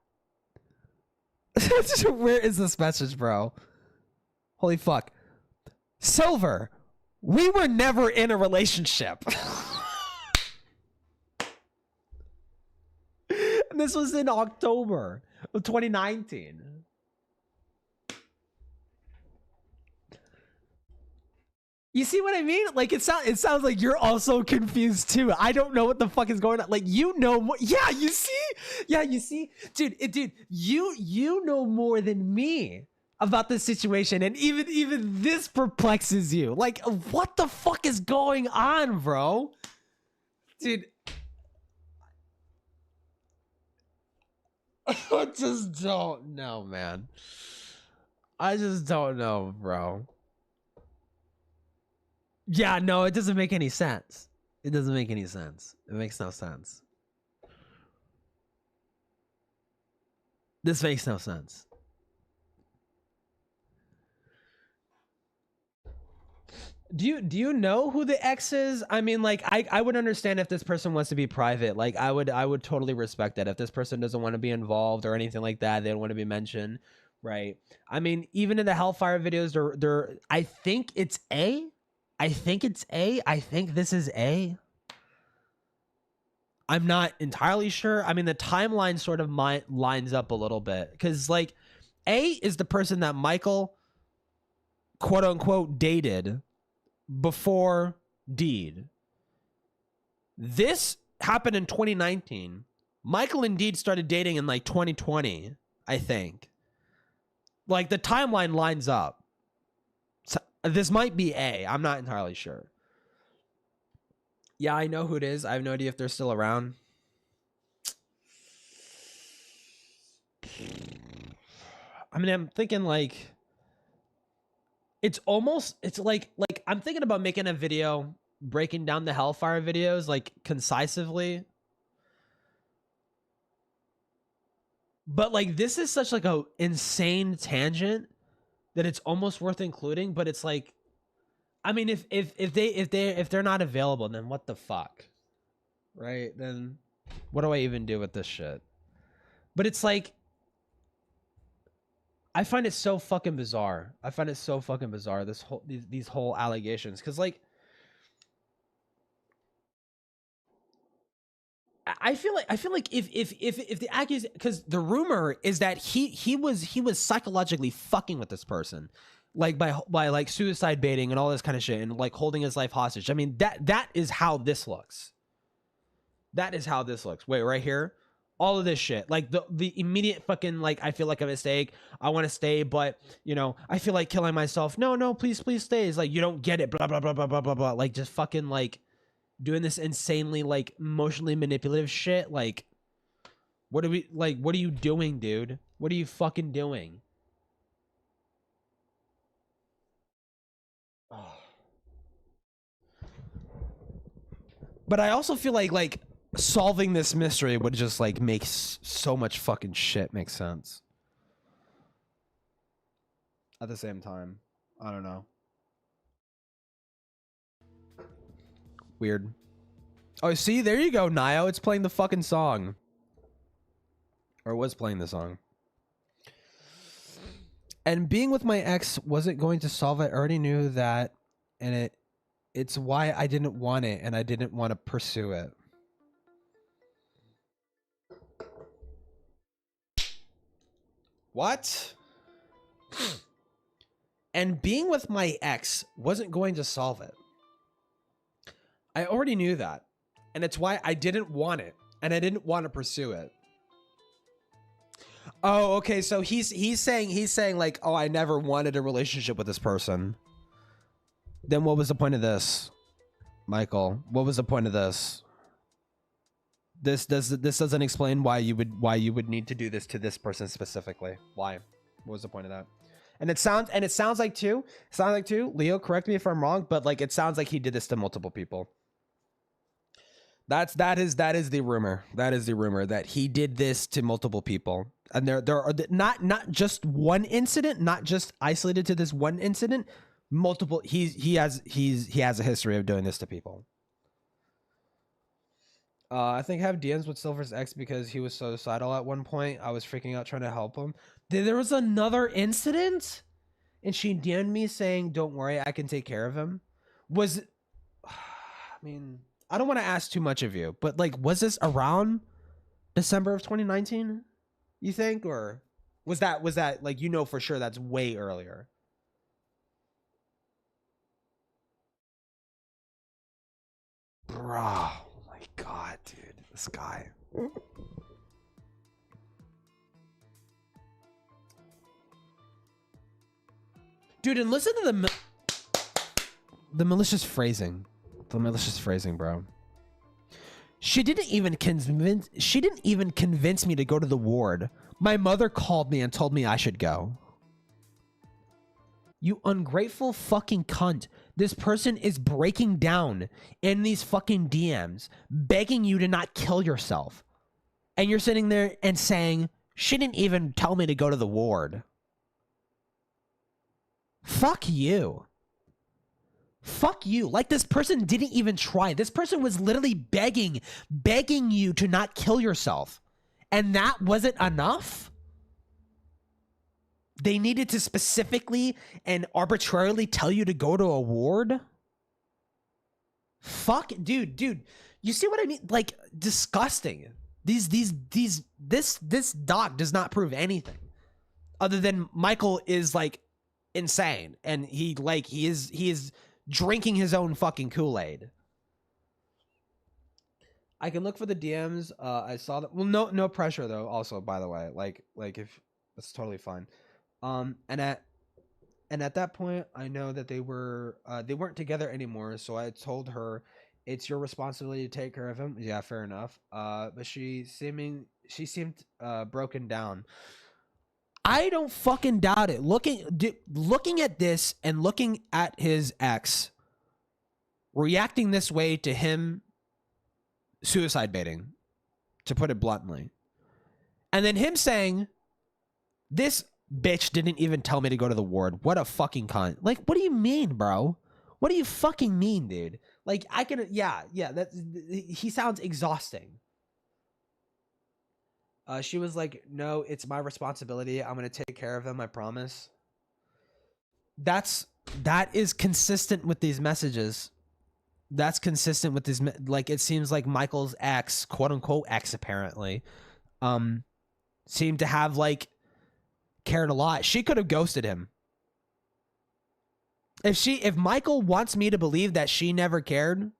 Speaker 1: Where is this message, bro? Holy fuck. Silver, we were never in a relationship. And this was in October of 2019. You see what I mean? Like it sounds like you're also confused too. I don't know what the fuck is going on. Like, you know more. Yeah, you see, dude, you know more than me about this situation, and even this perplexes you. Like, what the fuck is going on, bro? Dude, I just don't know, man. I just don't know, bro. Yeah, no, it doesn't make any sense. It doesn't make any sense. It makes no sense. This makes no sense. Do you know who the ex is? I mean, like, I would understand if this person wants to be private. Like, I would totally respect that. If this person doesn't want to be involved or anything like that, they don't want to be mentioned, right? I mean, even in the Hellfire videos, they're I think it's A. I think it's A. I think this is A. I'm not entirely sure. I mean, the timeline sort of lines up a little bit because, like, A is the person that Michael, quote unquote, dated before Deed. This happened in 2019. Michael and Deed started dating in like 2020, I think. Like, the timeline lines up. So this might be A. I'm not entirely sure. Yeah, I know who it is. I have no idea if they're still around. I mean, I'm thinking like it's like I'm thinking about making a video breaking down the Hellfire videos like concisely. But like this is such like a insane tangent that it's almost worth including, but it's like I mean if they're not available, then what the fuck? Right? Then what do I even do with this shit? But it's like I find it so fucking bizarre. I find it so fucking bizarre, these whole allegations, because like I feel like if the accusation, because the rumor is that he was psychologically fucking with this person, like by like suicide baiting and all this kind of shit and like holding his life hostage. I mean that is how this looks. That is how this looks. Wait, right here. All of this shit, like the immediate fucking like I feel like a mistake. I want to stay, but you know I feel like killing myself. No, please stay. It's like you don't get it. Blah blah blah blah blah blah blah. Like just fucking like doing this insanely like emotionally manipulative shit. Like what are you doing, dude? What are you fucking doing? Oh. But I also feel like solving this mystery would just like make so much fucking shit make sense. At the same time, I don't know. Weird. Oh, see, there you go, Nio. It's playing the fucking song. Or was playing the song. And being with my ex wasn't going to solve it. I already knew that, and it's why I didn't want it, and I didn't want to pursue it. What? And being with my ex wasn't going to solve it. I already knew that. And it's why I didn't want it. And I didn't want to pursue it. Oh, okay. So he's saying like, oh, I never wanted a relationship with this person. Then what was the point of this? Michael, what was the point of this? This doesn't explain why you would need to do this to this person specifically. Why? What was the point of that? And it sounds like too, Leo, correct me if I'm wrong, but like it sounds like he did this to multiple people. That is the rumor. That is the rumor that he did this to multiple people. And there are not just one incident, not just isolated to this one incident, multiple he has a history of doing this to people. I think I have DMs with Silver's ex because he was suicidal at one point. I was freaking out trying to help him. There was another incident, and she DM'd me saying, "Don't worry, I can take care of him." Was, I mean, I don't want to ask too much of you, but like, was this around December of 2019? You think, or was that like you know for sure that's way earlier? Bro. God, dude, this guy. Dude, and listen to the malicious phrasing. The malicious phrasing, bro. She didn't even convince me to go to the ward. My mother called me and told me I should go. You ungrateful fucking cunt. This person is breaking down in these fucking DMs, begging you to not kill yourself. And you're sitting there and saying, she didn't even tell me to go to the ward. Fuck you. Fuck you. Like, this person didn't even try. This person was literally begging you to not kill yourself. And that wasn't enough? They needed to specifically and arbitrarily tell you to go to a ward? Fuck, dude, you see what I mean? Like, disgusting. This doc does not prove anything other than Michael is like insane and he is drinking his own fucking Kool-Aid. I can look for the DMs. I saw that. Well, no pressure though. Also, by the way, like if that's totally fine. And at that point, I know that they weren't together anymore. So I told her, it's your responsibility to take care of him. Yeah, fair enough. But she seemed broken down. I don't fucking doubt it. Looking at this and looking at his ex reacting this way to him suicide baiting, to put it bluntly. And then him saying, this bitch didn't even tell me to go to the ward. What a fucking cunt. Like, what do you mean, bro? What do you fucking mean, dude? Like, I can, yeah, he sounds exhausting. She was like, no, it's my responsibility. I'm going to take care of him. I promise. That is consistent with these messages. That's consistent with this. Like, it seems like Michael's ex, quote unquote ex, apparently, seemed to have like cared a lot. She could have ghosted him. If Michael wants me to believe that she never cared,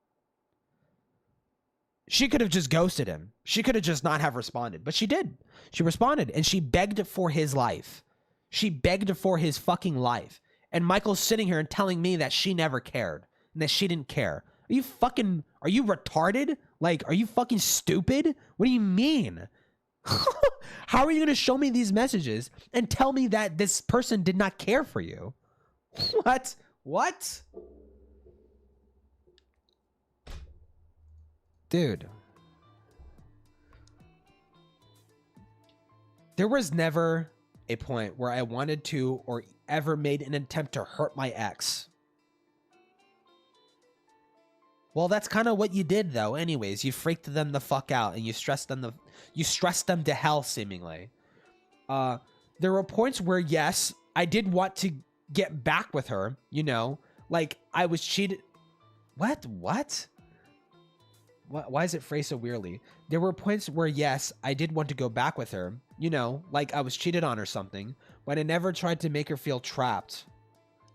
Speaker 1: she could have just ghosted him. She could have just not have responded, but she did. She responded and she begged for his life. She begged for his fucking life. And Michael's sitting here and telling me that she never cared and that she didn't care. Are you retarded? Like, are you fucking stupid? What do you mean? How are you going to show me these messages and tell me that this person did not care for you? What? Dude. There was never a point where I wanted to or ever made an attempt to hurt my ex. Well, that's kind of what you did though. Anyways, you freaked them the fuck out and you stressed them to hell seemingly. There were points where yes, I did want to get back with her, you know, like I was cheated. What? Why is it phrased so weirdly? There were points where yes, I did want to go back with her, you know, like I was cheated on or something, but I never tried to make her feel trapped.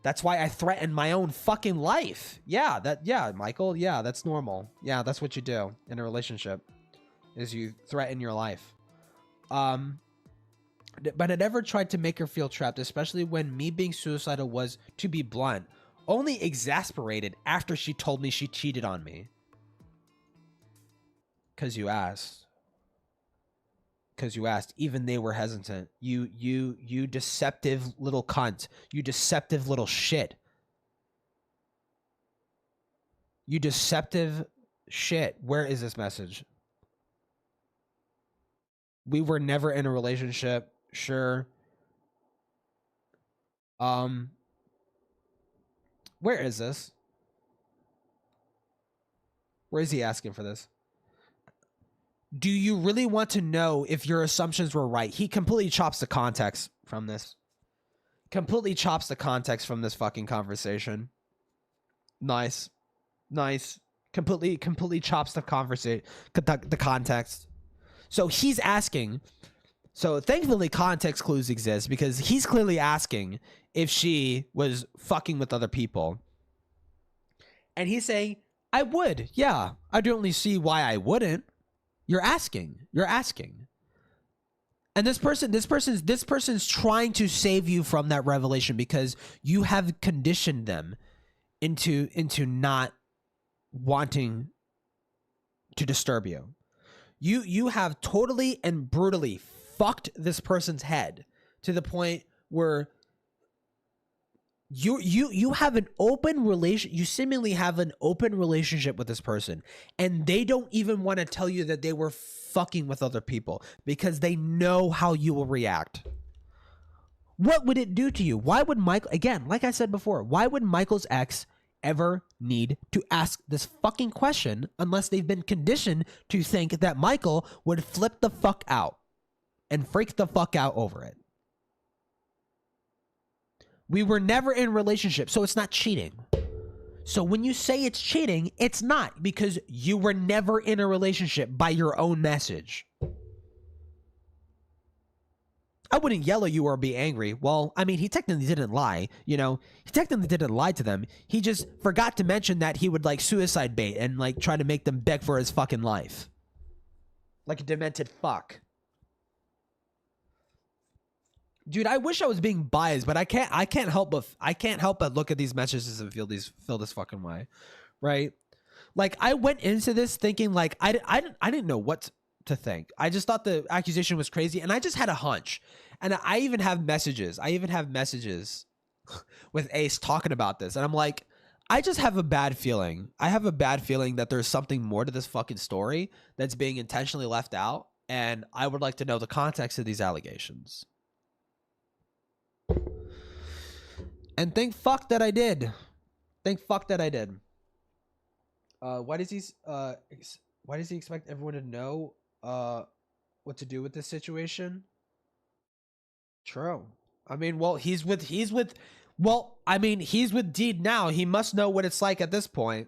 Speaker 1: That's why I threatened my own fucking life. Yeah, Michael, yeah, that's normal. Yeah, that's what you do in a relationship, is you threaten your life. But I never tried to make her feel trapped, especially when me being suicidal was, to be blunt, only exasperated after she told me she cheated on me. Because you asked. Even they were hesitant. You deceptive little cunt. You deceptive little shit. You deceptive shit. Where is this message? We were never in a relationship. Sure. Where is this? Where is he asking for this? Do you really want to know if your assumptions were right? He completely chops the context from this. Completely chops the context from this fucking conversation. Nice. Completely chops the the context. So he's asking. So thankfully context clues exist because he's clearly asking if she was fucking with other people. And he's saying, I would. Yeah. I don't really see why I wouldn't. You're asking. And this person's trying to save you from that revelation because you have conditioned them into not wanting to disturb you. You have totally and brutally fucked this person's head to the point where You have an open relation. You seemingly have an open relationship with this person, and they don't even want to tell you that they were fucking with other people because they know how you will react. What would it do to you? Why would Michael, again, like I said before, why would Michael's ex ever need to ask this fucking question unless they've been conditioned to think that Michael would flip the fuck out and freak the fuck out over it? We were never in a relationship, so it's not cheating. So when you say it's cheating, it's not, because you were never in a relationship by your own message. I wouldn't yell at you or be angry. Well, I mean, he technically didn't lie. You know, he technically didn't lie to them. He just forgot to mention that he would like suicide bait and like try to make them beg for his fucking life. Like a demented fuck. Dude, I wish I was being biased, but I can't help but look at these messages and feel this fucking way. Right? Like, I went into this thinking like I didn't know what to think. I just thought the accusation was crazy, and I just had a hunch. And I even have messages. With Ace talking about this, and I'm like, I just have a bad feeling. I have a bad feeling that there's something more to this fucking story that's being intentionally left out, and I would like to know the context of these allegations. And thank fuck that I did. Thank fuck that I did. Why does he expect everyone to know what to do with this situation? True. I mean, well, he's with Deed now. He must know what it's like at this point.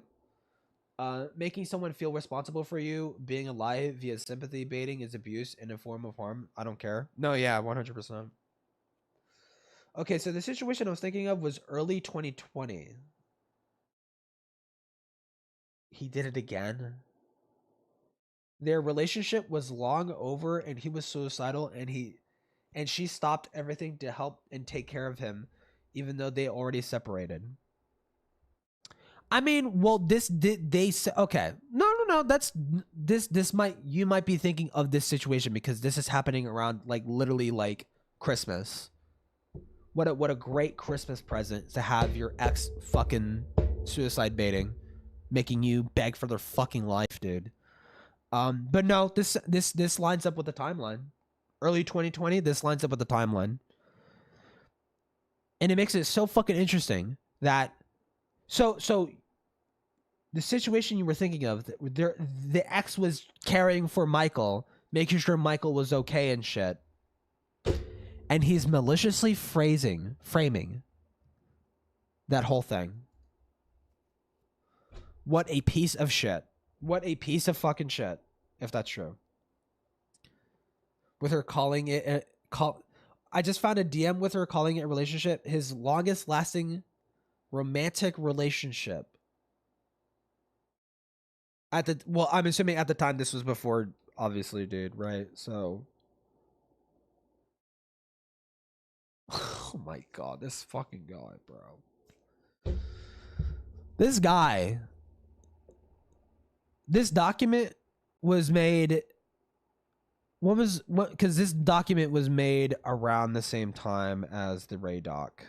Speaker 1: Making someone feel responsible for you being alive via sympathy baiting is abuse and a form of harm. I don't care. No, yeah, 100%. Okay, so the situation I was thinking of was early 2020. He did it again. Their relationship was long over, and he was suicidal, and she stopped everything to help and take care of him, even though they already separated. I mean, well, they say, okay, no, that's this might, you might be thinking of this situation because this is happening around like literally like Christmas. What a great Christmas present to have your ex fucking suicide baiting, making you beg for their fucking life, dude. But no, this lines up with the timeline. Early 2020, this lines up with the timeline. And it makes it so fucking interesting that so the situation you were thinking of, the ex was caring for Michael, making sure Michael was okay and shit. And he's maliciously framing that whole thing. What a piece of shit. What a piece of fucking shit, if that's true. With her calling it I just found a DM with her calling it a relationship, his longest lasting romantic relationship. Well, I'm assuming at the time this was before, obviously, dude, right? So oh my god, this fucking guy, bro. This guy. This document was made. Because this document was made around the same time as the Ray doc.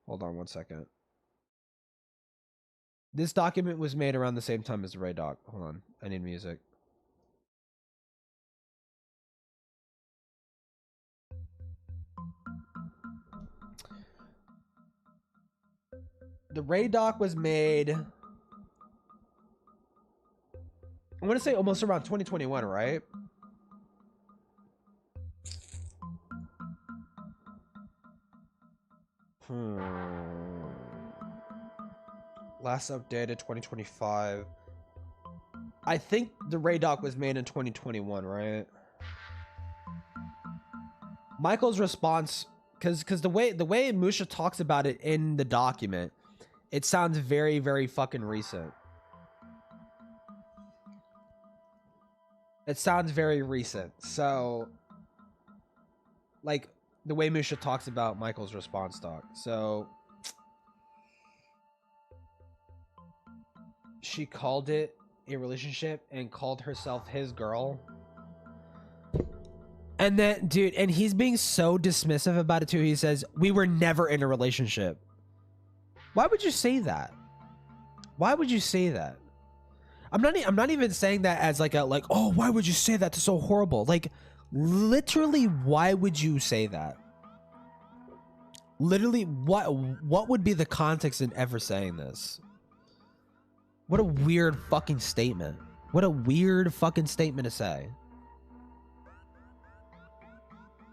Speaker 1: Hold on one second. This document was made around the same time as the Ray doc. Hold on, I need music. The Ray doc was made, I want to say almost around 2021, right? Last updated 2025. I think the Ray doc was made in 2021, right? Michael's response, because the way Musha talks about it in the document, it sounds very, very fucking recent. It sounds very recent. So, like, the way Musha talks about Michael's response doc. So, she called it a relationship and called herself his girl. And then, dude, and he's being so dismissive about it too. He says, we were never in a relationship. Why would you say that? Why would you say that? I'm not even saying that as like oh, why would you say that? That's so horrible. Like, literally, why would you say that? Literally, what would be the context in ever saying this? What a weird fucking statement. What a weird fucking statement to say.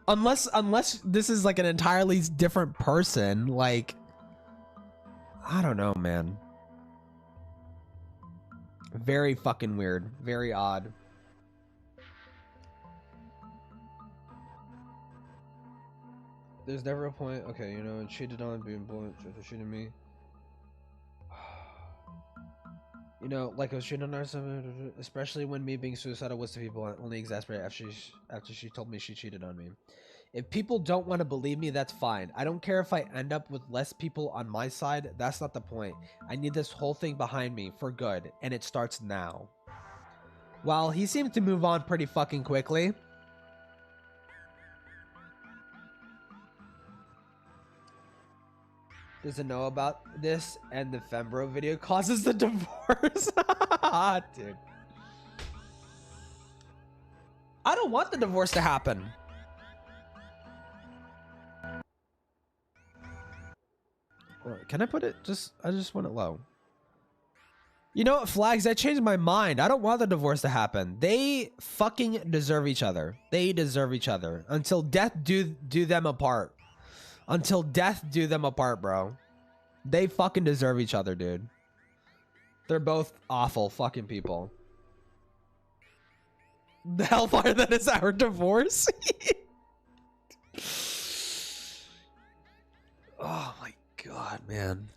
Speaker 1: Unless this is like an entirely different person, like, I don't know, man. Very fucking weird. Very odd. There's never a point. Okay, you know, cheated on, being bullied for cheating me. You know, like I was cheating on her, especially when me being suicidal was to people only exasperated after she told me she cheated on me. If people don't want to believe me, that's fine. I don't care if I end up with less people on my side. That's not the point. I need this whole thing behind me for good, and it starts now. Well, he seemed to move on pretty fucking quickly. Doesn't know about this, and the Fembro video causes the divorce. Dude. I don't want the divorce to happen. Can I put it I just want it low. You know what, Flags? I changed my mind. I don't want the divorce to happen. They fucking deserve each other. They deserve each other. Until death do them apart. Until death do them apart, bro. They fucking deserve each other, dude. They're both awful fucking people. The hellfire that is our divorce. Oh my god, man.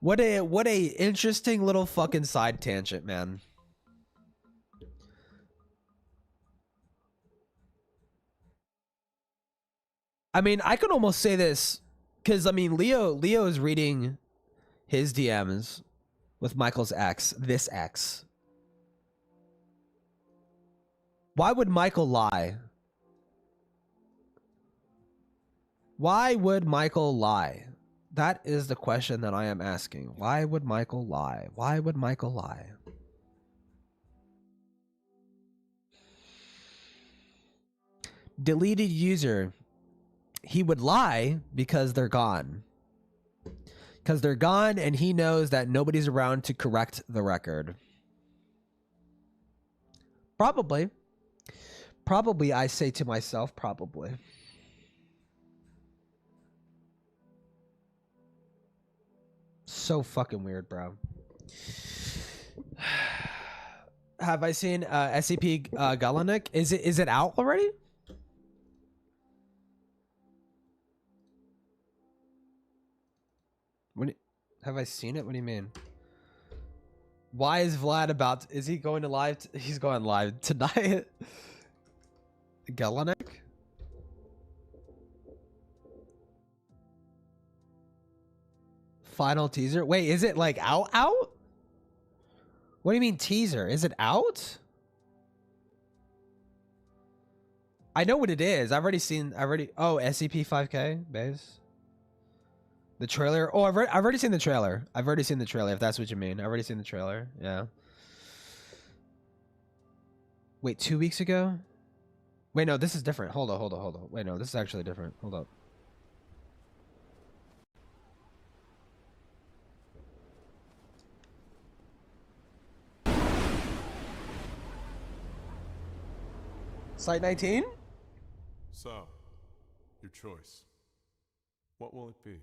Speaker 1: What a interesting little fucking side tangent, man. I mean, I could almost say this because I mean, Leo is reading his DMs with Michael's ex, this ex. Why would Michael lie? Why would Michael lie? That is the question that I am asking. Why would Michael lie? Why would Michael lie? Deleted user. He would lie because they're gone. Because they're gone and he knows that nobody's around to correct the record. Probably. Probably, I say to myself, probably. So fucking weird, bro. Have I seen SCP Galanik? Is it out already? Have I seen it? What do you mean? Why is Vlad about? Is he going to live? He's going live tonight. Galanik? Final teaser? Wait, is it like out? What do you mean teaser? Is it out? I know what it is. I've already seen. Oh, SCP 5K base. The trailer. Oh, I've already seen the trailer. I've already seen the trailer. If that's what you mean, I've already seen the trailer. Yeah. Wait, 2 weeks ago? Wait, no, this is different. Hold on. Wait, no, this is actually different. Hold up. Site 19?
Speaker 4: So, your choice. What will it be?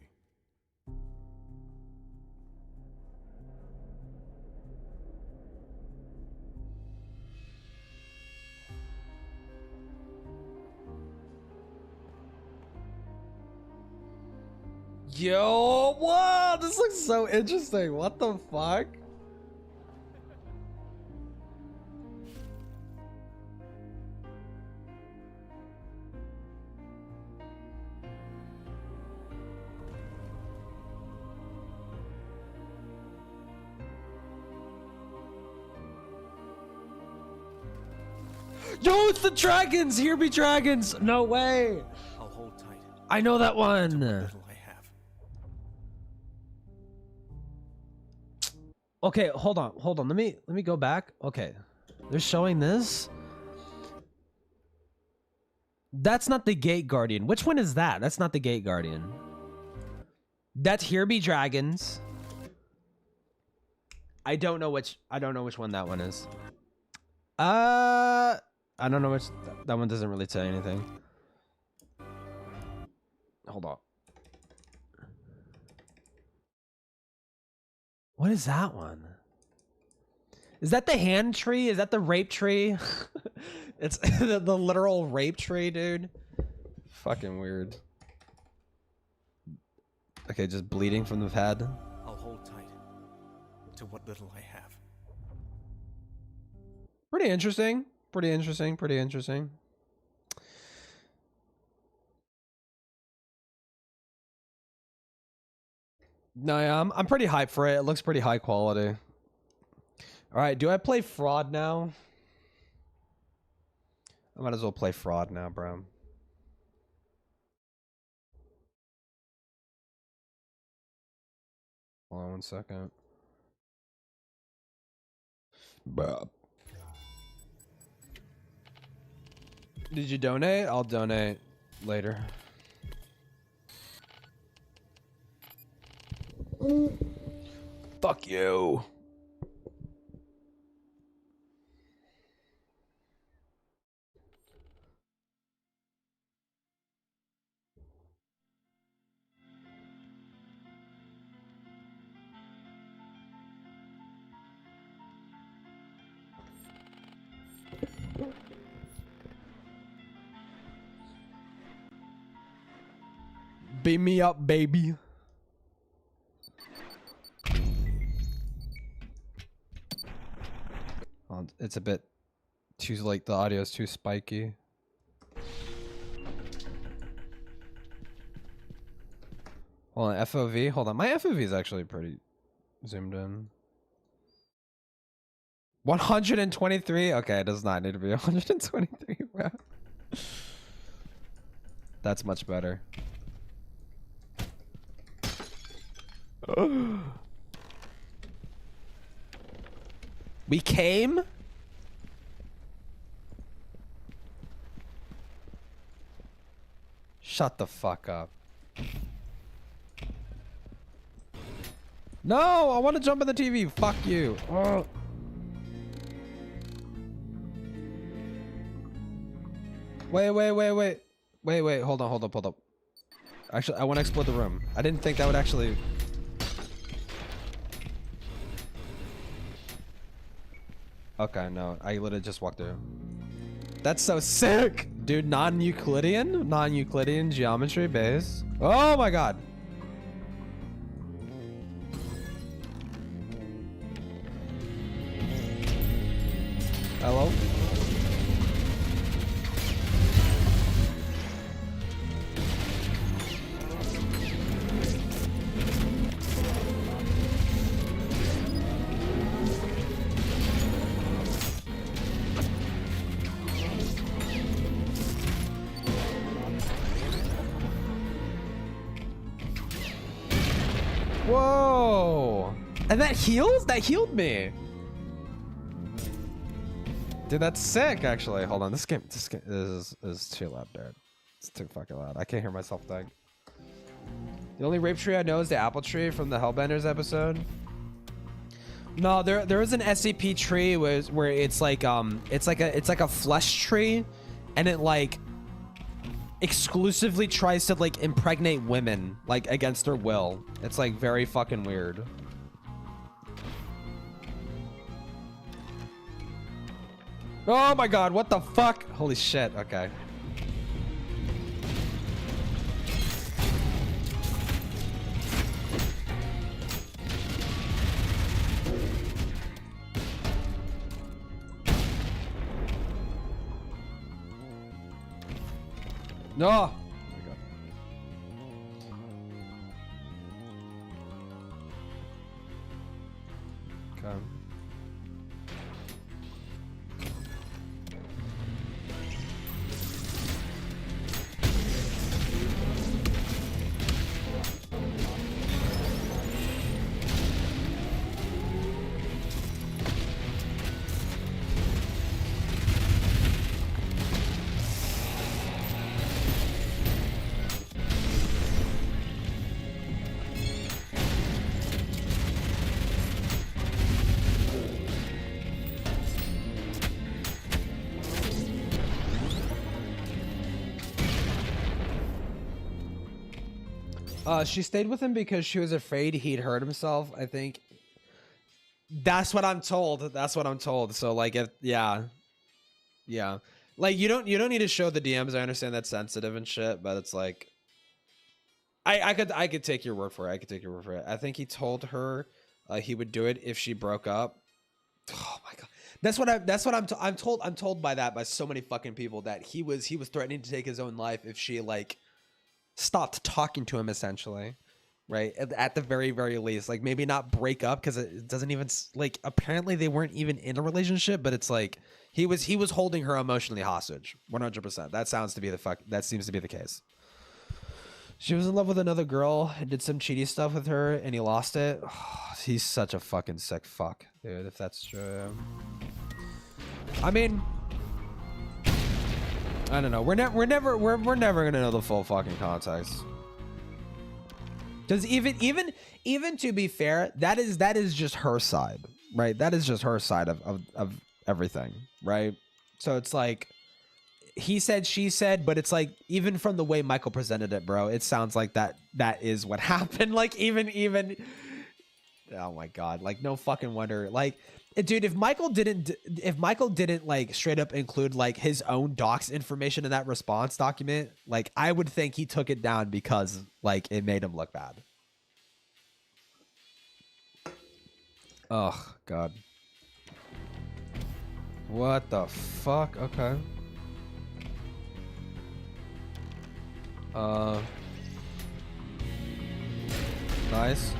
Speaker 1: Yo, wow, this looks so interesting. What the fuck? Yo, it's the dragons! Here be dragons! No way!
Speaker 3: I'll hold tight.
Speaker 1: I know that one!
Speaker 3: Little I have.
Speaker 1: Okay, hold on. Let me go back. Okay. They're showing this. That's not the Gate Guardian. Which one is that? That's not the Gate Guardian. That's Here Be Dragons. I don't know which one that one is. I don't know which that one doesn't really say anything. Hold on. What is that one? Is that the hand tree? Is that the rape tree? It's the literal rape tree, dude. Fucking weird. Okay, just bleeding from the head.
Speaker 3: I'll hold tight to what little I have.
Speaker 1: Pretty interesting. Pretty interesting. Pretty interesting. No, yeah, I'm pretty hyped for it. It looks pretty high quality. All right, do I play fraud now? I might as well play fraud now, bro. Hold on 1 second. Bruh. Did you donate? I'll donate later. Fuck you. Beat me up, baby. Oh, it's a bit too, like, the audio is too spiky. Hold on, FOV? Hold on, my FOV is actually pretty zoomed in. 123? Okay, it does not need to be 123, bro. That's much better. We came? Shut the fuck up. No, I want to jump in the TV. Fuck you. Oh. Wait. Hold up. Actually, I want to explore the room. I didn't think that would actually... Okay, no. I literally just walked through. That's so sick! Dude, non-Euclidean geometry base. Oh my god! Hello? Whoa! And that heals? That healed me! Dude, that's sick, actually. Hold on, this game is too loud, dude. It's too fucking loud. I can't hear myself think. The only rape tree I know is the apple tree from the Hellbenders episode. No, there is an SCP tree where it's like a flesh tree, and it like exclusively tries to like impregnate women like against their will. It's like very fucking weird. Oh my god, what the fuck? Holy shit, okay. No! Oh my god. Okay. She stayed with him because she was afraid he'd hurt himself. I think that's what I'm told. That's what I'm told. So like, if yeah, like you don't need to show the DMs. I understand that's sensitive and shit, but it's like, I could take your word for it. I could take your word for it. I think he told her he would do it if she broke up. Oh my god, that's what I'm told. I'm told by that by so many fucking people that he was threatening to take his own life if she like stopped talking to him, essentially, right? At the very least, like maybe not break up because it doesn't even like, apparently they weren't even in a relationship, but it's like he was holding her emotionally hostage 100%. That seems to be the case. She was in love with another girl and did some cheaty stuff with her and he lost it. Oh, he's such a fucking sick fuck, dude, if that's true. I mean, I don't know. We're never gonna know the full fucking context. Because even to be fair, that is just her side, right? That is just her side of everything, right? So it's like he said, she said, but it's like even from the way Michael presented it, bro, it sounds like that is what happened. Like even oh my god, like no fucking wonder. Like, dude, if Michael didn't like straight up include like his own docs information in that response document, like I would think he took it down because like it made him look bad. Oh god. What the fuck? Okay. Nice.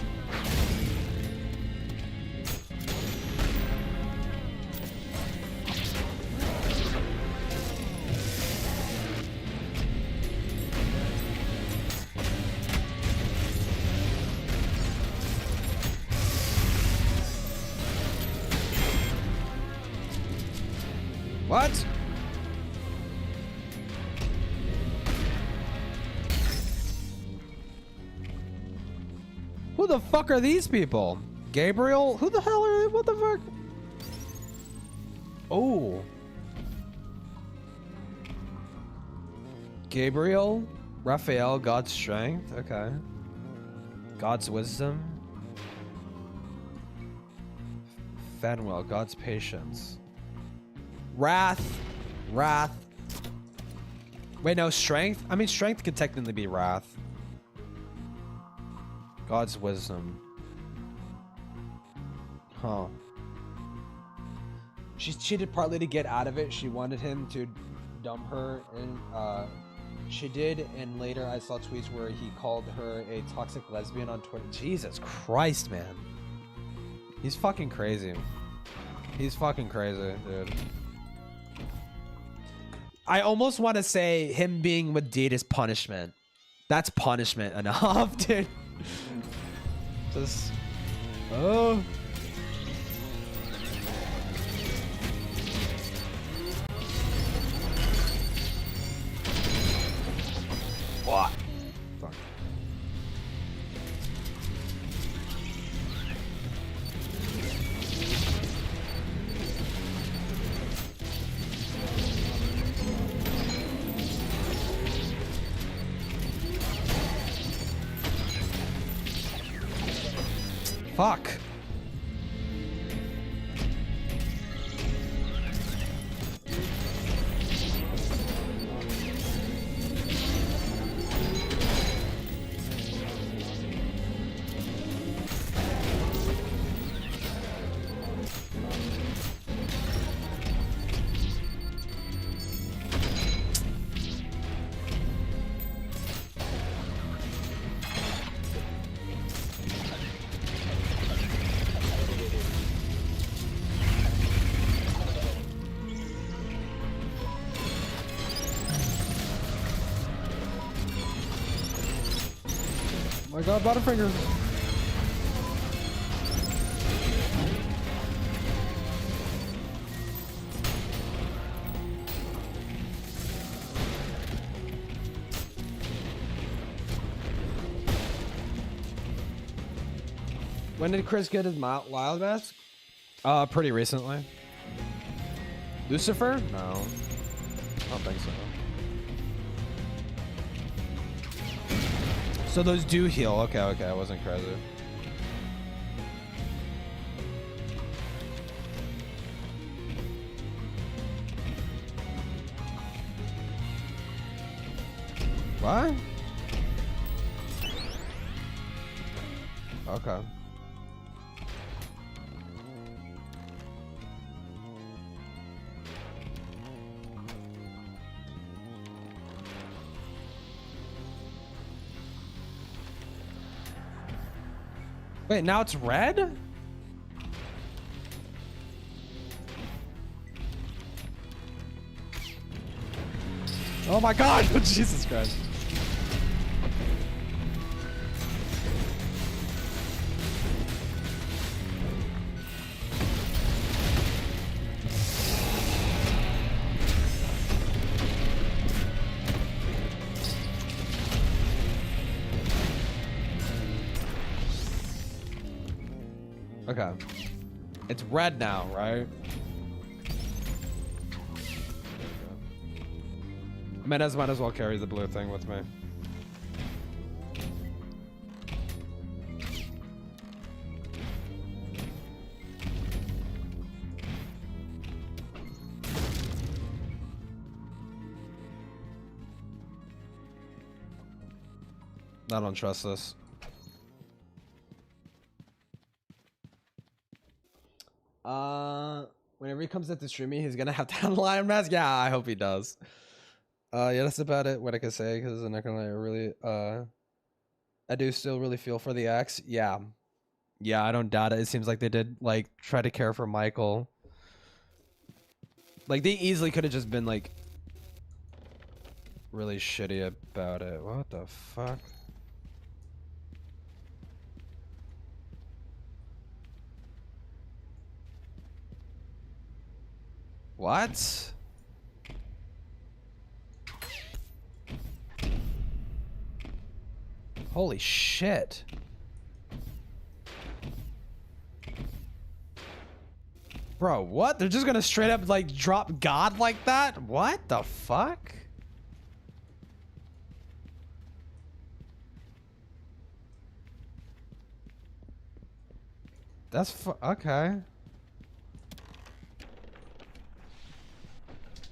Speaker 1: What? Who the fuck are these people? Gabriel? Who the hell are they? What the fuck? Oh. Gabriel? Raphael, God's strength. Okay. God's wisdom. Fanuel, God's patience. Wrath. Wait, no, strength? I mean, strength could technically be wrath. God's wisdom. Huh. She cheated partly to get out of it. She wanted him to dump her, and she did. And later I saw tweets where he called her a toxic lesbian on Twitter. Jesus Christ, man. He's fucking crazy. He's fucking crazy, dude. I almost want to say him being with Deed is punishment. That's punishment enough, dude. Just... Oh... What? Fuck. Fuck. Oh my god, Butterfingers. When did Chris get his wild mask? Pretty recently. Lucifer? No. I don't think so. So those do heal. Okay, okay, I wasn't crazy. What? Okay. Wait, now it's red? Oh my god! Jesus Christ. Okay. It's red now, right? I might as well carry the blue thing with me. I don't trust this. Whenever he comes into streaming, he's gonna have to have a lion mask. Yeah, I hope he does. Yeah, that's about it. What I can say, because I'm not gonna lie, I really, I do still really feel for the ex. Yeah, yeah, I don't doubt it. It seems like they did like try to care for Michael. Like they easily could have just been like really shitty about it. What the fuck? What? Holy shit. Bro, what? They're just gonna straight up like drop God like that? What the fuck? That's okay.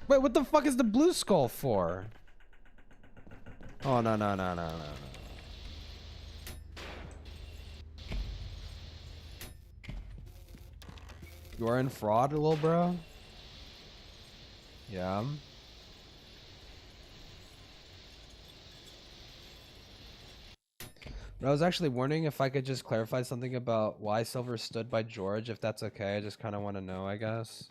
Speaker 1: Wait, what the fuck is the blue skull for? Oh, no, no, no, no, no, no. You are in fraud, little bro? Yeah. But I was actually wondering if I could just clarify something about why Silver stood by George, if that's okay. I just kind of want to know, I guess.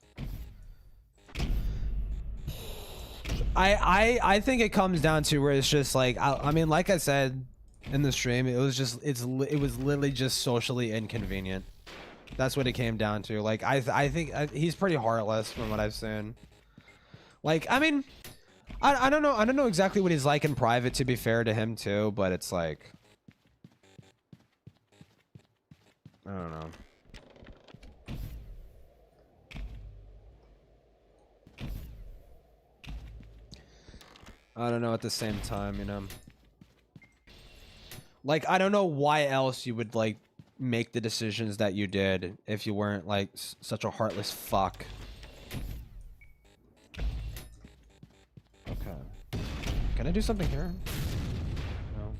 Speaker 1: I think it comes down to where it's just like I mean, like I said in the stream, it was just it was literally just socially inconvenient. That's what it came down to. Like I think he's pretty heartless from what I've seen. Like I mean, I don't know exactly what he's like in private, to be fair to him too, but it's like I don't know. I don't know at the same time, you know. Like, I don't know why else you would, like, make the decisions that you did if you weren't, like, such a heartless fuck. Okay. Can I do something here? No.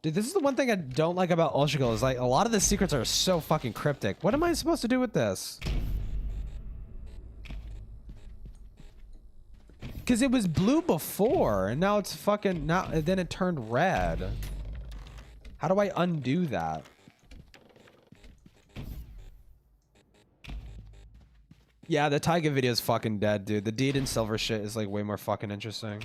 Speaker 1: Dude, this is the one thing I don't like about Ultrakill is like a lot of the secrets are so fucking cryptic. What am I supposed to do with this? Because it was blue before and now it's fucking then it turned red. How do I undo that? Yeah, the Taiga video is fucking dead, dude. The Deed and Silver shit is like way more fucking interesting.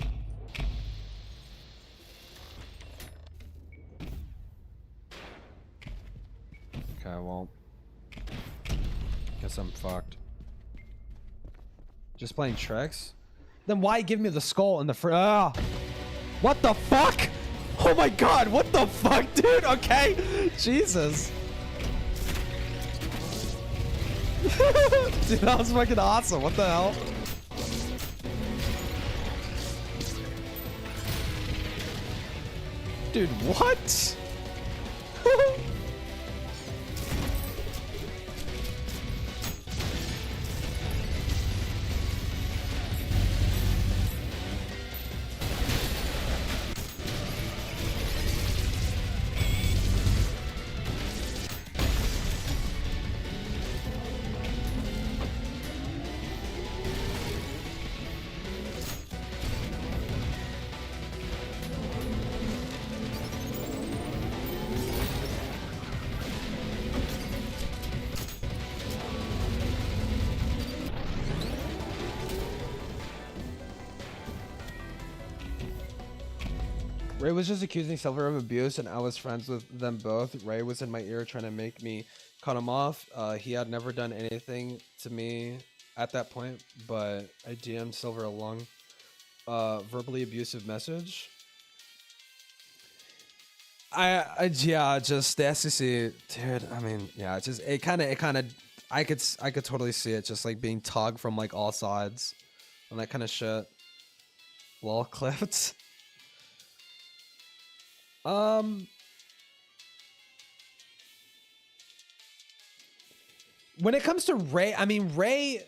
Speaker 1: Okay, well, guess I'm fucked. Just playing tricks? Then why give me the skull in the what the fuck? Oh my god, what the fuck, dude? Okay. Jesus. Dude, that was fucking awesome. What the hell? Dude, what? Ray was just accusing Silver of abuse, and I was friends with them both. Ray was in my ear trying to make me cut him off. He had never done anything to me at that point, but I DM'd Silver a long, verbally abusive message. Yeah, just the SEC, dude. I mean, yeah, it kind of, I could totally see it just like being tugged from like all sides, and that kind of shit. Lol clipped. When it comes to Ray, I mean, Ray's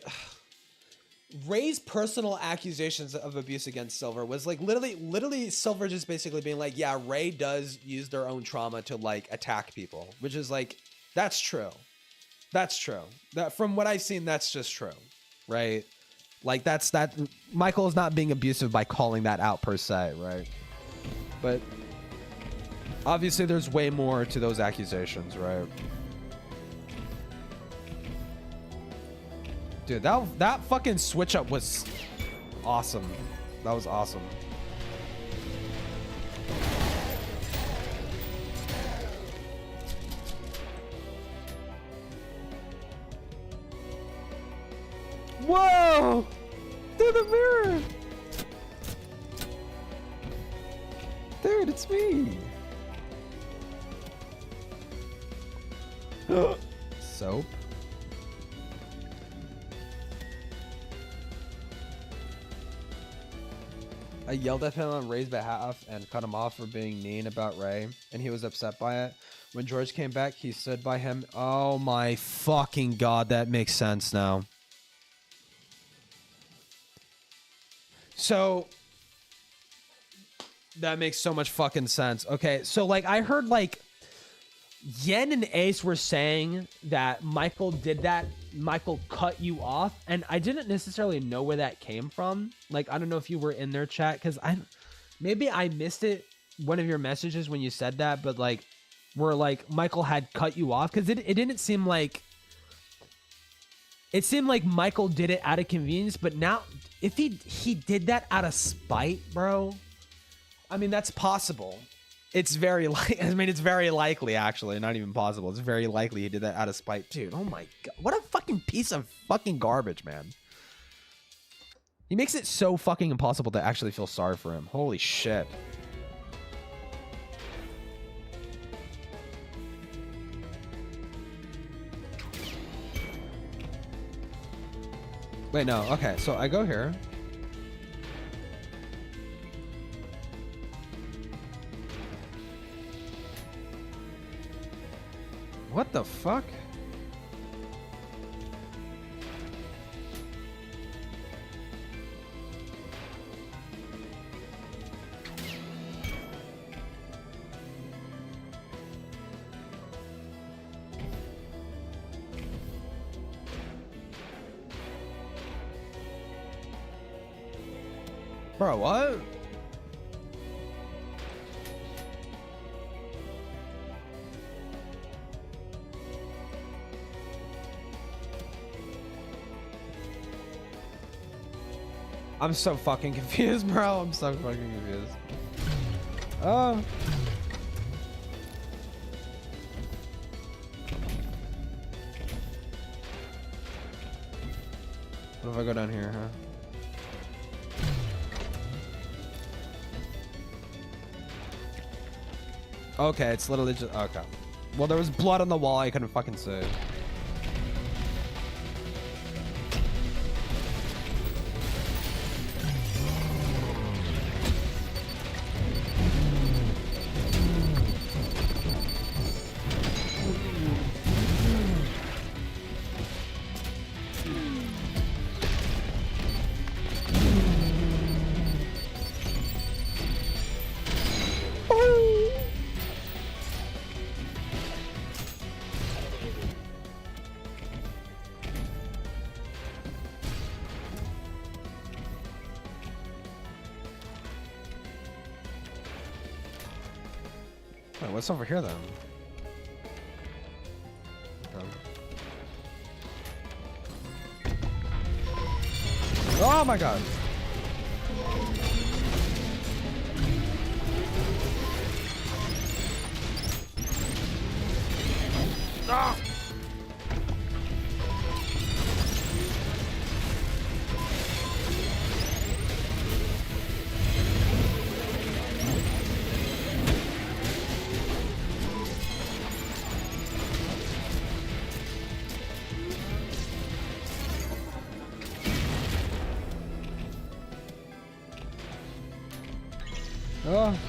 Speaker 1: personal accusations of abuse against Silver was like literally Silver just basically being like, yeah, Ray does use their own trauma to like attack people, which is like, that's true. That's true. That from what I've seen, that's just true, right? Like that Michael is not being abusive by calling that out per se, right? But obviously there's way more to those accusations, right? Dude, that fucking switch up was awesome. That was awesome. Whoa! Through the mirror! Dude, it's me! Soap? I yelled at him on Ray's behalf and cut him off for being mean about Ray, and he was upset by it. When George came back, he stood by him. Oh my fucking god, that makes sense now. So that makes so much fucking sense. Okay, so like I heard like Yen and Ace were saying that Michael did that. Michael cut you off, and I didn't necessarily know where that came from. Like, I don't know if you were in their chat, because maybe I missed it, one of your messages when you said that, but like, where like Michael had cut you off, because it didn't seem like, it seemed like Michael did it out of convenience, but now, if he did that out of spite, bro, I mean, that's possible. It's very it's very likely, actually, not even possible. It's very likely he did that out of spite. Dude, oh my god. What a fucking piece of fucking garbage, man. He makes it so fucking impossible to actually feel sorry for him. Holy shit. Wait, no. Okay, so I go here. What the fuck? Bro, what? I'm so fucking confused, bro. I'm so fucking confused. Oh. What if I go down here, huh? Okay, it's literally just okay. Well, there was blood on the wall. I couldn't fucking see. Wait, what's over here then? Okay. Oh my god. Ah! Oh.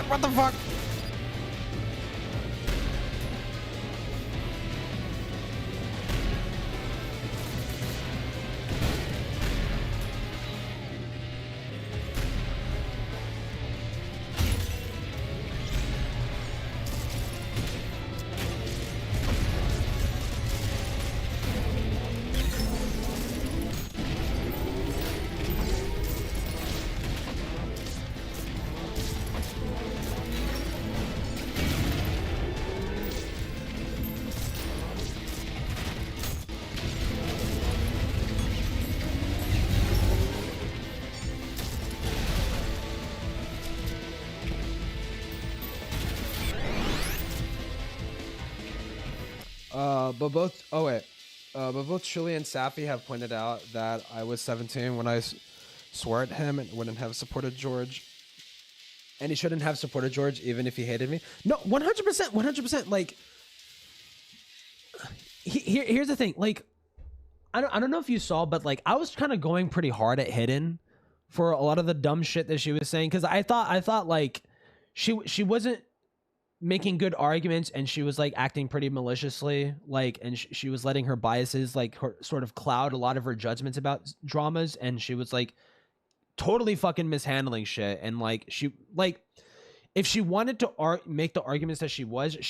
Speaker 1: What the fuck? But both Shuli and Safi have pointed out that I was 17 when I swore at him and wouldn't have supported George. And he shouldn't have supported George even if he hated me. No, 100%, 100%. Like, here's the thing. Like, I don't know if you saw, but like I was kind of going pretty hard at Hidden for a lot of the dumb shit that she was saying, because I thought like she wasn't making good arguments, and she was like acting pretty maliciously, like, and she was letting her biases like sort of cloud a lot of her judgments about dramas, and she was like totally fucking mishandling shit. And like she, like, if she wanted to make the arguments that she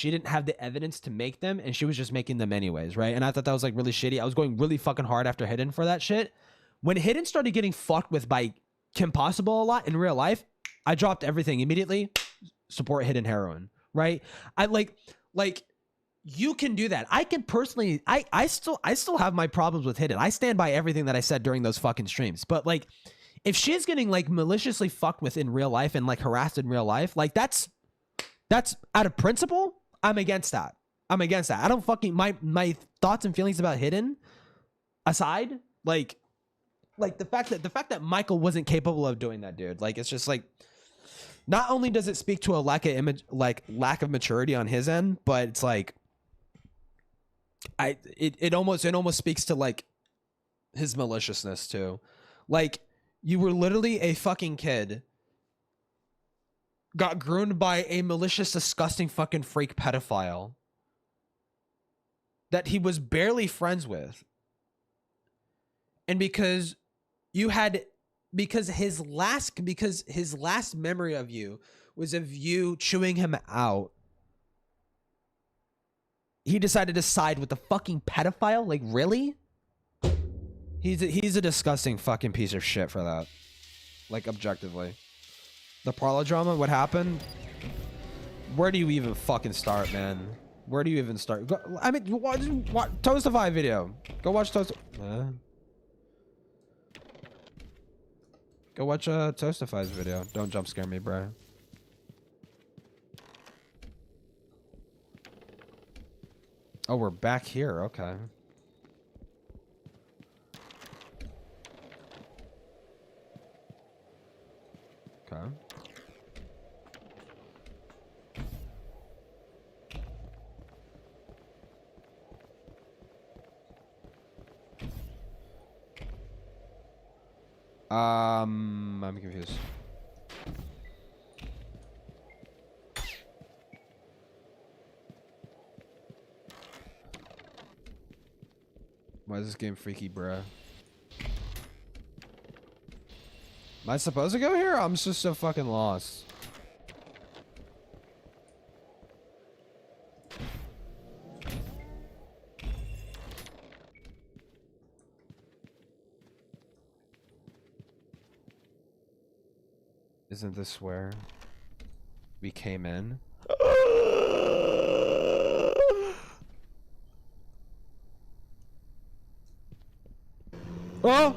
Speaker 1: didn't have the evidence to make them, and she was just making them anyways, right? And I thought that was like really shitty. I was going really fucking hard after Hidden for that shit. When Hidden started getting fucked with by Kim Possible a lot in real life, I dropped everything immediately. Support Hidden Heroine. Right? I like you can do that. I can personally, I still have my problems with Hidden. I stand by everything that I said during those fucking streams. But like, if she's getting like maliciously fucked with in real life and like harassed in real life, like that's out of principle. I'm against that. I don't fucking, my thoughts and feelings about Hidden aside, like the fact that Michael wasn't capable of doing that, dude. Like, it's just like, not only does it speak to a lack of maturity on his end, but it's like it almost speaks to like his maliciousness too. Like, you were literally a fucking kid, got groomed by a malicious, disgusting fucking freak pedophile that he was barely friends with. And because his last memory of you was of you chewing him out, he decided to side with the fucking pedophile? Like, really? He's a disgusting fucking piece of shit for that. Like, objectively. The Parla drama, what happened? Where do you even fucking start, man? Where do you even start? I mean, watch Toastify video. Go watch Go watch Toastify's video. Don't jump scare me, bro. Oh, we're back here. Okay. Okay. I'm confused. Why is this game freaky, bruh? Am I supposed to go here? I'm just so fucking lost. Isn't this where we came in? Oh!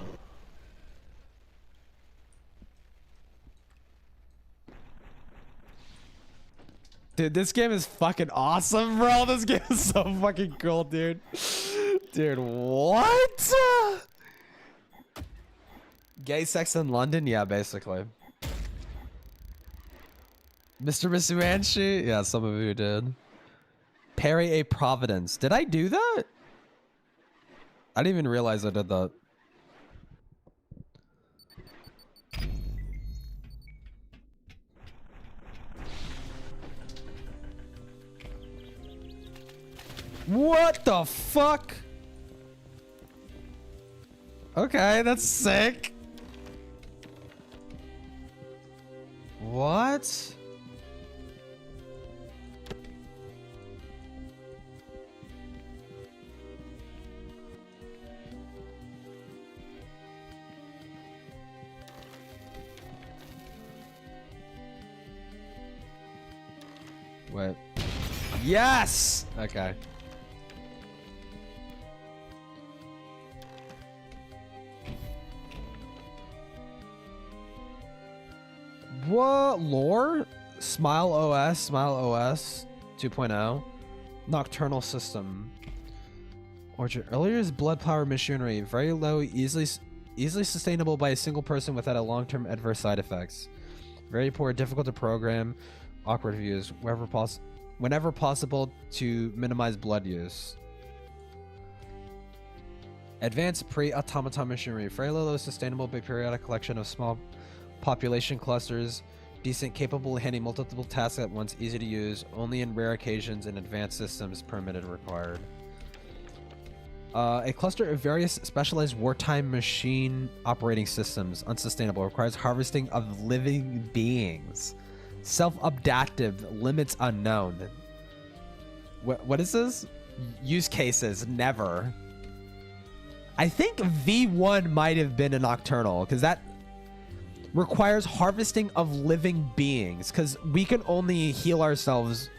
Speaker 1: Dude, this game is fucking awesome, bro. This game is so fucking cool, dude. Dude, what? Gay sex in London? Yeah, basically. Mr. Misuanshi? Yeah, some of you did. Parry a Providence. Did I do that? I didn't even realize I did that. What the fuck? Okay, that's sick. What? Wait. Yes! Okay. What? Lore? Smile OS 2.0. Nocturnal system. Orchard. Earlier is blood power machinery. Very low, easily sustainable by a single person without a long-term adverse side effects. Very poor, difficult to program. Awkward views. Whenever possible to minimize blood use. Advanced pre-automaton machinery. Very low, sustainable by periodic collection of small population clusters. Decent, capable of handling multiple tasks at once. Easy to use. Only in rare occasions and advanced systems permitted required. A cluster of various specialized wartime machine operating systems. Unsustainable. Requires harvesting of living beings. Self-adaptive. Limits unknown. What is this? Use cases. Never. I think V1 might have been a nocturnal, because that requires harvesting of living beings, because we can only heal ourselves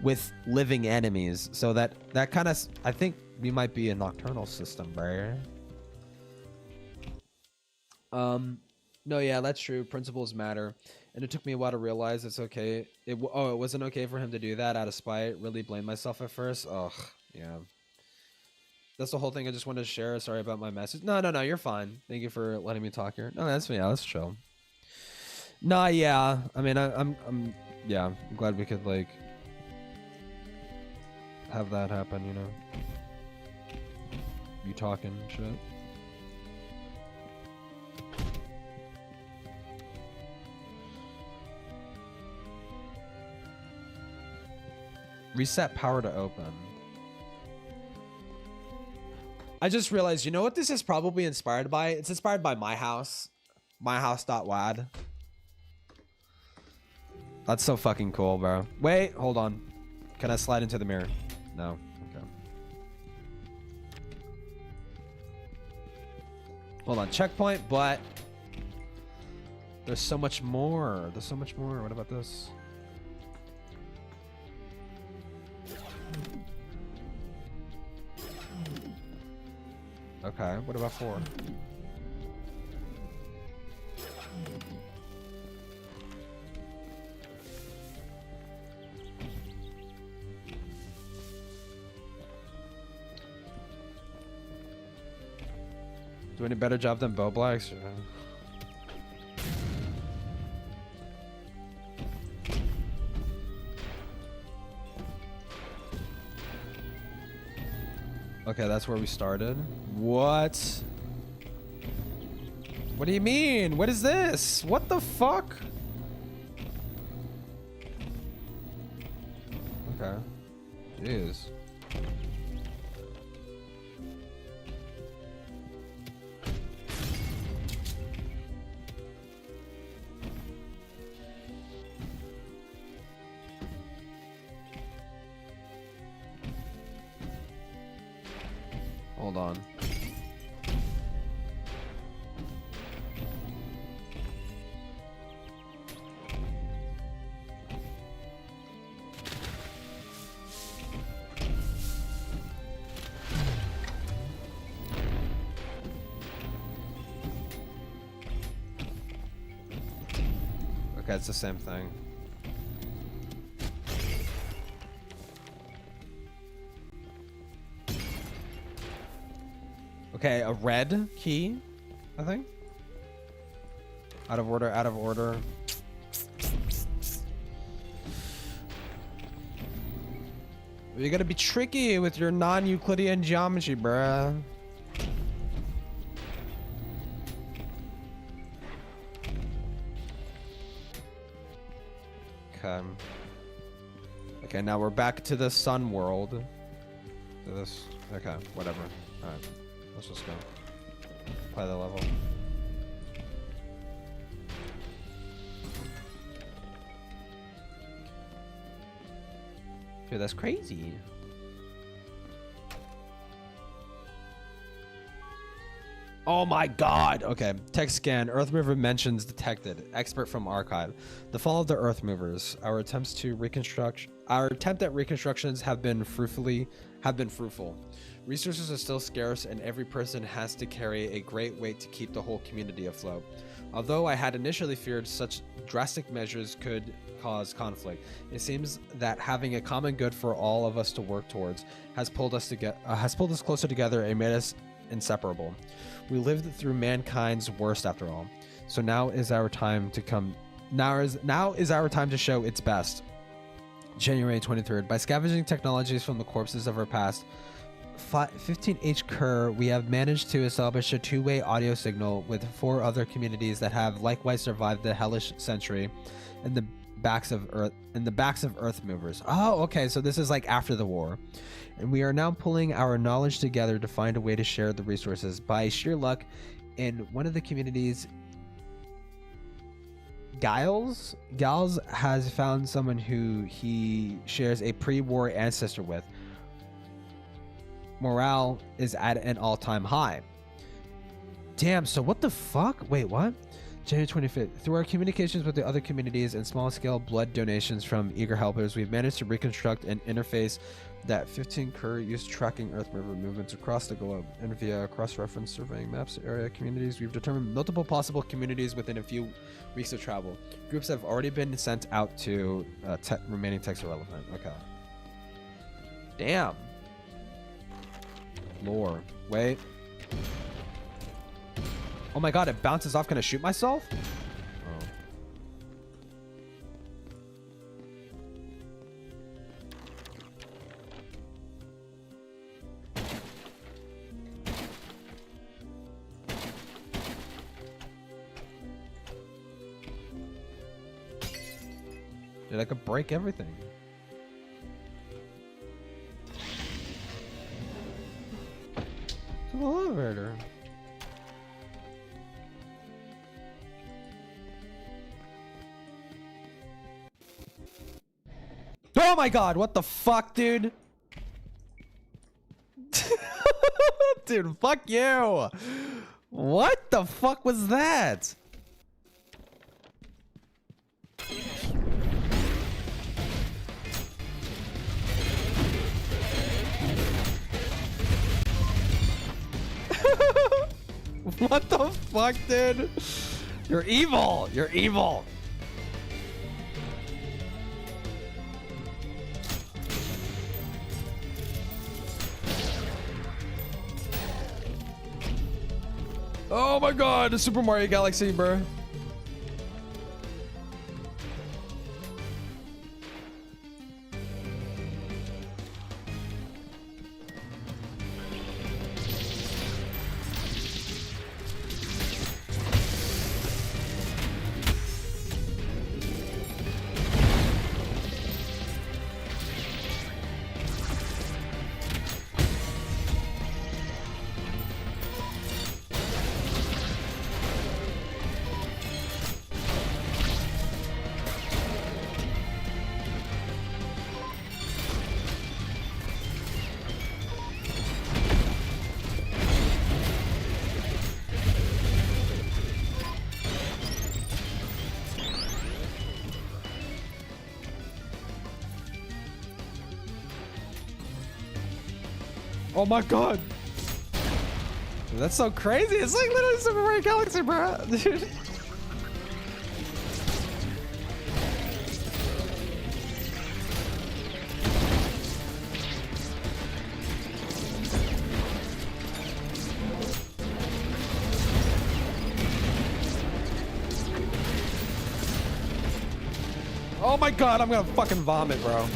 Speaker 1: with living enemies. So that kind of, I think we might be a nocturnal system, bro. No, yeah, that's true. Principles matter. And it took me a while to realize it's okay. It wasn't okay for him to do that out of spite. Really blamed myself at first. Ugh, yeah. That's the whole thing I just wanted to share. Sorry about my message. No, you're fine. Thank you for letting me talk here. No, that's chill. Nah, yeah. I mean, yeah. I'm glad we could like have that happen. You know, you talking shit. Reset power to open. I just realized, you know what this is probably inspired by? It's inspired by my house. myhouse.wad. That's so fucking cool, bro. Wait, hold on. Can I slide into the mirror? No. Okay. Hold on. Checkpoint, but there's so much more. There's so much more. What about this? Okay, what about 4? Do any better job than Bo Blacks? Okay, that's where we started. What? What do you mean? What is this? What the fuck? Okay. Jeez. Hold on. Okay, it's the same thing. Okay, a red key, I think. Out of order, out of order. You gotta be tricky with your non-Euclidean geometry, bruh. Okay. Okay, now we're back to the sun world. To this. Okay, whatever. Alright. Let's just go. Play the level. Dude, that's crazy. Oh my god! Okay, text scan. Earth mover mentions detected. Expert from archive. The fall of the Earth movers. Our attempt at reconstructions have been fruitful. Resources are still scarce, and every person has to carry a great weight to keep the whole community afloat. Although I had initially feared such drastic measures could cause conflict, it seems that having a common good for all of us to work towards has pulled us closer together and made us inseparable. We lived through mankind's worst after all. So now is our time to come. Now is our time to show its best. January 23rd. By scavenging technologies from the corpses of our past, 15H Kerr, we have managed to establish a two-way audio signal with 4 other communities that have likewise survived the hellish century in the backs of Earth movers. Oh, okay, so this is like after the war. And we are now pulling our knowledge together to find a way to share the resources. By sheer luck, in one of the communities, Giles has found someone who he shares a pre-war ancestor with. Morale is at an all-time high. Damn, so what the fuck? Wait, what? January 25th. Through our communications with the other communities and small-scale blood donations from eager helpers, we've managed to reconstruct an interface that 15 Kerr used tracking Earth mover movements across the globe. And via cross-reference surveying maps, area communities, we've determined multiple possible communities within a few weeks of travel. Groups have already been sent out to remaining texts are relevant. Okay. Damn. Lore. Wait. Oh my god, it bounces off. Can I shoot myself? Oh. I could break everything. To the elevator. Oh my god, what the fuck, dude? Dude, fuck you. What the fuck was that? What the fuck, dude? You're evil. You're evil. Oh my god, the Super Mario Galaxy, bro. Oh my god. Dude, that's so crazy. It's like literally Super Mario Galaxy, bro. Dude. Oh my god, I'm gonna fucking vomit, bro.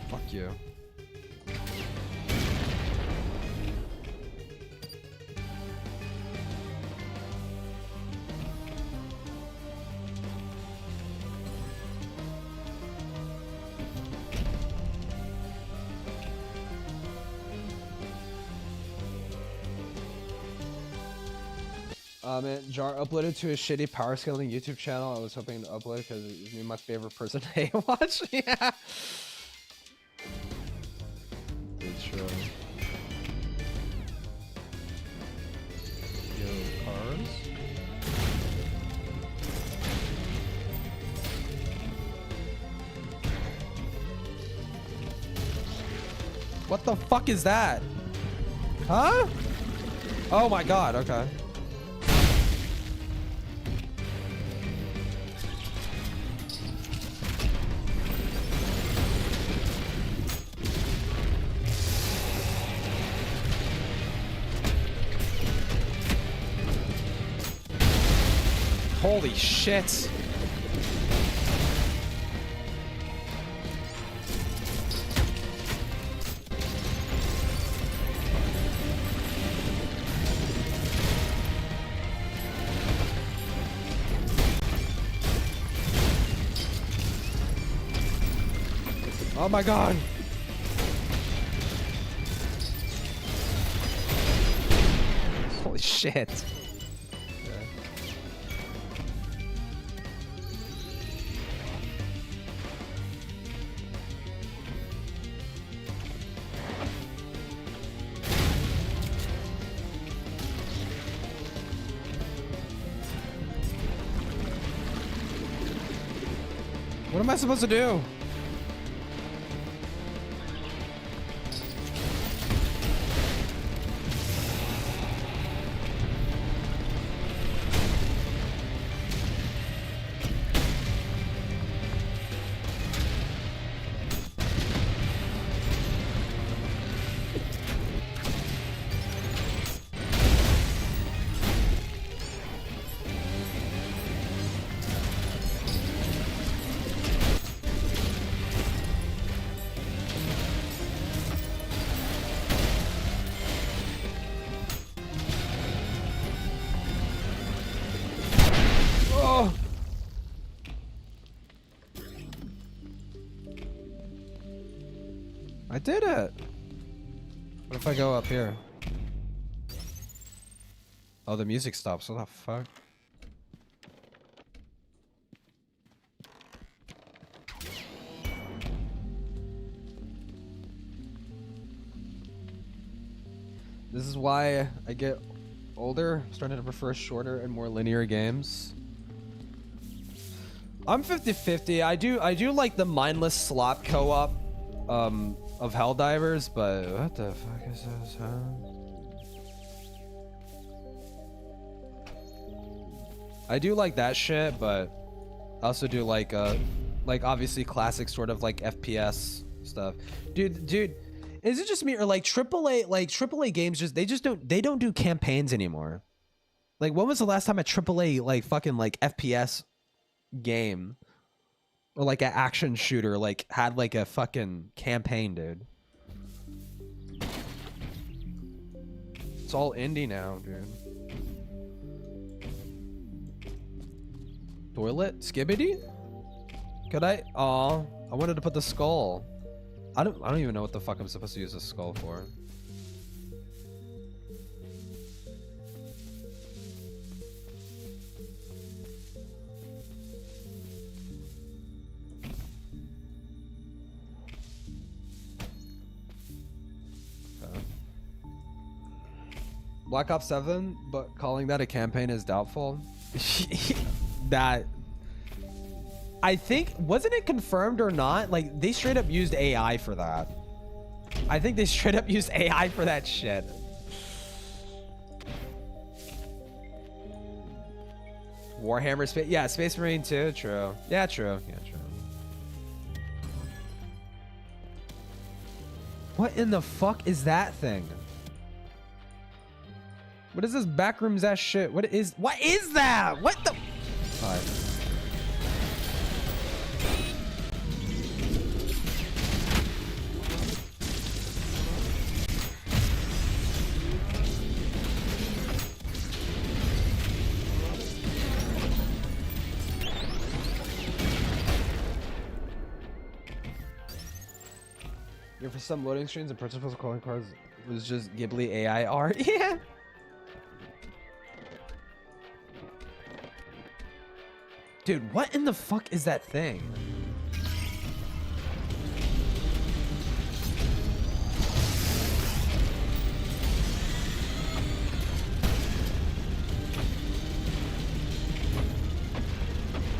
Speaker 1: Fuck you. Man, Jar uploaded to a shitty power scaling YouTube channel. I was hoping to upload because he's me my favorite person to watch. Yeah. It's true. Yo, cars. What the fuck is that? Huh? Oh my god, okay. Holy shit. Oh my god. Holy shit. What am I supposed to do? I did it. What if I go up here? Oh, the music stops. What the fuck? This is why I get older. I'm starting to prefer shorter and more linear games. I'm 50-50. I do like the mindless slop co-op of Helldivers, but what the fuck is this, huh? I do like that shit, but I also do like obviously classic sort of like FPS stuff. Dude, is it just me or like AAA games they don't do campaigns anymore? Like when was the last time a AAA like fucking like FPS game or like an action shooter like had like a fucking campaign, dude? It's all indie now, dude. Toilet? Skibbity? Could I? Aw, I wanted to put the skull. I don't even know what the fuck I'm supposed to use this skull for. Black Ops 7, but calling that a campaign is doubtful. That I think, wasn't it confirmed or not? Like they straight up used AI for that. I think they straight up used AI for that shit. Warhammer Space, yeah, Space Marine 2, true. Yeah, true. Yeah, true. What in the fuck is that thing? What is this backrooms ass shit? What is that? What the? All right. Yeah, for some loading screens and principles of calling cards was just Ghibli AI art. Yeah. Dude, what in the fuck is that thing?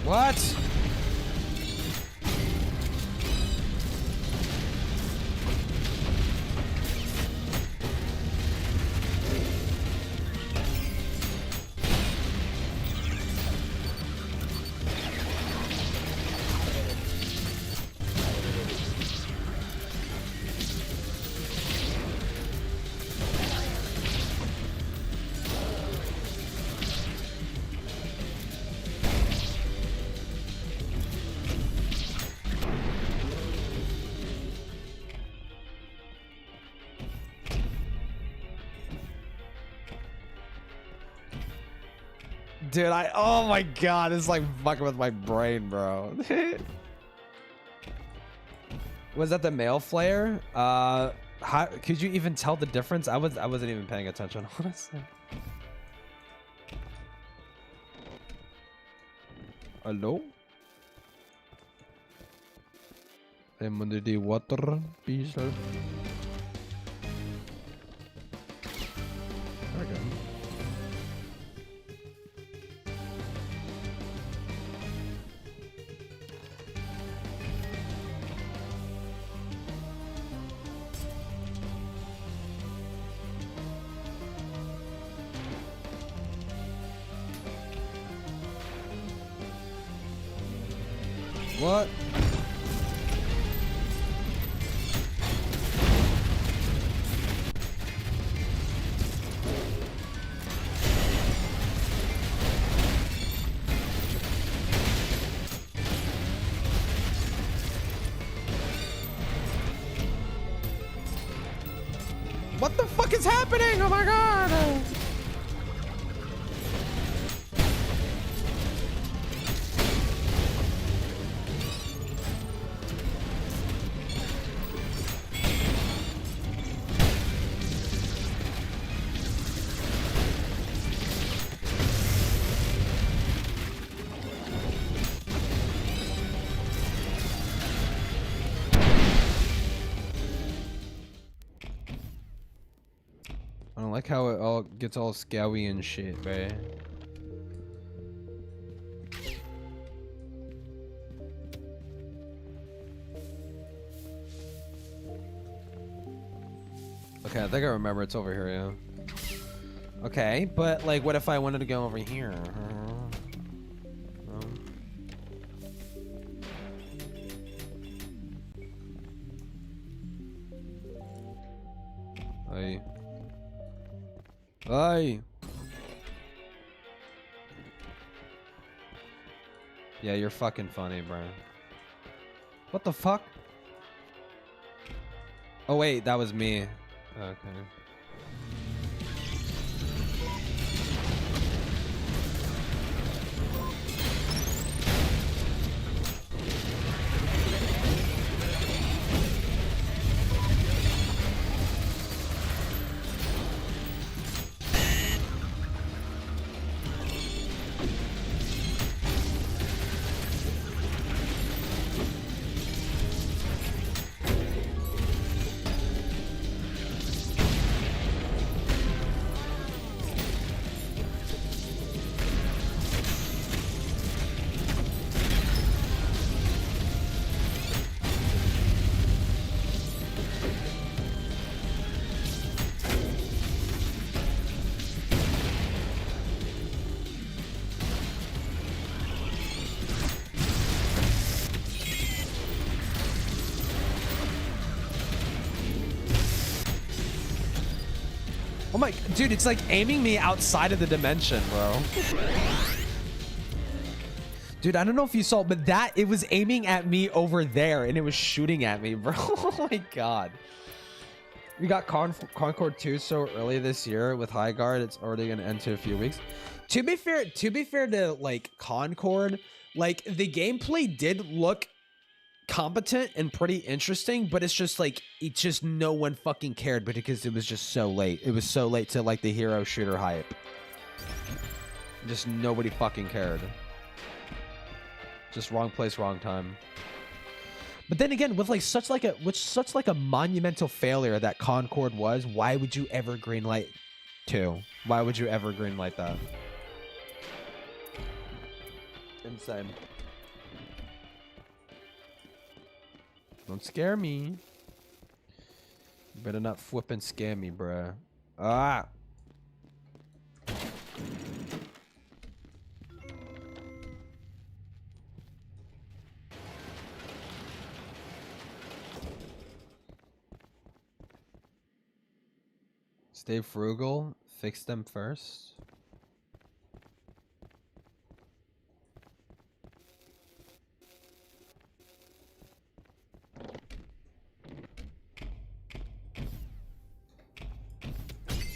Speaker 1: What? Dude, oh my god, it's like fucking with my brain, bro. Was that the male flare? How could you even tell the difference? I wasn't even paying attention, honestly. Hello? I'm under the water, please. There we go. What? What the fuck is happening? Oh my god! like how it all gets all scowy and shit, right? Okay, I think I remember it's over here, yeah. Okay, but like, what if I wanted to go over here? Hey. Hey. Yeah, you're fucking funny, bro. What the fuck? Oh wait, that was me. Okay. Oh my, dude, it's like aiming me outside of the dimension, bro. Dude, I don't know if you saw, but it was aiming at me over there and it was shooting at me, bro. Oh my God. We got Concord 2 so early this year with High Guard. It's already going to enter a few weeks. To be fair to like Concord, like the gameplay did look competent and pretty interesting, but it's just like no one fucking cared, but because it was just so late. It was so late to like the hero shooter hype. Just nobody fucking cared. Just wrong place, wrong time. But then again, with such like a monumental failure that Concord was, why would you ever greenlight 2? Why would you ever greenlight that? Insane. Don't scare me. You better not flip and scare me, bruh. Ah! Stay frugal. Fix them first.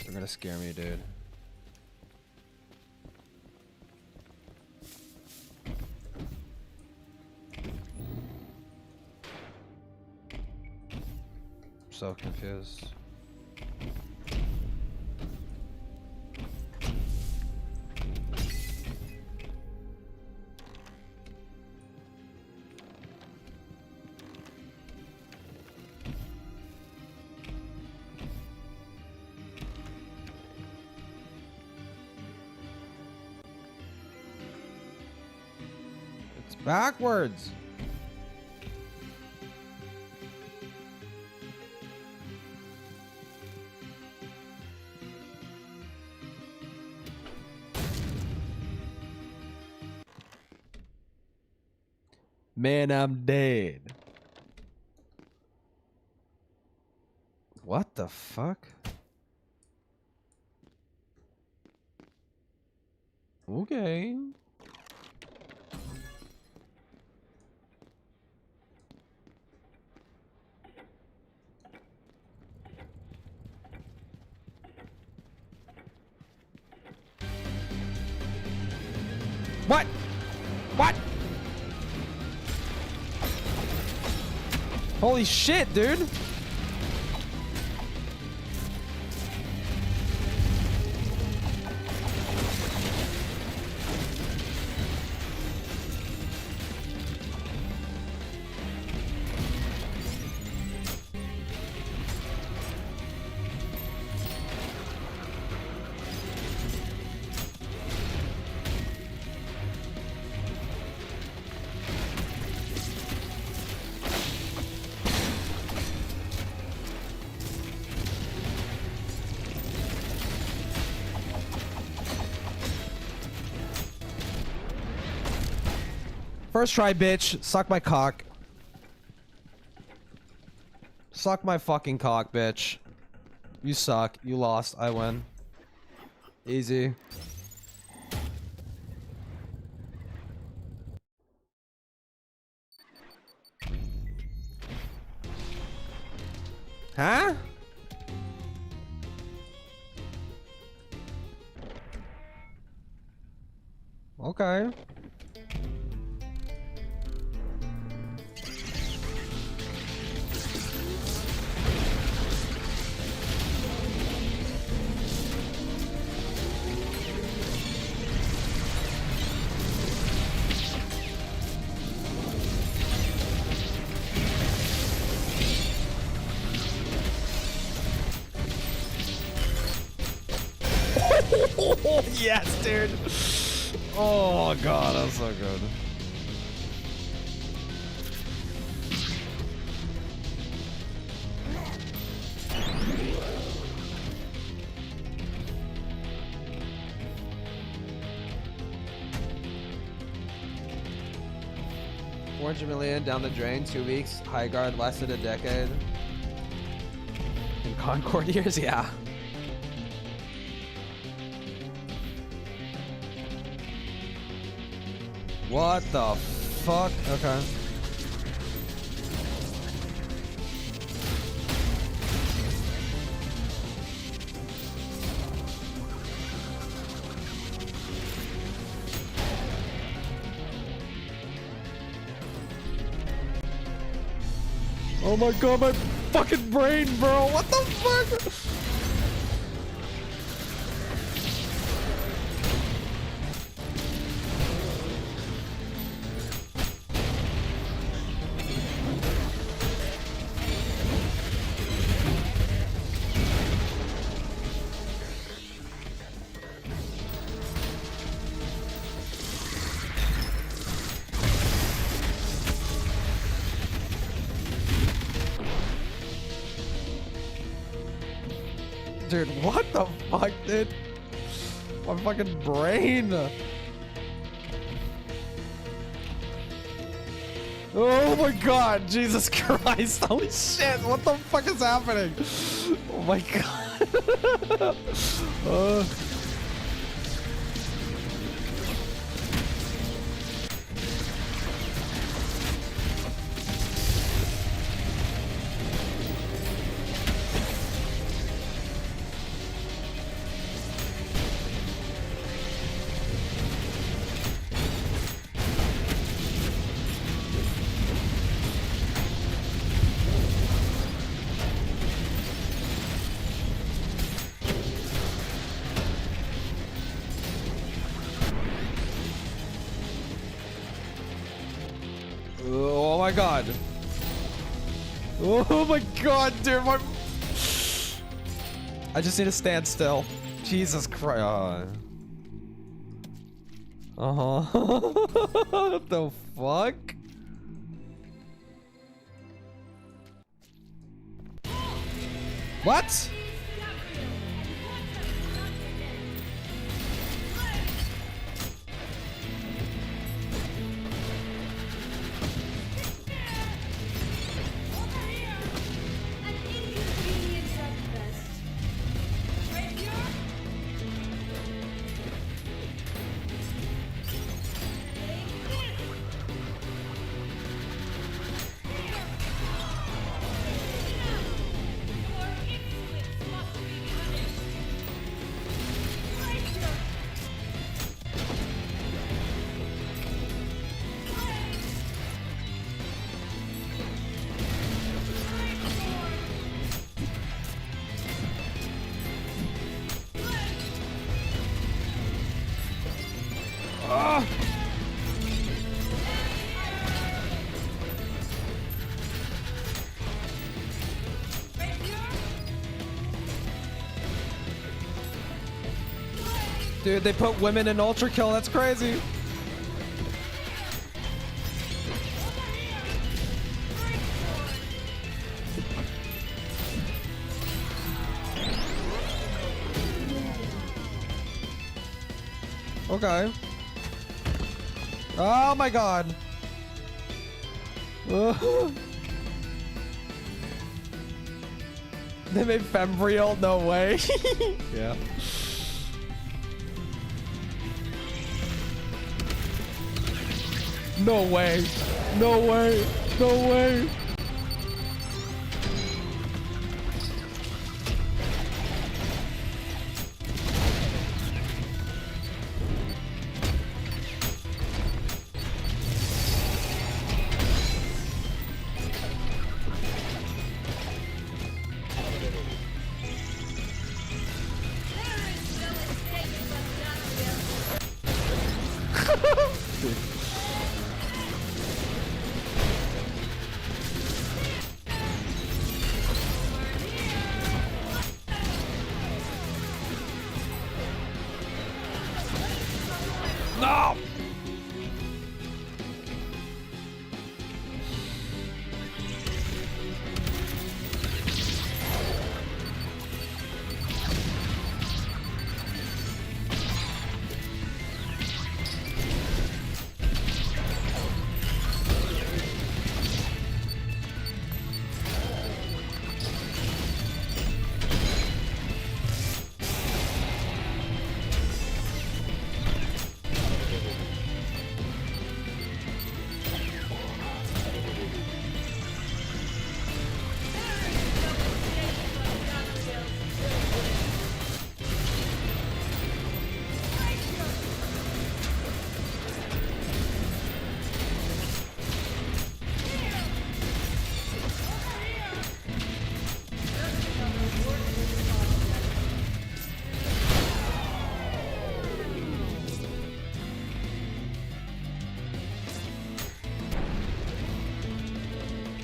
Speaker 1: They're gonna scare me, dude. I'm so confused. Backwards. Man, I'm dead. What the fuck? Okay. What? What? Holy shit, dude. First try, bitch. Suck my cock. Suck my fucking cock, bitch. You suck. You lost. I win. Easy. Huh? Okay. Yes, dude. Oh god, that's so good. $400 million down the drain, 2 weeks. High guard lasted a decade. In Concord years, yeah. What the fuck? Okay. Oh my god, my fucking brain, bro. What the fuck? Dude, what the fuck, dude? My fucking brain. Oh my god, Jesus Christ. Holy shit, what the fuck is happening? Oh my god. Oh my god. Oh my god, dude. I just need to stand still. Jesus Christ. Uh-huh. What the fuck? What? Dude, they put women in Ultra Kill. That's crazy. Okay. Oh my god. They made Fembriel? No way. Yeah. No way. No way. No way. No!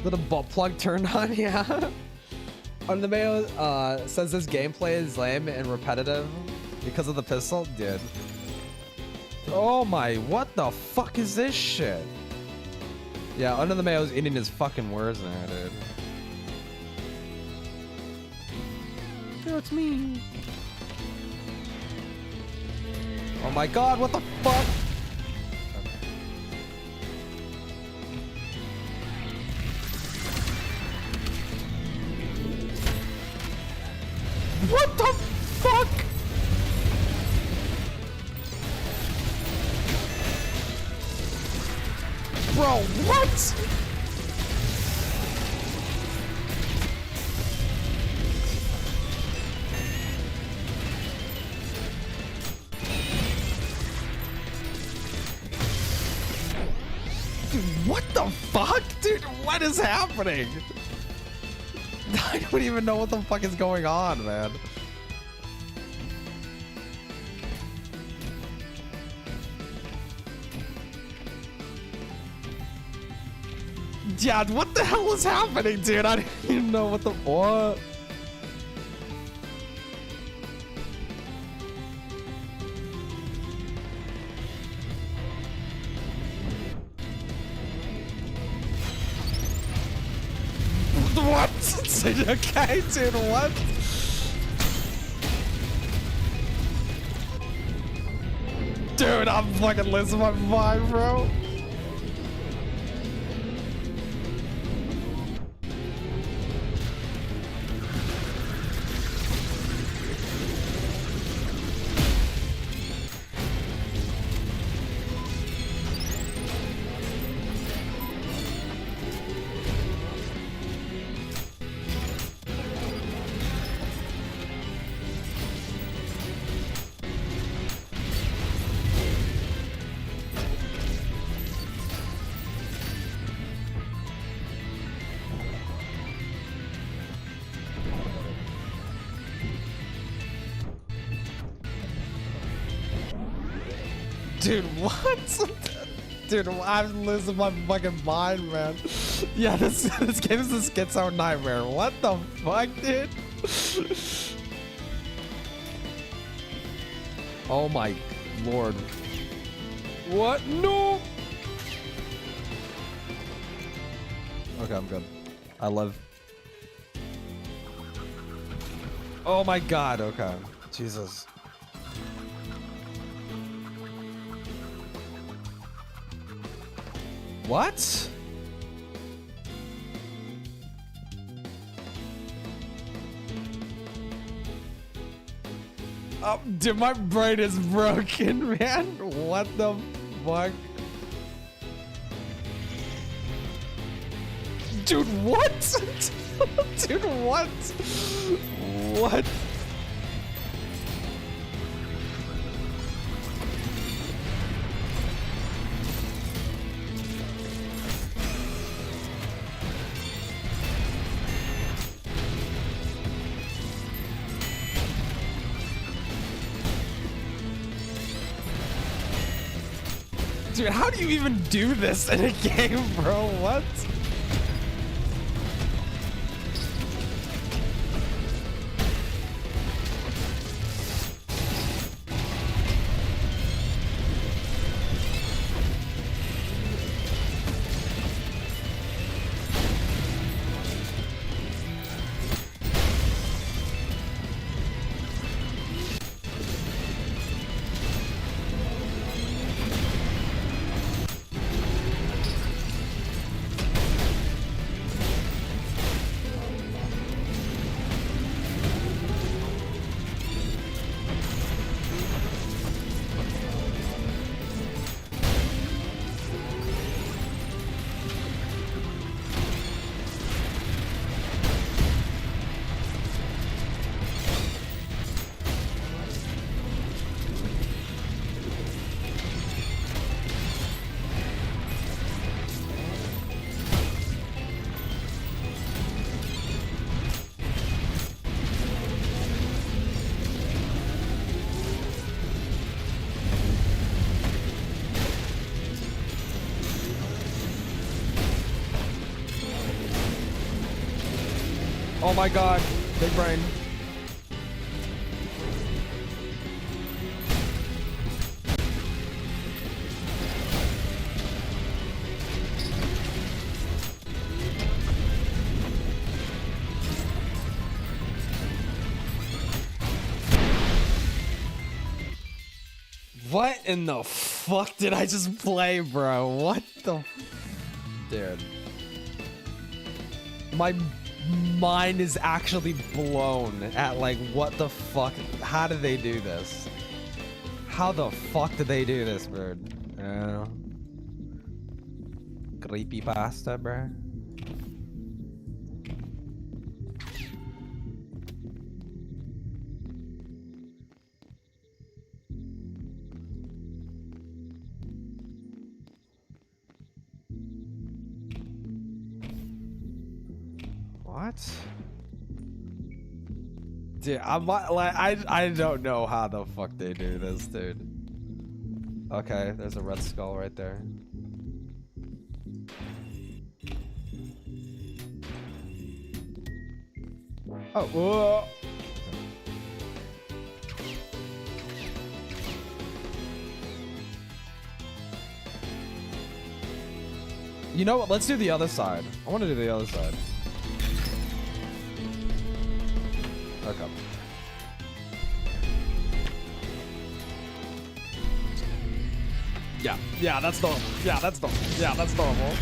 Speaker 1: Little butt plug turned on, yeah. On the mail, says this gameplay is lame and repetitive because of the pistol, dude. Oh my, what the fuck is this shit? Yeah, Under the Mayo's eating his fucking words now, dude. No, it's me. Oh my god, what the fuck? What the fuck? Bro, what? Dude, what the fuck? Dude, what is happening? I don't even know what the fuck is going on, man. Yeah, what the hell is happening, dude? I don't even know what the what. What? Okay, dude, what? Dude, I'm fucking losing my mind, bro. Dude, what? Dude, I'm losing my fucking mind, man. Yeah, this game is a schizo nightmare. What the fuck, dude? Oh my lord. What? No! Okay, I'm good. I live. Oh my god, okay. Jesus. What? Dude, my brain is broken, man. What the fuck? Dude, what? Dude, what? What? Dude, how do you even do this in a game, bro? What? Oh my god, big brain. What in the fuck did I just play, bro? What the... Dude. My mind is actually blown at, like, what the fuck? How did they do this? How the fuck did they do this, bro? Creepy pasta, bro. What? Dude, I don't know how the fuck they do this, dude. Okay, there's a red skull right there. Oh, whoa. You know what? Let's do the other side. I want to do the other side. Okay. Yeah, that's normal. Yeah, that's normal. Yeah, that's normal.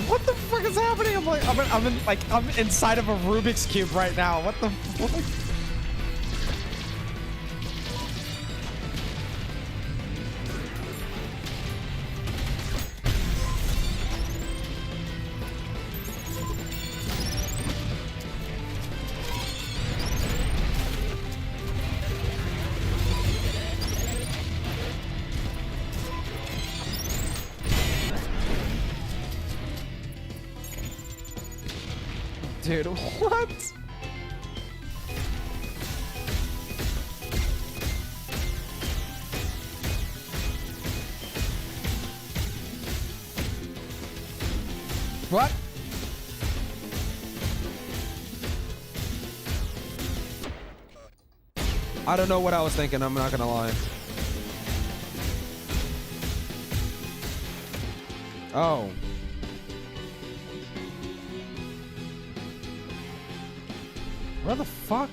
Speaker 1: What the fuck is happening? I'm inside of a Rubik's Cube right now. What the fuck? Dude, what? What? I don't know what I was thinking, I'm not gonna lie.
Speaker 5: Oh. Where the fuck?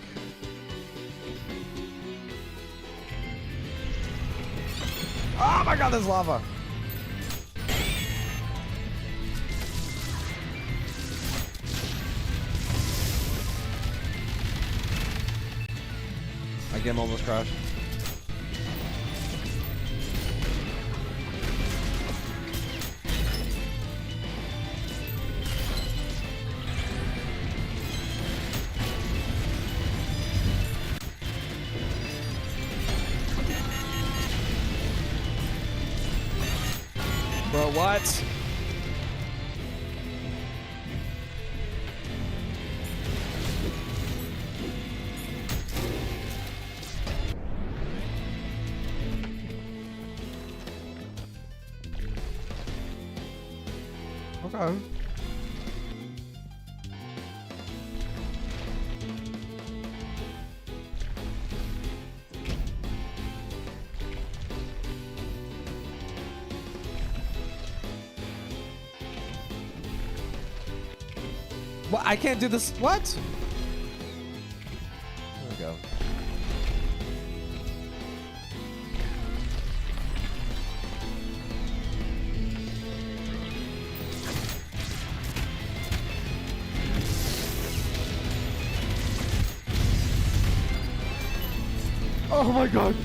Speaker 5: Oh my god, there's lava. My game almost crashed. Bro, what? Okay. What? I can't do this. What? There we go. Oh my god.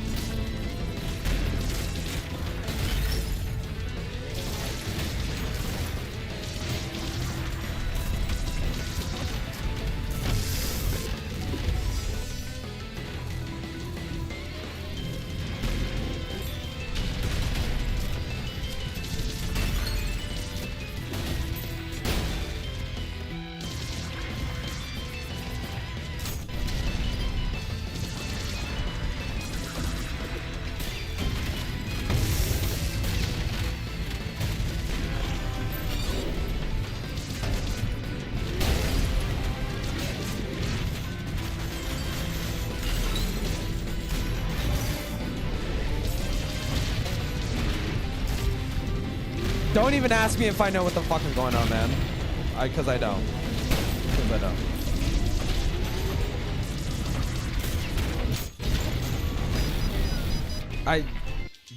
Speaker 5: Don't even ask me if I know what the fuck is going on, man. Cause I don't. Cause I don't.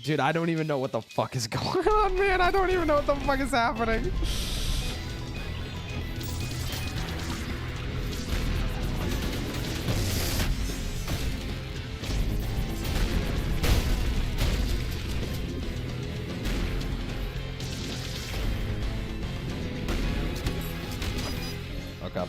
Speaker 5: Dude, I don't even know what the fuck is going on, man. I don't even know what the fuck is happening. Okay.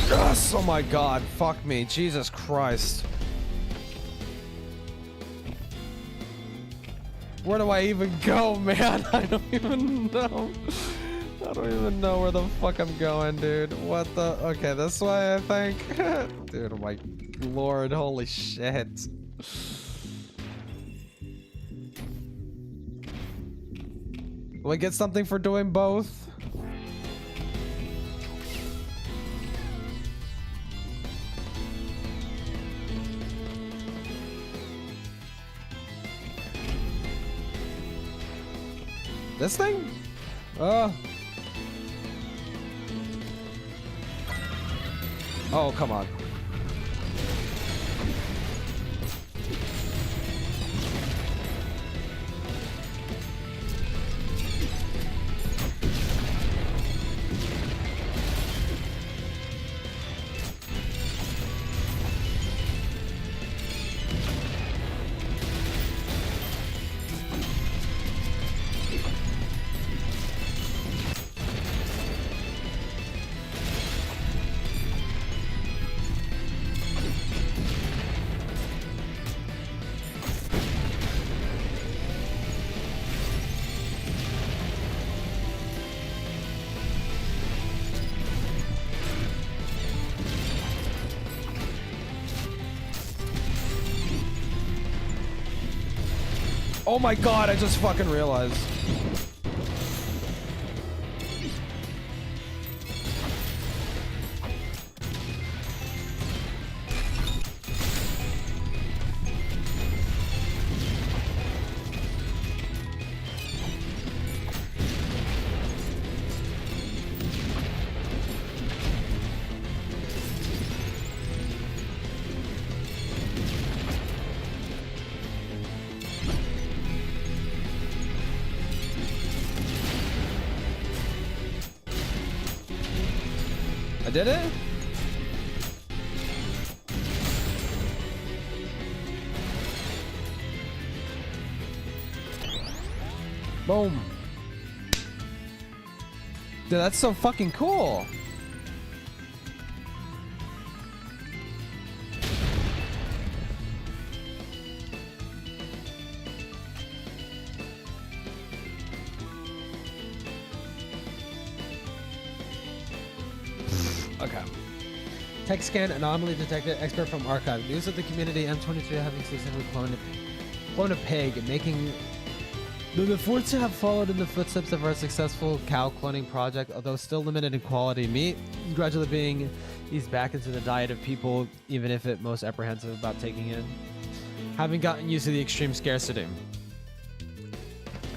Speaker 5: Yes! Oh my god, fuck me. Jesus Christ. Where do I even go, man? I don't even know. I don't even know where the fuck I'm going, dude. What the? Okay, this way, I think. Dude, oh my lord, holy shit. Will I get something for doing both? This thing? Oh, come on. Oh my god, I just fucking realized. I did it? Boom. Dude, that's so fucking cool. Okay. Tech scan anomaly detected. Expert from archive. News of the community. M23 having successfully cloned a pig, making the fourth to have followed in the footsteps of our successful cow cloning project, although still limited in quality meat, gradually being eased back into the diet of people, even if it most apprehensive about taking in, having gotten used to the extreme scarcity.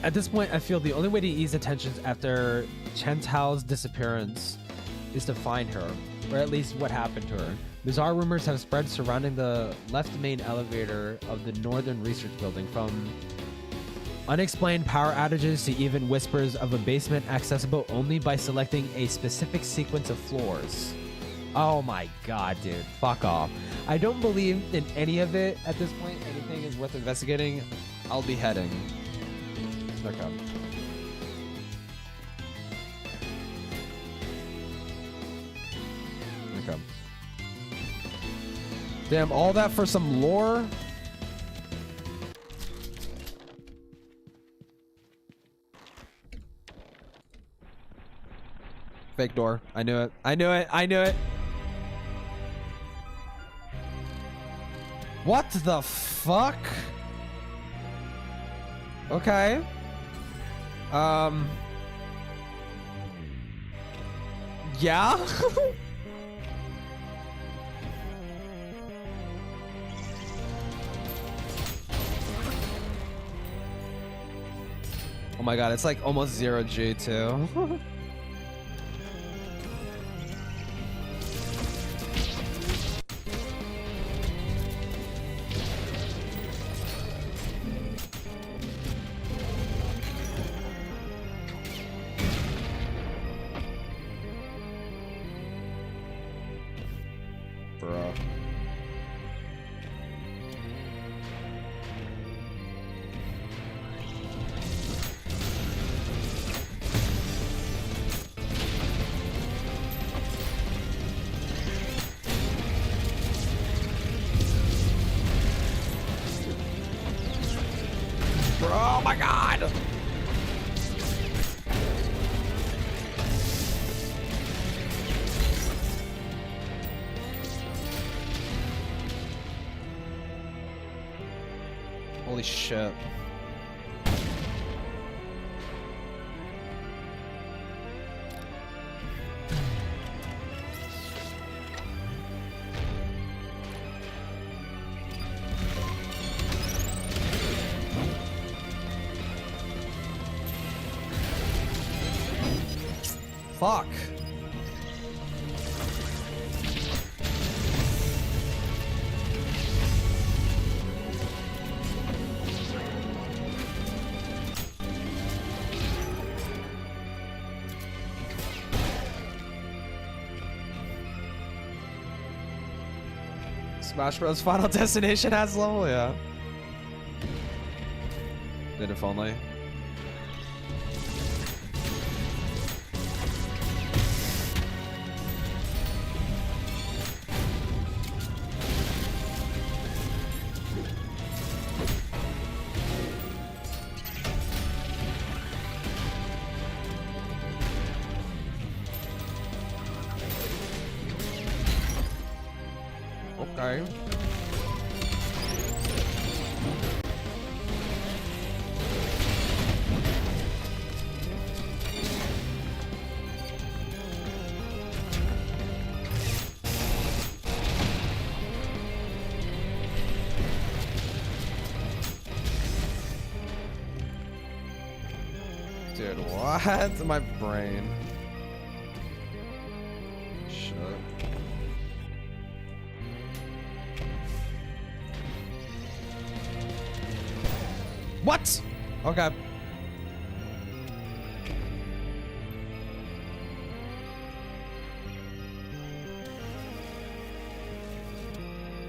Speaker 5: At this point, I feel the only way to ease the tensions after Chen Tao's disappearance is to find her, or at least what happened to her. Bizarre rumors have spread surrounding the left main elevator of the Northern Research Building, from unexplained power outages to even whispers of a basement accessible only by selecting a specific sequence of floors. Oh my god, dude. Fuck off. I don't believe in any of it at this point. Anything is worth investigating. I'll be heading. Okay. Okay. Damn, all that for some lore? Fake door. I knew it. I knew it. I knew it. What the fuck? Okay. Yeah? Oh my god, it's like almost 0G too. Bro. Bro, oh my god! Holy shit. Fuck. Smash Bros. Final Destination has level, yeah. Did if only. Okay. Dude, what? My brain. Shit. What? Okay.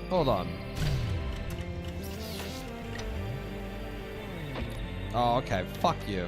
Speaker 5: Hold on. Oh, okay. Fuck you.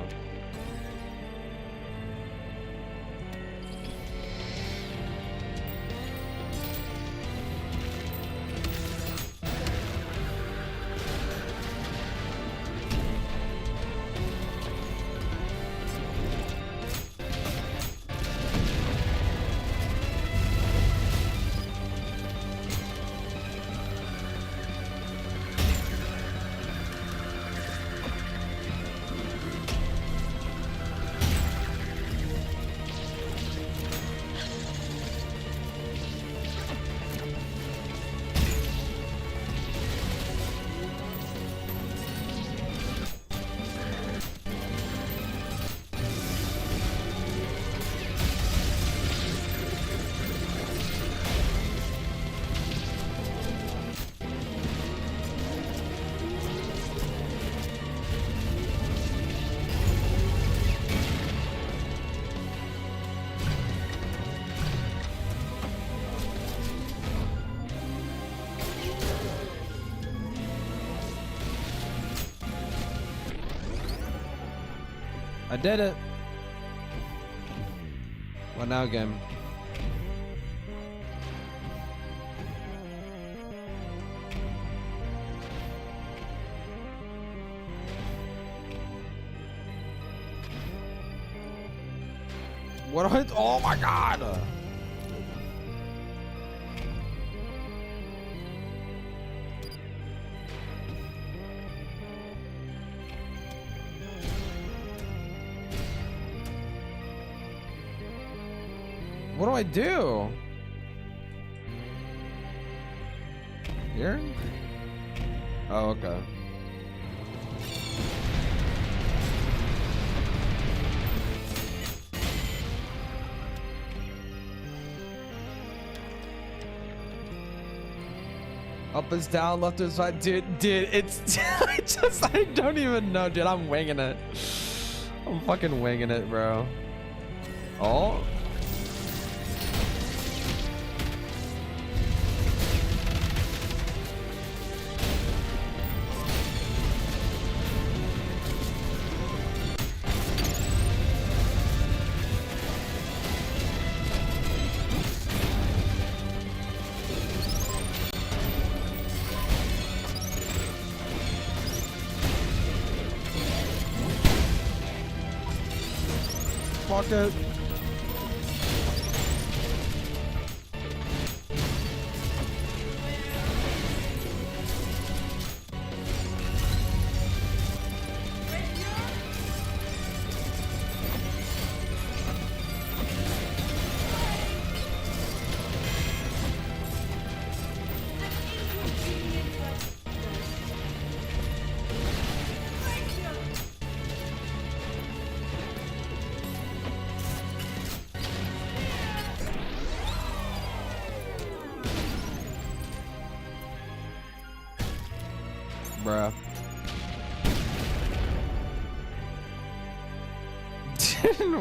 Speaker 5: I did it. What now, game? What do I? Oh my god! What do I do? Here? Oh, okay. Up is down, left is right. Dude, it's I don't even know, dude. I'm winging it. I'm fucking winging it, bro. Oh. Fuck it. Bruh.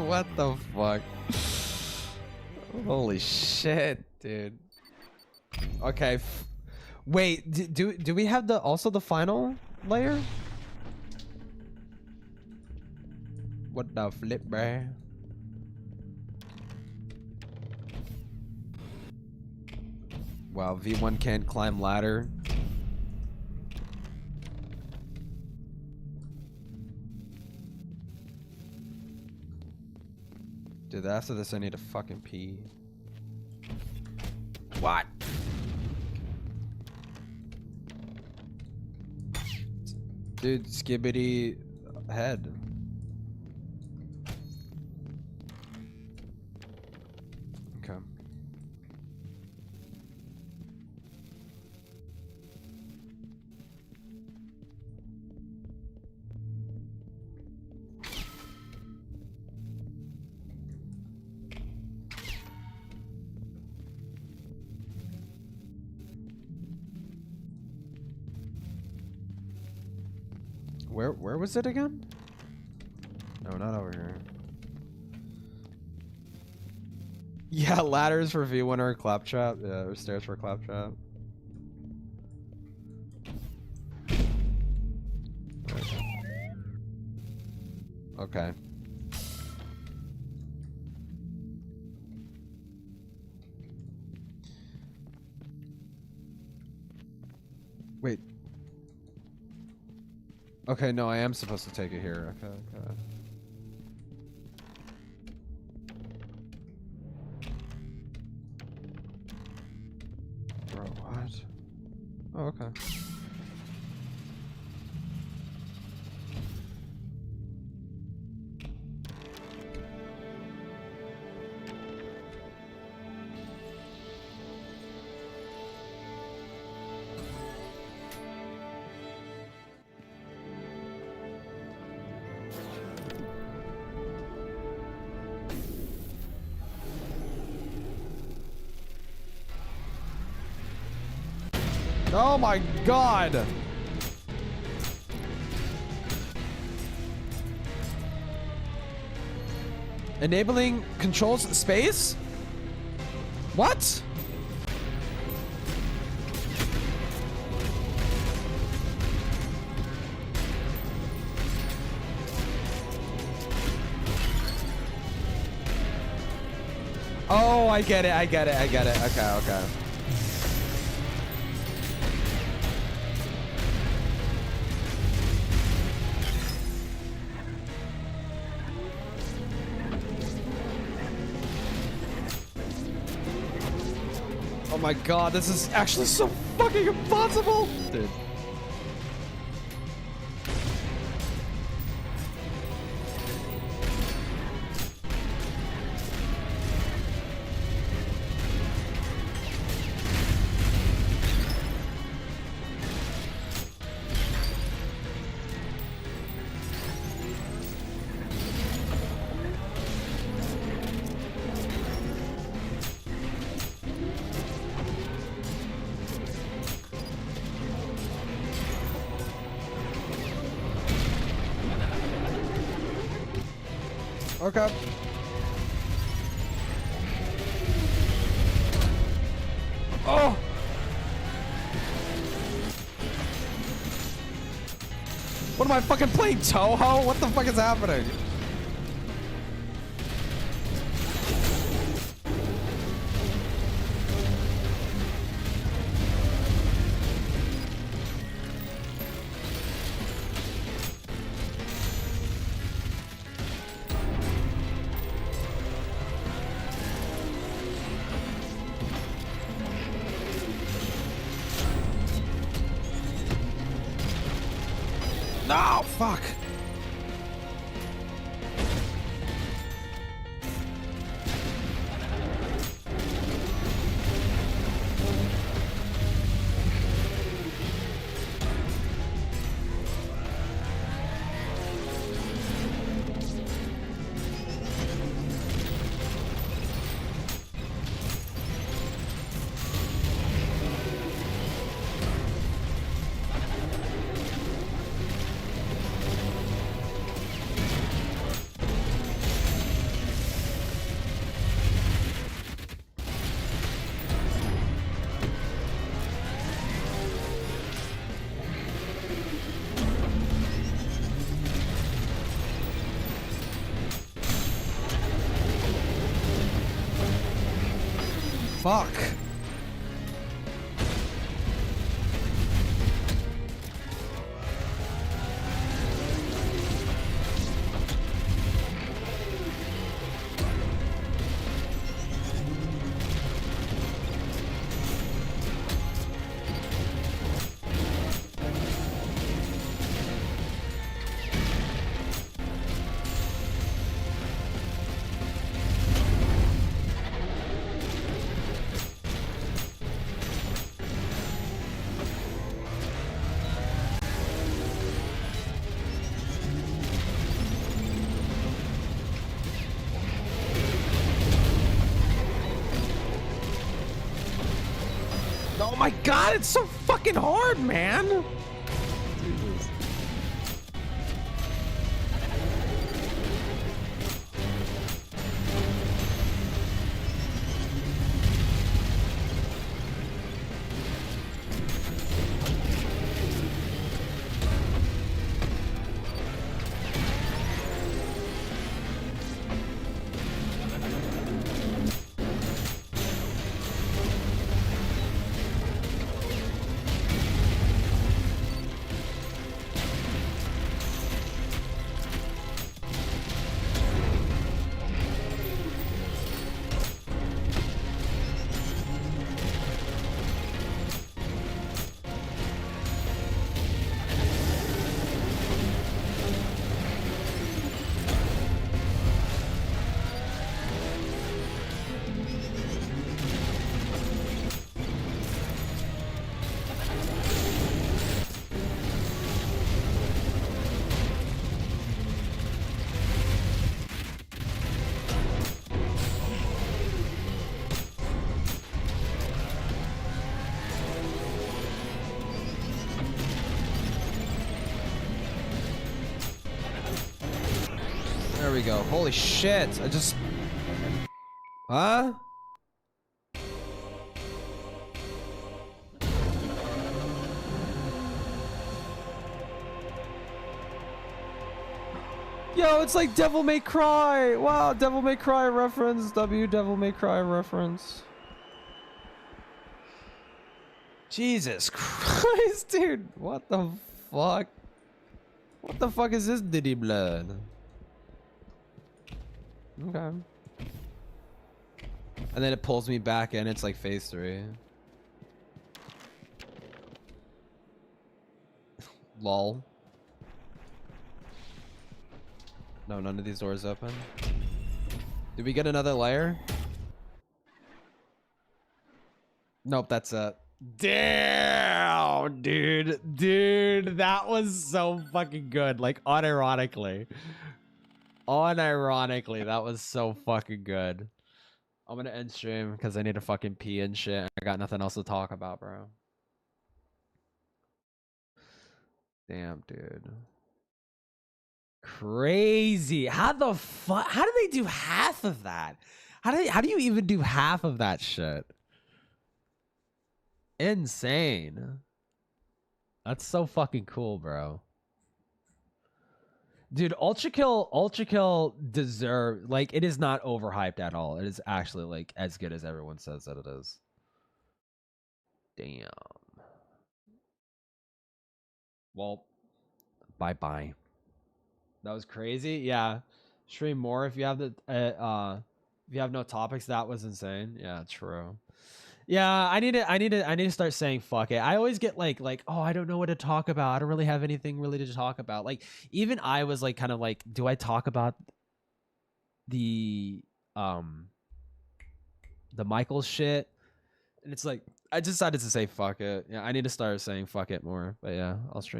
Speaker 5: What the fuck? Holy shit, dude. Okay. Wait, do we have also the final layer? What the flip, bruh? Wow, V1 can't climb ladder. Dude, after this I need to fucking pee. What? Dude, skibbity head. Okay. Where was it again? No, not over here. Yeah, ladders for V1 or claptrap. Yeah, or stairs for claptrap. Okay. Wait. Okay, no, I am supposed to take it here. Okay, okay. Bro, what? Oh, okay. Oh my god! Enabling controls space? What? Oh, I get it, I get it, I get it. Okay, okay. Oh my god, this is actually so fucking impossible! Dude. Okay. Oh! What am I fucking playing Toho? What the fuck is happening? No, fuck. Fuck. Oh my god, it's so fucking hard, man! Jesus. There we go. Holy shit. I just... Huh? Yo, it's like Devil May Cry. Wow, Devil May Cry reference. Devil May Cry reference. Jesus Christ, dude. What the fuck? What the fuck is this Diddy blood? Okay. And then it pulls me back in. It's like phase 3. Lol. No, none of these doors open. Did we get another layer? Nope, that's it. Damn, dude. Dude, that was so fucking good. Like, unironically. Unironically, that was so fucking good. I'm gonna end stream because I need to fucking pee and shit. I got nothing else to talk about, bro. Damn, dude. Crazy. How the fuck? How do they do half of that? How do you even do half of that shit? Insane. That's so fucking cool, bro. Dude, Ultra Kill deserve, like, it is not overhyped at all. It is actually like as good as everyone says that it is. Damn. Well, bye-bye. That was crazy. Yeah. Stream more if you have the if you have no topics. That was insane. Yeah, true. Yeah, I need to start saying fuck it. I always get like, oh, I don't know what to talk about. I don't really have anything really to talk about. Like, even I was like kind of like, do I talk about the Michael shit? And it's like, I decided to say fuck it. Yeah, I need to start saying fuck it more. But yeah, I'll stream.